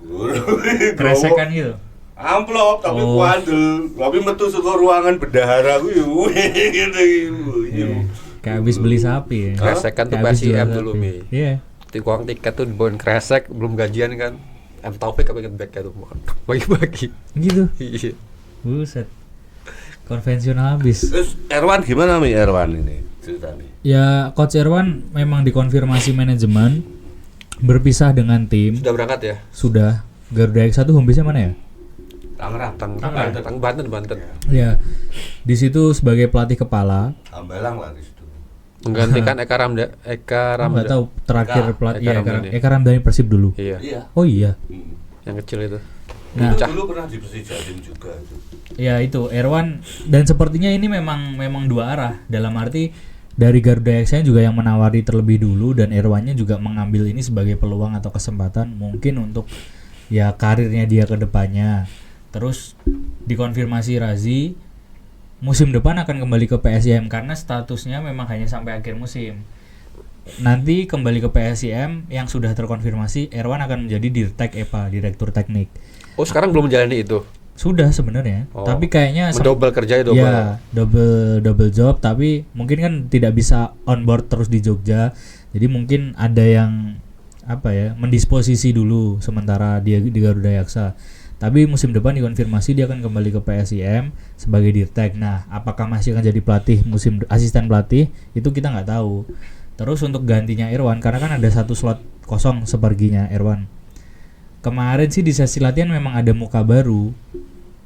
[SPEAKER 2] kresekan gitu.
[SPEAKER 3] Amplop tapi
[SPEAKER 2] Oh.
[SPEAKER 3] kuandel, tapi metu saka ruangan bendahara kuwi gitu.
[SPEAKER 2] Iya. Kayak habis beli sapi ya.
[SPEAKER 1] Kresekan tuh
[SPEAKER 2] Kayak habis jual
[SPEAKER 1] PSIM
[SPEAKER 2] sapi.
[SPEAKER 1] dulu Mi.
[SPEAKER 2] Iya.
[SPEAKER 1] Uang tiket tuh dibawain kresek, belum gajian kan. M Taufik apa inget back tuh bagi-bagi.
[SPEAKER 2] Gitu.
[SPEAKER 1] Iya.
[SPEAKER 2] Buset. Konvensional habis.
[SPEAKER 3] Terus Erwan gimana Mi Erwan ini ceritanya?
[SPEAKER 2] Ya Coach Erwan memang dikonfirmasi manajemen berpisah dengan tim.
[SPEAKER 1] Sudah berangkat ya?
[SPEAKER 2] Sudah. Garuda X1 home base-nya mana ya?
[SPEAKER 3] Tangerang,
[SPEAKER 1] Banten.
[SPEAKER 2] Ya. Di situ sebagai pelatih kepala.
[SPEAKER 3] Hambalang lah di situ.
[SPEAKER 1] Menggantikan Eka
[SPEAKER 2] Nggak
[SPEAKER 1] Ramda.
[SPEAKER 2] tahu terakhir
[SPEAKER 3] Eka
[SPEAKER 2] pelatih
[SPEAKER 1] Eka
[SPEAKER 2] ya,
[SPEAKER 1] Ramdhani.
[SPEAKER 2] Eka Ramdhani Persib dulu.
[SPEAKER 1] Iya.
[SPEAKER 3] Iya.
[SPEAKER 2] Oh iya.
[SPEAKER 1] Yang kecil itu.
[SPEAKER 2] Nah,
[SPEAKER 3] Itu dulu pernah di Persijadin juga itu.
[SPEAKER 2] ya itu Erwan dan sepertinya ini memang dua arah dalam arti dari Garuda X-nya juga yang menawari terlebih dulu dan Erwannya juga mengambil ini sebagai peluang atau kesempatan mungkin untuk ya karirnya dia ke depannya. Terus dikonfirmasi Razi musim depan akan kembali ke PSIM karena statusnya memang hanya sampai akhir musim. Nanti kembali ke PSIM yang sudah terkonfirmasi Erwan akan menjadi Dirtek EPA, Direktur Teknik.
[SPEAKER 1] Oh, sekarang belum menjalani itu.
[SPEAKER 2] Sudah sebenarnya,
[SPEAKER 1] Oh.
[SPEAKER 2] tapi kayaknya
[SPEAKER 1] Mendobel kerjanya double.
[SPEAKER 2] ya double job, tapi mungkin kan tidak bisa on board terus di Jogja. Jadi mungkin ada yang apa ya, mendisposisi dulu sementara dia di Garuda Yaksa. Tapi musim depan dikonfirmasi dia akan kembali ke PSIM sebagai Dirtek. Nah, apakah masih akan jadi pelatih asisten pelatih? Itu kita nggak tahu. Terus untuk gantinya Irwan karena kan ada satu slot kosong seperginya Irwan. Kemarin sih di sesi latihan memang ada muka baru.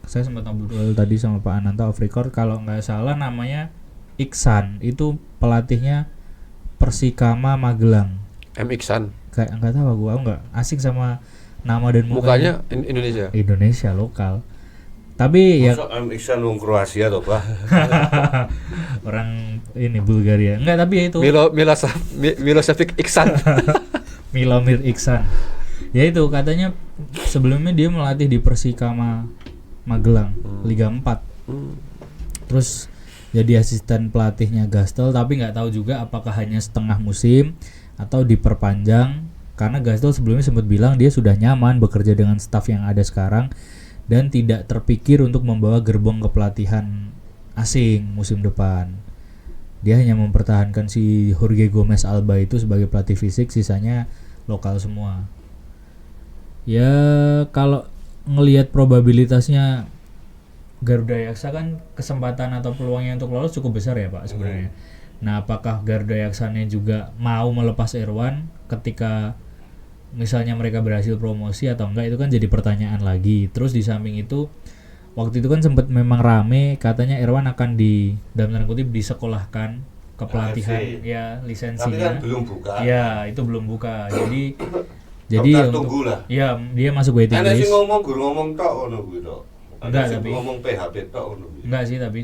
[SPEAKER 2] Saya sempat ngobrol tadi sama Pak Ananta off record, kalau nggak salah namanya Iksan, itu pelatihnya Persikama Magelang.
[SPEAKER 1] M Iksan.
[SPEAKER 2] Kayak nggak tahu aku nggak asing sama nama dan
[SPEAKER 1] Mukanya Indonesia.
[SPEAKER 2] Indonesia lokal. Tapi ya
[SPEAKER 3] Masa Iksan wong Kroasia toh, Pak?
[SPEAKER 2] orang ini Bulgaria. Enggak, tapi ya itu
[SPEAKER 1] Milosevic Iksan.
[SPEAKER 2] Milomir Iksan. Ya itu katanya sebelumnya dia melatih di Persikama Magelang Liga 4. Terus jadi asisten pelatihnya Gastel, tapi nggak tahu juga apakah hanya setengah musim atau diperpanjang karena Gastel sebelumnya sempat bilang dia sudah nyaman bekerja dengan staf yang ada sekarang dan tidak terpikir untuk membawa gerbong kepelatihan asing musim depan. Dia hanya mempertahankan si Jorge Gomez Alba itu sebagai pelatih fisik, sisanya lokal semua. Ya kalau ngelihat probabilitasnya Garuda Yaksa kan kesempatan atau peluangnya untuk lolos cukup besar ya Pak sebenarnya. Nah, apakah Garuda Yaksanya juga mau melepas Erwan ketika misalnya mereka berhasil promosi atau enggak, itu kan jadi pertanyaan lagi. Terus di samping itu waktu itu kan sempat memang rame katanya Erwan akan dalam tanda kutip disekolahkan ke pelatihan
[SPEAKER 3] AFC.
[SPEAKER 2] ya
[SPEAKER 3] Tapi
[SPEAKER 2] lisensinya.
[SPEAKER 3] kan belum buka.
[SPEAKER 2] Ya, itu belum buka. Jadi
[SPEAKER 3] Daftar tunggu lah.
[SPEAKER 2] ya dia masuk waiting
[SPEAKER 3] Ana sing
[SPEAKER 2] list.
[SPEAKER 3] ngomong guru ngomong tok ngono kuwi tok.
[SPEAKER 2] Enggak,
[SPEAKER 3] Ana sing
[SPEAKER 2] tapi-
[SPEAKER 3] ngomong PHP tok ngono kuwi.
[SPEAKER 2] Enggak sih, tapi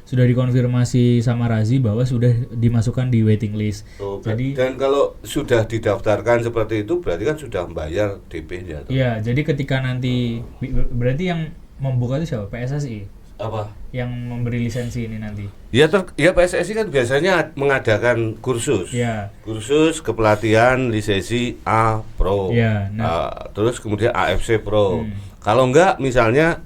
[SPEAKER 2] sudah dikonfirmasi sama Razi bahwa sudah dimasukkan di waiting list.
[SPEAKER 3] Oh,
[SPEAKER 2] Jadi
[SPEAKER 3] dan kalau sudah didaftarkan seperti itu berarti kan sudah membayar DP-nya toh.
[SPEAKER 2] ya, jadi ketika nanti berarti yang membuka itu siapa? PSSI
[SPEAKER 3] Apa?
[SPEAKER 2] yang memberi lisensi ini nanti.
[SPEAKER 3] Ya PSSI kan biasanya mengadakan kursus.
[SPEAKER 2] Ya.
[SPEAKER 3] Kursus kepelatihan lisensi A Pro.
[SPEAKER 2] Ya, nah.
[SPEAKER 3] Terus kemudian AFC Pro.
[SPEAKER 2] Hmm.
[SPEAKER 3] Kalau enggak misalnya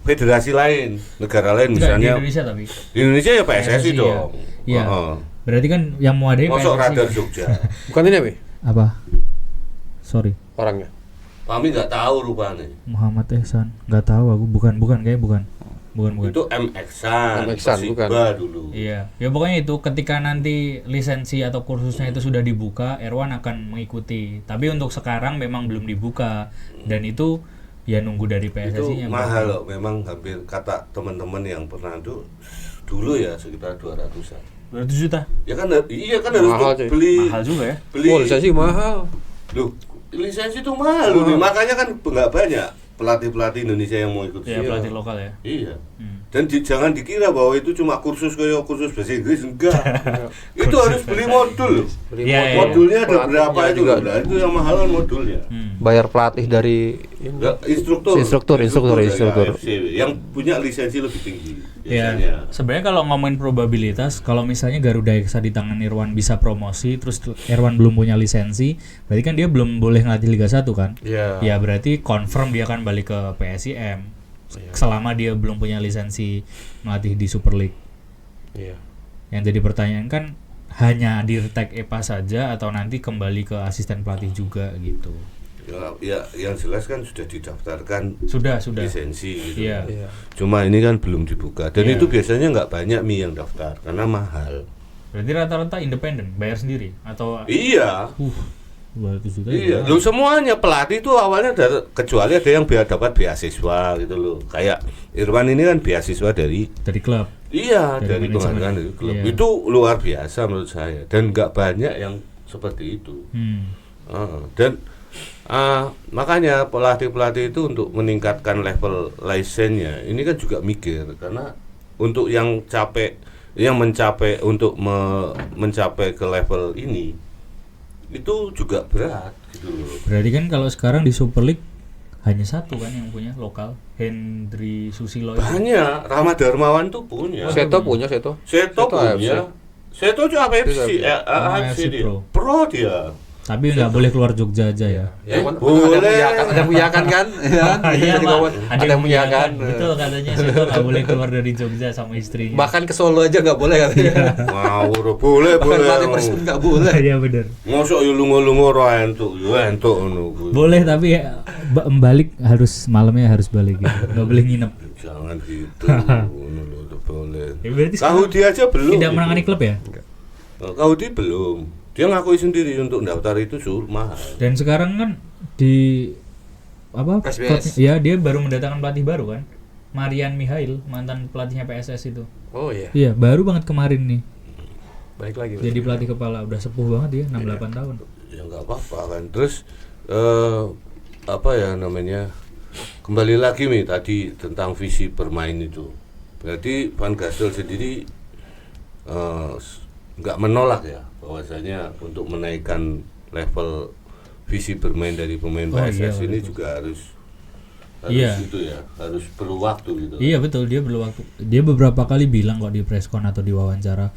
[SPEAKER 3] federasi lain, negara lain
[SPEAKER 2] Enggak, di
[SPEAKER 3] misalnya
[SPEAKER 2] Indonesia tapi.
[SPEAKER 3] di Indonesia ya PSSI
[SPEAKER 2] PSSI,
[SPEAKER 3] dong.
[SPEAKER 2] Iya.
[SPEAKER 3] Heeh.
[SPEAKER 2] Berarti kan yang mau ada
[SPEAKER 3] Masuk
[SPEAKER 2] PSSI.
[SPEAKER 3] radar Jogja.
[SPEAKER 1] Bukan ini, Wi?
[SPEAKER 2] Apa? Sorry.
[SPEAKER 1] Orangnya.
[SPEAKER 3] Kami nggak tahu rupanya.
[SPEAKER 2] Muhammad Ehsan. Enggak tahu aku, bukan kayak bukan. Bukan.
[SPEAKER 3] Itu MX-an
[SPEAKER 1] bukan.
[SPEAKER 3] Persiba dulu.
[SPEAKER 2] Iya, ya pokoknya itu ketika nanti lisensi atau kursusnya itu sudah dibuka, Erwan akan mengikuti. Tapi untuk sekarang memang belum dibuka dan itu ya nunggu dari
[SPEAKER 3] Itu
[SPEAKER 2] PSSI-nya.
[SPEAKER 3] mahal loh, memang hampir kata teman-teman yang pernah tuh dulu ya sekitar 200-an.
[SPEAKER 2] 200 juta.
[SPEAKER 3] Ya kan harus
[SPEAKER 1] Mahal,
[SPEAKER 3] tuh
[SPEAKER 1] cuy.
[SPEAKER 3] beli
[SPEAKER 2] Mahal juga ya.
[SPEAKER 3] beli
[SPEAKER 1] lisensi mahal.
[SPEAKER 3] Loh, lisensi itu mahal loh. Makanya kan nggak banyak pelatih-pelatih Indonesia yang mau ikut.
[SPEAKER 2] Ya pelatih lokal ya.
[SPEAKER 3] Iya. Dan jangan dikira bahwa itu cuma kursus kayak kursus bahasa Inggris, enggak. Itu harus beli modul.
[SPEAKER 2] Iya, iya.
[SPEAKER 3] Modulnya ada berapa
[SPEAKER 1] Pelatihnya
[SPEAKER 3] itu?
[SPEAKER 1] juga.
[SPEAKER 3] Nah, itu yang mahal kan modulnya.
[SPEAKER 1] Bayar pelatih dari
[SPEAKER 3] Enggak, instruktur dari AFC, yang punya lisensi lebih tinggi
[SPEAKER 2] Ya,
[SPEAKER 3] biasanya.
[SPEAKER 2] sebenarnya kalau ngomongin probabilitas, kalau misalnya Garuda Eksa di tangan Irwan bisa promosi, terus Irwan belum punya lisensi, berarti kan dia belum boleh ngelatih Liga 1 kan?
[SPEAKER 1] Iya.
[SPEAKER 2] Ya berarti confirm dia akan balik ke PSIM selama dia belum punya lisensi melatih di Super League.
[SPEAKER 1] Iya.
[SPEAKER 2] Yang jadi pertanyaan kan hanya di tag EPA saja atau nanti kembali ke asisten pelatih juga gitu.
[SPEAKER 3] Ya, yang jelas kan sudah didaftarkan
[SPEAKER 2] Sudah.
[SPEAKER 3] lisensi gitu.
[SPEAKER 2] Iya.
[SPEAKER 1] Iya.
[SPEAKER 3] Cuma ini kan belum dibuka dan
[SPEAKER 2] Iya.
[SPEAKER 3] itu biasanya nggak banyak yang daftar karena mahal.
[SPEAKER 2] Berarti rata-rata independen, bayar sendiri atau
[SPEAKER 3] Iya.
[SPEAKER 2] 200 juta.
[SPEAKER 3] Iya,
[SPEAKER 2] ya.
[SPEAKER 3] lu semuanya pelatih itu awalnya kecuali ada yang dapat beasiswa gitu loh. Kayak Irwan ini kan beasiswa dari
[SPEAKER 2] Dari klub.
[SPEAKER 3] iya
[SPEAKER 2] Dari
[SPEAKER 3] dari
[SPEAKER 2] manajemen.
[SPEAKER 3] penghargaan dari klub.
[SPEAKER 2] Iya.
[SPEAKER 3] Itu luar biasa menurut saya dan nggak banyak yang seperti itu. Dan makanya pelatih-pelatih itu untuk meningkatkan level lisensinya ini kan juga mikir karena untuk yang mencapai untuk mencapai ke level ini itu juga berat gitu loh.
[SPEAKER 2] Berarti kan kalau sekarang di Super League hanya satu kan yang punya lokal, Hendry Susilo itu.
[SPEAKER 3] Banyak, Rahmat Darmawan tuh punya.
[SPEAKER 1] Seto punya Seto.
[SPEAKER 3] Seto punya. Seto juga AFC,
[SPEAKER 2] AFC
[SPEAKER 3] dia.
[SPEAKER 2] Pro.
[SPEAKER 3] Pro dia.
[SPEAKER 2] Tapi nggak boleh keluar Jogja aja ya.
[SPEAKER 3] Boleh.
[SPEAKER 1] Ada yang puyakan kan?
[SPEAKER 2] Iya, Pak.
[SPEAKER 1] Ada yang puyakan.
[SPEAKER 2] Betul katanya Seto nggak boleh keluar dari Jogja sama istrinya.
[SPEAKER 1] Bahkan ke Solo aja nggak boleh katanya.
[SPEAKER 3] Ngawur, boleh.
[SPEAKER 1] Bahkan pelatih Persib nggak boleh.
[SPEAKER 2] Iya benar.
[SPEAKER 3] Mosok yo lunga-lunga ora entuk, yo entuk ngono kuwi.
[SPEAKER 2] Boleh tapi balik harus malamnya harus balik gitu. Nggak boleh nginep.
[SPEAKER 3] Jangan gitu. Ngono lho, tuh boleh.
[SPEAKER 2] Ya, berarti
[SPEAKER 3] Kahudi aja belum.
[SPEAKER 2] tidak
[SPEAKER 3] gitu.
[SPEAKER 2] menangani klub ya?
[SPEAKER 3] Kahudi belum. Dia ngakui sendiri untuk daftar itu mahal.
[SPEAKER 2] Dan sekarang kan di apa?
[SPEAKER 1] SBS.
[SPEAKER 2] Ya dia baru mendatangkan pelatih baru kan? Marian Mihail, mantan pelatihnya PSS itu.
[SPEAKER 1] Oh iya.
[SPEAKER 2] Iya, baru banget kemarin nih.
[SPEAKER 1] Balik lagi.
[SPEAKER 2] Jadi pelatih kepala udah sepuh banget dia, 68 tahun.
[SPEAKER 3] Ya nggak apa-apa kan. Terus apa ya namanya? Kembali lagi nih tadi tentang visi bermain itu. Berarti Van Gastel sendiri nggak menolak ya bahwasanya untuk menaikkan level visi bermain dari pemain PSS
[SPEAKER 2] iya,
[SPEAKER 3] ini
[SPEAKER 2] betul.
[SPEAKER 3] juga harus
[SPEAKER 2] Iya.
[SPEAKER 3] gitu ya, harus perlu waktu gitu.
[SPEAKER 2] Iya betul, dia perlu waktu. Dia beberapa kali bilang kok di preskon atau di wawancara,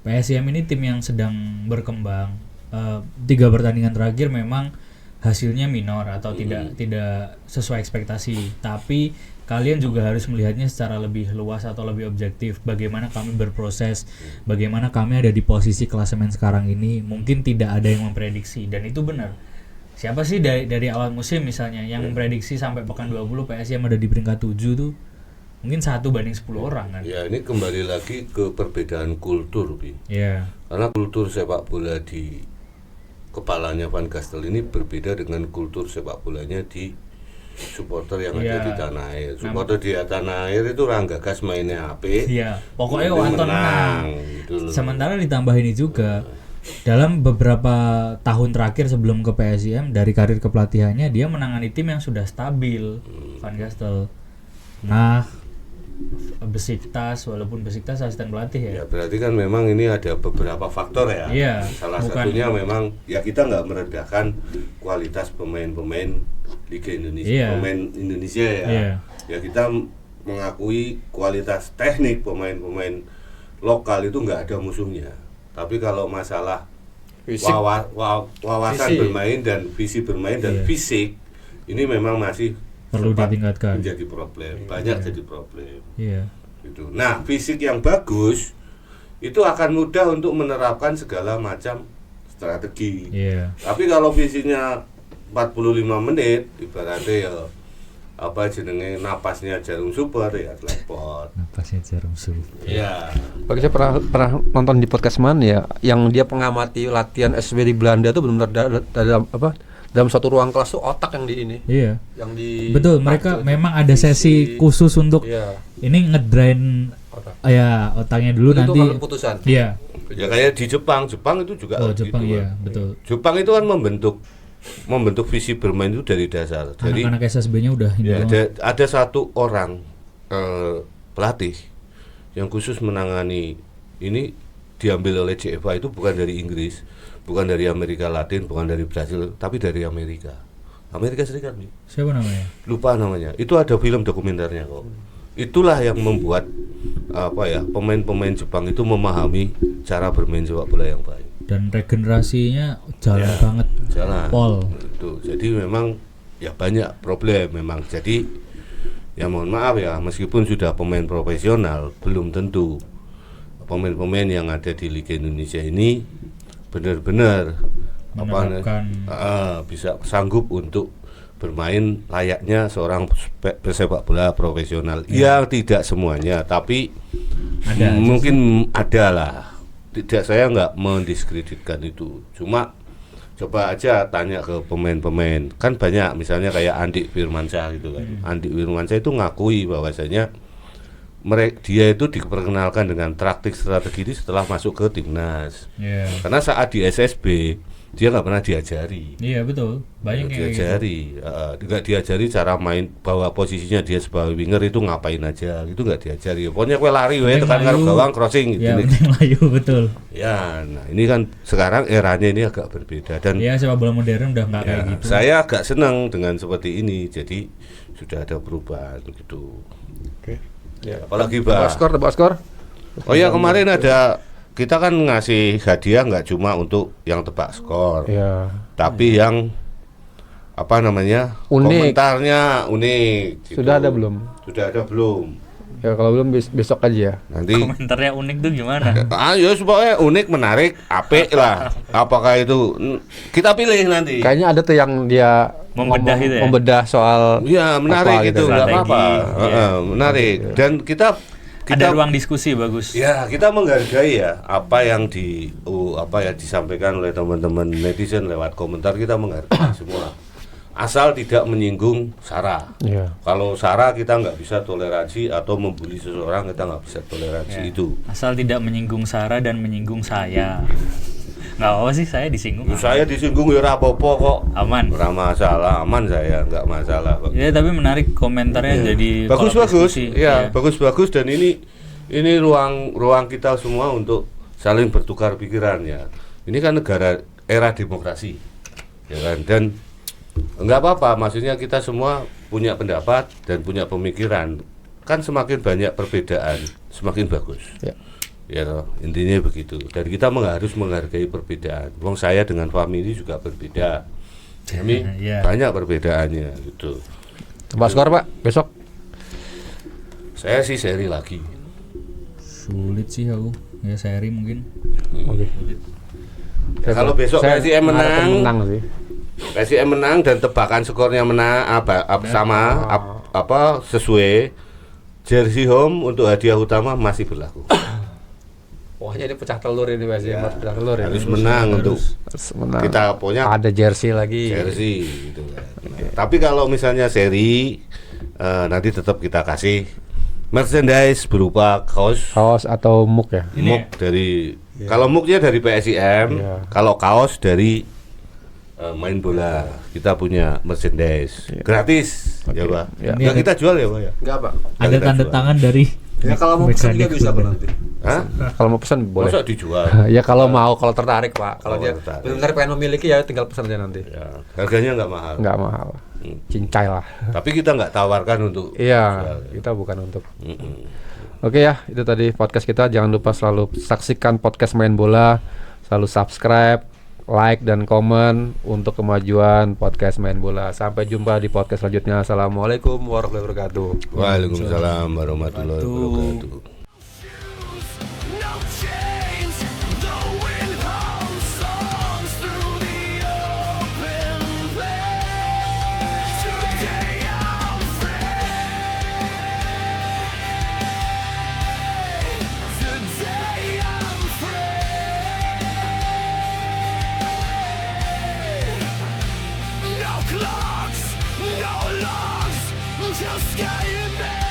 [SPEAKER 2] PSIM ini tim yang sedang berkembang. 3 pertandingan terakhir memang hasilnya minor atau tidak sesuai ekspektasi. Tapi kalian juga harus melihatnya secara lebih luas atau lebih objektif. Bagaimana kami berproses, bagaimana kami ada di posisi klasemen sekarang ini. Mungkin tidak ada yang memprediksi dan itu benar. Siapa sih dari awal musim misalnya yang memprediksi sampai pekan 20 PSIM ada di peringkat 7 tuh mungkin 1 banding 10 orang kan.
[SPEAKER 3] Ya ini kembali lagi ke perbedaan kultur, Bi.
[SPEAKER 2] Iya.
[SPEAKER 3] Karena kultur sepak bola di kepalanya Van Gastel ini berbeda dengan kultur sepak bolanya di supporter yang ada di tanah air. Supporter di tanah air itu orang gagas mainnya apik.
[SPEAKER 2] Iya, pokoknya
[SPEAKER 3] Penting
[SPEAKER 2] Wanton menang.
[SPEAKER 3] gitu loh.
[SPEAKER 2] Sementara ditambah ini juga dalam beberapa tahun terakhir sebelum ke PSIM dari karir kepelatihannya dia menangani tim yang sudah stabil. Van Gastel. Nah, Besiktas walaupun Besiktas asisten pelatih ya.
[SPEAKER 3] Ya berarti kan memang ini ada beberapa faktor ya.
[SPEAKER 2] Iya,
[SPEAKER 3] Salah
[SPEAKER 2] bukan-
[SPEAKER 3] satunya memang ya kita nggak merendahkan kualitas pemain-pemain Liga Indonesia,
[SPEAKER 2] Iya.
[SPEAKER 3] pemain Indonesia ya.
[SPEAKER 2] Iya.
[SPEAKER 3] Ya kita mengakui kualitas teknik pemain-pemain lokal itu nggak ada musuhnya. Tapi kalau masalah
[SPEAKER 1] Fisik.
[SPEAKER 3] wawasan
[SPEAKER 1] Fisik.
[SPEAKER 3] bermain dan visi bermain dan
[SPEAKER 2] Iya.
[SPEAKER 3] fisik ini memang masih
[SPEAKER 2] Perlu
[SPEAKER 3] sempat
[SPEAKER 2] ditingkatkan.
[SPEAKER 3] menjadi problem, banyak jadi problem.
[SPEAKER 2] Iya.
[SPEAKER 3] Gitu. Nah, fisik yang bagus itu akan mudah untuk menerapkan segala macam strategi.
[SPEAKER 2] Iya.
[SPEAKER 3] Tapi kalau fisiknya 45 menit ibaratnya ya apa jenenge napasnya Jarum Super ya teleport.
[SPEAKER 2] Napasnya Jarum Super.
[SPEAKER 3] Iya.
[SPEAKER 1] Bagi saya pernah nonton di podcast mana ya, yang dia pengamati latihan SB di Belanda tuh benar-benar dalam satu ruang kelas tuh otak yang di ini.
[SPEAKER 2] Iya.
[SPEAKER 1] Yang di
[SPEAKER 2] Betul, mereka memang ada sesi khusus untuk
[SPEAKER 1] Iya.
[SPEAKER 2] ini ngedrain otaknya dulu
[SPEAKER 1] Itu
[SPEAKER 2] nanti.
[SPEAKER 1] kan keputusan.
[SPEAKER 2] Iya.
[SPEAKER 3] Ya kayak di Jepang itu juga
[SPEAKER 2] Oh, Jepang
[SPEAKER 3] gitu
[SPEAKER 2] iya,
[SPEAKER 3] kan.
[SPEAKER 2] betul.
[SPEAKER 3] Jepang itu kan membentuk visi bermain itu dari dasar. Jadi
[SPEAKER 2] Anak-anak SSB-nya udah ini
[SPEAKER 3] ya,
[SPEAKER 2] banget.
[SPEAKER 3] ada satu orang pelatih yang khusus menangani ini, diambil oleh JFA itu bukan dari Inggris, bukan dari Amerika Latin, bukan dari Brasil, tapi dari Amerika Serikat nih.
[SPEAKER 2] Siapa namanya?
[SPEAKER 3] Lupa namanya. Itu ada film dokumenternya kok. Itulah yang membuat pemain-pemain Jepang itu memahami cara bermain sepak bola yang baik.
[SPEAKER 2] Dan regenerasinya jalan banget.
[SPEAKER 3] Jalan.
[SPEAKER 2] Pol.
[SPEAKER 3] Itu. Jadi memang ya banyak problem memang. Jadi ya mohon maaf ya, meskipun sudah pemain profesional, belum tentu pemain-pemain yang ada di Liga Indonesia ini benar-benar bisa sanggup untuk bermain layaknya seorang pesepak bola profesional. Ya tidak semuanya, tapi mungkin ada lah. Tidak, saya nggak mendiskreditkan itu. Cuma coba aja tanya ke pemain-pemain, kan banyak misalnya kayak Andi Firmansyah gitu kan. Andi Firmansyah itu ngakui bahwasanya dia itu diperkenalkan dengan taktik strategi ini setelah masuk ke timnas. Karena saat di SSB dia nggak pernah diajari.
[SPEAKER 2] Iya betul, banyak yang
[SPEAKER 3] diajari, nggak diajari cara main, bahwa posisinya dia sebagai winger itu ngapain aja, itu nggak diajari. Pokoknya kue lari, tekan karo gawang, crossing gitu.
[SPEAKER 2] Ya, layu betul.
[SPEAKER 3] Ya, nah ini kan sekarang eranya ini agak berbeda dan
[SPEAKER 2] ya sepak bola modern udah nggak kayak gitu.
[SPEAKER 3] Saya agak senang dengan seperti ini, jadi sudah ada perubahan gitu.
[SPEAKER 1] Oke. Ya.
[SPEAKER 3] Apalagi
[SPEAKER 1] tebak skor.
[SPEAKER 3] Oh ya, kemarin ada, kita kan ngasih hadiah nggak cuma untuk yang tebak skor, tapi yang
[SPEAKER 1] unik.
[SPEAKER 3] Komentarnya unik. Gitu.
[SPEAKER 1] Sudah ada belum?
[SPEAKER 3] Sudah ada belum?
[SPEAKER 1] Ya kalau belum besok aja.
[SPEAKER 3] Nanti
[SPEAKER 2] Komentarnya unik tuh gimana?
[SPEAKER 3] ya supaya unik, menarik, apik lah. Apakah itu kita pilih nanti?
[SPEAKER 1] Kayaknya ada tuh yang dia membedah soal.
[SPEAKER 3] Iya, menarik gitu, nggak apa-apa. Menarik. Dan kita
[SPEAKER 2] ada ruang diskusi bagus.
[SPEAKER 3] Ya, kita menghargai ya apa yang disampaikan oleh teman-teman netizen lewat komentar, kita menghargai semua. Asal tidak menyinggung SARA. Kalau SARA kita nggak bisa toleransi, atau membuli seseorang kita nggak bisa toleransi itu.
[SPEAKER 2] Asal tidak menyinggung SARA dan menyinggung saya. Nggak apa sih, saya disinggung.
[SPEAKER 3] Saya disinggung ya ora apa-apa kok.
[SPEAKER 2] Aman.
[SPEAKER 3] Ora masalah, aman saya, nggak masalah kok.
[SPEAKER 2] Ya, tapi menarik komentarnya jadi
[SPEAKER 3] bagus-bagus. Ya, bagus-bagus, dan ini ruang kita semua untuk saling bertukar pikiran ya. Ini kan negara era demokrasi. Ya kan? Dan enggak apa-apa, maksudnya kita semua punya pendapat dan punya pemikiran. Kan semakin banyak perbedaan, semakin bagus. Ya intinya begitu. Dan kita harus menghargai perbedaan. Wong saya dengan family juga berbeda. Kami banyak perbedaannya gitu.
[SPEAKER 1] Tebak skor Pak besok.
[SPEAKER 3] Saya sih seri lagi.
[SPEAKER 2] Sulit sih aku. Ya seri mungkin.
[SPEAKER 1] Oke.
[SPEAKER 3] Ya, kalau besok PSIM menang
[SPEAKER 1] sih.
[SPEAKER 3] PSIM menang dan tebakan skornya sesuai, jersey home untuk hadiah utama masih berlaku.
[SPEAKER 1] Wah, jadi pecah telur ini PSIM, pecah telur ya.
[SPEAKER 3] Harus menang untuk
[SPEAKER 1] menang.
[SPEAKER 3] Kita punya
[SPEAKER 1] ada jersey lagi.
[SPEAKER 3] Jersey gitu kan. Tapi kalau misalnya seri, nanti tetap kita kasih merchandise berupa kaos
[SPEAKER 1] atau mug ya.
[SPEAKER 3] Mug dari kalau mugnya dari PSIM, kalau kaos dari main bola. Kita punya merchandise gratis, ya Pak. Nggak kita jual ya Pak ya?
[SPEAKER 1] Enggak Pak.
[SPEAKER 2] Ada tanda tangan dari.
[SPEAKER 1] Ya kalau mau pesan juga bisa Pak nanti.
[SPEAKER 3] Hah?
[SPEAKER 1] Kalau mau pesan boleh.
[SPEAKER 3] Masa dijual?
[SPEAKER 1] Ya kalau mau, kalau tertarik Pak. Kalau dia
[SPEAKER 3] tertarik.
[SPEAKER 1] benar-benar pengen memiliki ya tinggal pesan aja nanti.
[SPEAKER 3] Ya, harganya nggak mahal.
[SPEAKER 1] Nggak mahal. Cincai lah.
[SPEAKER 3] Tapi kita nggak tawarkan untuk.
[SPEAKER 1] Iya, kita bukan untuk. Oke ya, itu tadi podcast kita. Jangan lupa selalu saksikan podcast Main Bola. Selalu subscribe, like dan komen untuk kemajuan podcast Main Bola. Sampai jumpa di podcast selanjutnya. Assalamualaikum warahmatullahi wabarakatuh.
[SPEAKER 3] Waalaikumsalam warahmatullahi wabarakatuh.
[SPEAKER 4] Just got you back.